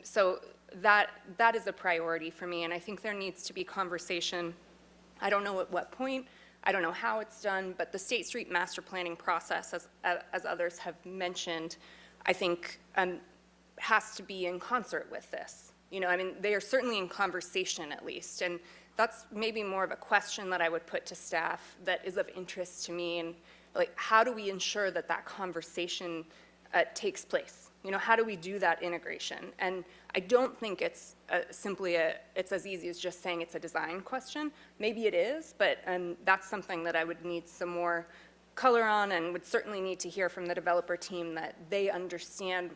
So that is a priority for me, and I think there needs to be conversation. I don't know at what point, I don't know how it's done, but the State Street master planning process, as others have mentioned, I think has to be in concert with this. They are certainly in conversation at least, and that's maybe more of a question that I would put to staff that is of interest to me, and how do we ensure that that conversation takes place? How do we do that integration? And I don't think it's it's as easy as just saying it's a design question. Maybe it is, but that's something that I would need some more color on, and would certainly need to hear from the developer team that they understand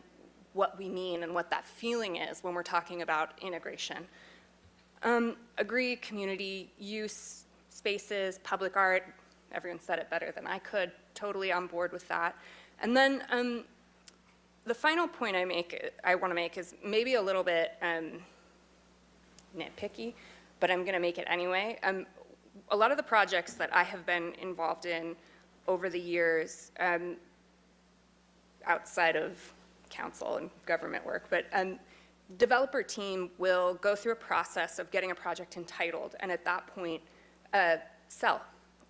what we mean and what that feeling is when we're talking about integration. Agree, community use spaces, public art, everyone said it better than I could, totally on board with that. And then the final point I want to make is maybe a little bit nitpicky, but I'm going to make it anyway. A lot of the projects that I have been involved in over the years, outside of council and government work, but developer team will go through a process of getting a project entitled, and at that point, sell.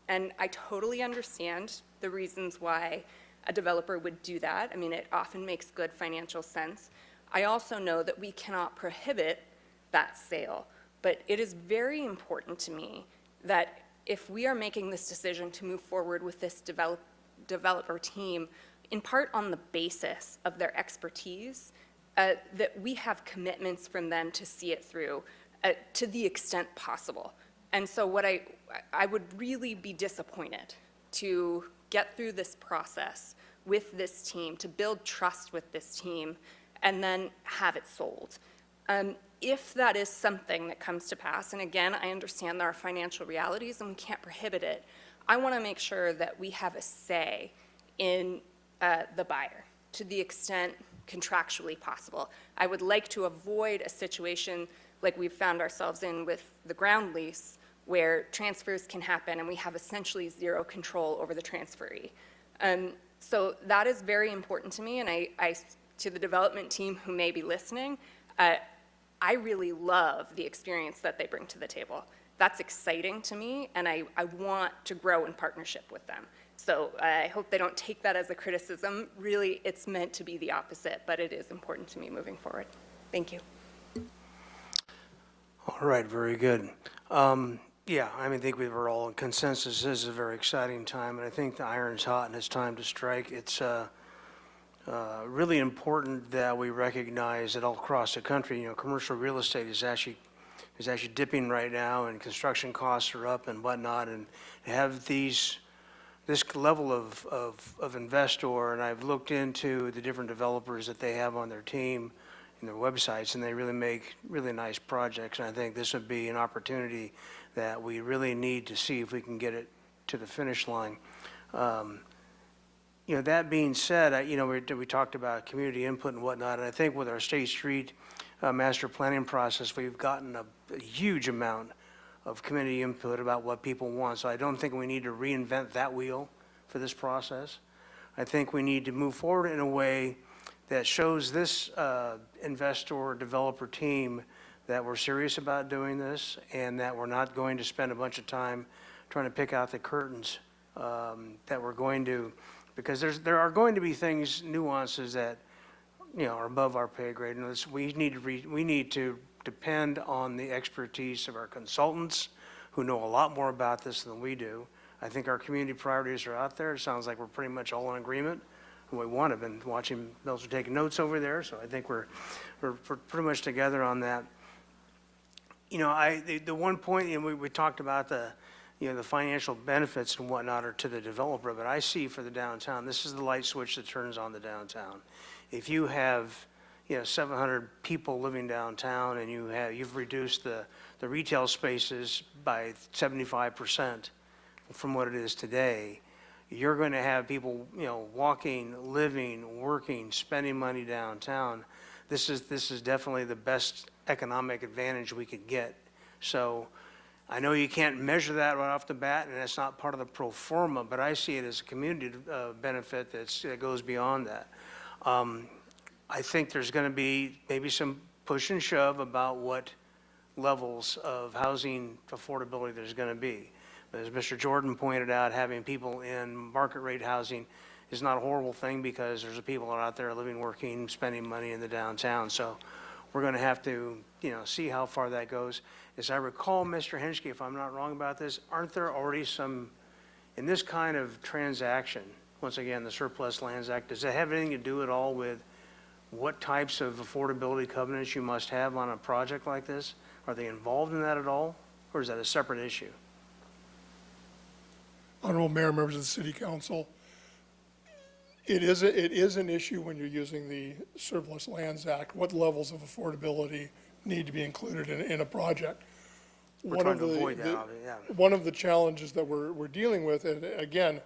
And I totally understand the reasons why a developer would do that. It often makes good financial sense. I also know that we cannot prohibit that sale, but it is very important to me that if we are making this decision to move forward with this developer team, in part on the basis of their expertise, that we have commitments from them to see it through to the extent possible. And so what I would really be disappointed to get through this process with this team, to build trust with this team, and then have it sold. If that is something that comes to pass, and again, I understand there are financial realities and we can't prohibit it, I want to make sure that we have a say in the buyer to the extent contractually possible. I would like to avoid a situation like we've found ourselves in with the ground lease, where transfers can happen and we have essentially zero control over the transferee. So that is very important to me, and I to the development team who may be listening, I really love the experience that they bring to the table. That's exciting to me, and I want to grow in partnership with them. So I hope they don't take that as a criticism. Really, it's meant to be the opposite, but it is important to me moving forward. Thank you. All right, very good. Yeah, I mean, I think we were all in consensus. This is a very exciting time, and I think the iron's hot and it's time to strike. It's really important that we recognize that all across the country, you know, commercial real estate is actually dipping right now, and construction costs are up and whatnot, and to have this level of investor, and I've looked into the different developers that they have on their team and their websites, and they really make really nice projects, and I think this would be an opportunity that we really need to see if we can get it to the finish line. You know, that being said, you know, we talked about community input and whatnot, and I think with our State Street master planning process, we've gotten a huge amount of community input about what people want. So I don't think we need to reinvent that wheel for this process. I think we need to move forward in a way that shows this investor developer team that we're serious about doing this, and that we're not going to spend a bunch of time trying to pick out the curtains, that we're going to, because there are going to be things, nuances that, you know, are above our pay grade. And we need to depend on the expertise of our consultants who know a lot more about this than we do. I think our community priorities are out there. It sounds like we're pretty much all in agreement. And we want to. I've been watching, Mills are taking notes over there, so I think we're pretty much together on that. You know, the one point, you know, we talked about the financial benefits and whatnot are to the developer, but I see for the downtown, this is the light switch that turns on the downtown. If you have, you know, 700 people living downtown, and you've reduced the retail spaces by 75% from what it is today, you're going to have people, you know, walking, living, working, spending money downtown. This is definitely the best economic advantage we could get. So I know you can't measure that right off the bat, and that's not part of the pro forma, but I see it as a community benefit that goes beyond that. I think there's going to be maybe some push and shove about what levels of housing affordability there's going to be. But as Mr. Jordan pointed out, having people in market rate housing is not a horrible thing, because there's people out there living, working, spending money in the downtown. So we're going to have to, you know, see how far that goes. As I recall, Mr. Henschke, if I'm not wrong about this, aren't there already some, in this kind of transaction, once again, the Surplus Lands Act, does it have anything to do at all with what types of affordability covenants you must have on a project like this? Are they involved in that at all, or is that a separate issue? Honorable Mayor, members of the City Council, it is an issue when you're using the Surplus Lands Act, what levels of affordability need to be included in a project. We're trying to avoid that, yeah. One of the challenges that we're dealing with, and again,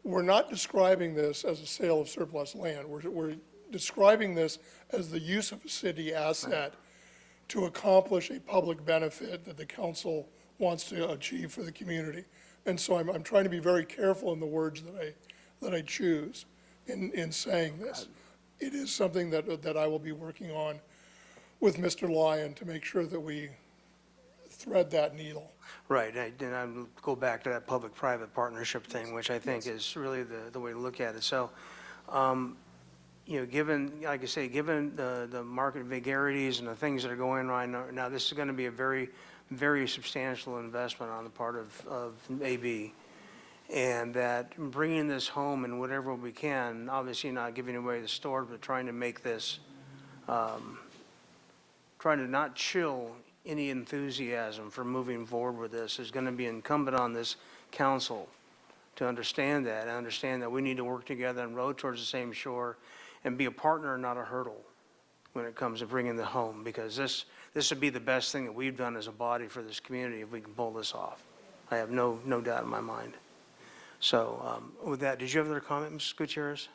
we're not describing this as a sale of surplus land. We're describing this as the use of a city asset to accomplish a public benefit that the council wants to achieve for the community. And so I'm trying to be very careful in the words that I choose in saying this. It is something that I will be working on with Mr. Lyon to make sure that we thread that needle. Right, and I'll go back to that public-private partnership thing, which I think is really the way to look at it. So, you know, given, like I say, given the market vagaries and the things that are going on now, this is going to be a very, very substantial investment on the part of AB. And that bringing this home in whatever we can, obviously not giving away the store, but trying to make this, trying to not chill any enthusiasm for moving forward with this, is going to be incumbent on this council to understand that, and understand that we need to work together and row towards the same shore and be a partner, not a hurdle, when it comes to bringing the home, because this would be the best thing that we've done as a body for this community if we can pull this off. I have no doubt in my mind. So with that, did you have another comment, Mrs. Gutierrez?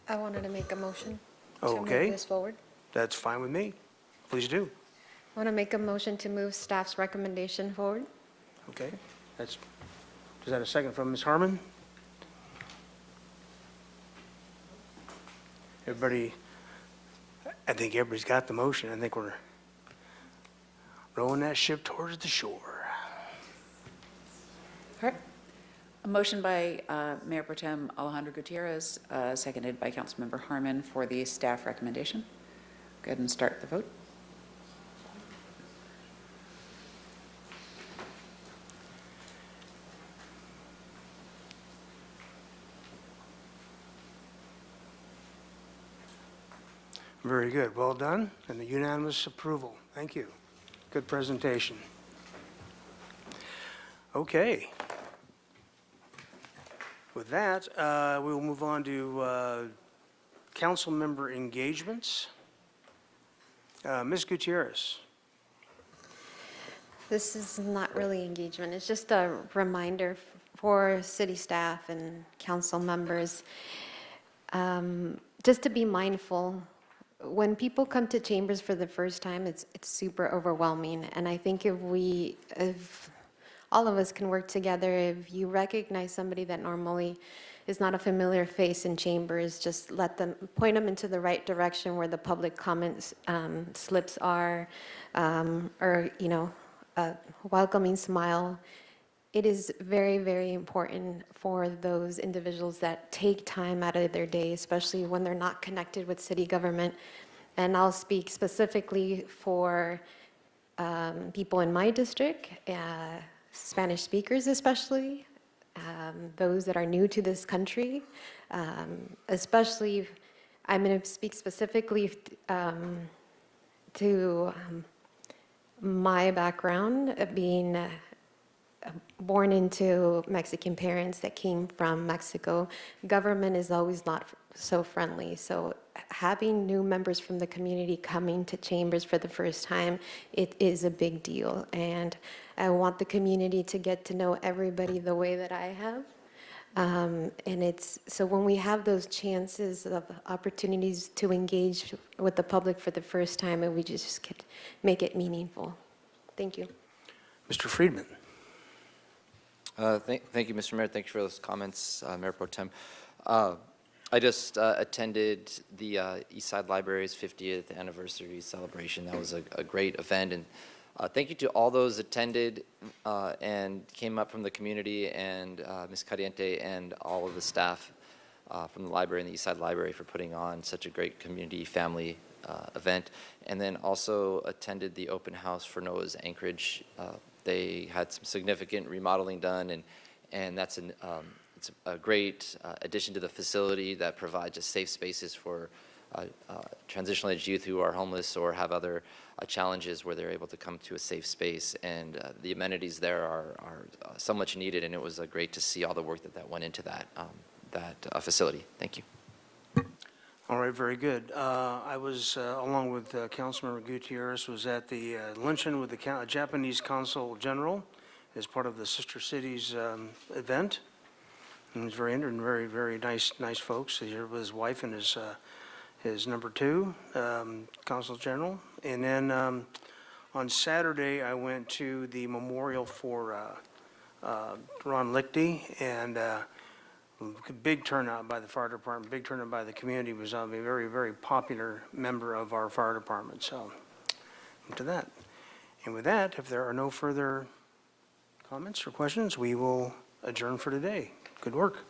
I wanted to make a motion to Okay. move this forward. That's fine with me. Please do. I want to make a motion to move staff's recommendation forward. Okay. Is that a second from Ms. Harmon? Everybody, I think everybody's got the motion. I think we're rowing that ship towards the shore. All right. A motion by Mayor Pro Tem Alejandro Gutierrez, seconded by Councilmember Harmon for the staff recommendation. Go ahead and start the vote. Very good. Well done, and a unanimous approval. Thank you. Good presentation. Okay. With that, we will move on to council member engagements. Ms. Gutierrez. This is not really engagement, it's just a reminder for city staff and council members, just to be mindful. When people come to Chambers for the first time, it's super overwhelming, and I think if all of us can work together, if you recognize somebody that normally is not a familiar face in Chambers, just point them into the right direction where the public comments slips are, or, a welcoming smile. It is very, very important for those individuals that take time out of their day, especially when they're not connected with city government. And I'll speak specifically for people in my district, Spanish speakers especially, those that are new to this country, especially, I'm going to speak specifically to my background of being born into Mexican parents that came from Mexico. Government is always not so friendly. So having new members from the community coming to Chambers for the first time, it is a big deal. And I want the community to get to know everybody the way that I have. So when we have those chances of opportunities to engage with the public for the first time, and we just could make it meaningful. Thank you. Mr. Friedman. Thank you, Mr. Mayor. Thank you for those comments, Mayor Pro Tem. I just attended the Eastside Library's 50th anniversary celebration. That was a great event, and thank you to all those attended and came up from the community, and Ms. Caliente and all of the staff from the library and the Eastside Library for putting on such a great community family event. And then also attended the open house for Noah's Anchorage. They had some significant remodeling done, and that's it's a great addition to the facility that provides just safe spaces for transitional age youth who are homeless or have other challenges, where they're able to come to a safe space. And the amenities there are so much needed, and it was great to see all the work that went into that facility. Thank you. All right, very good. I was, along with Councilmember Gutierrez, was at the luncheon with the Japanese Consul General as part of the Sister Cities event. And it was very, very nice folks. Here was his wife and his number two, Consul General. And then on Saturday, I went to the memorial for Ron Lichty, and big turnout by the fire department, big turnout by the community. He was a very, very popular member of our fire department. So, to that. And with that, if there are no further comments or questions, we will adjourn for today. Good work.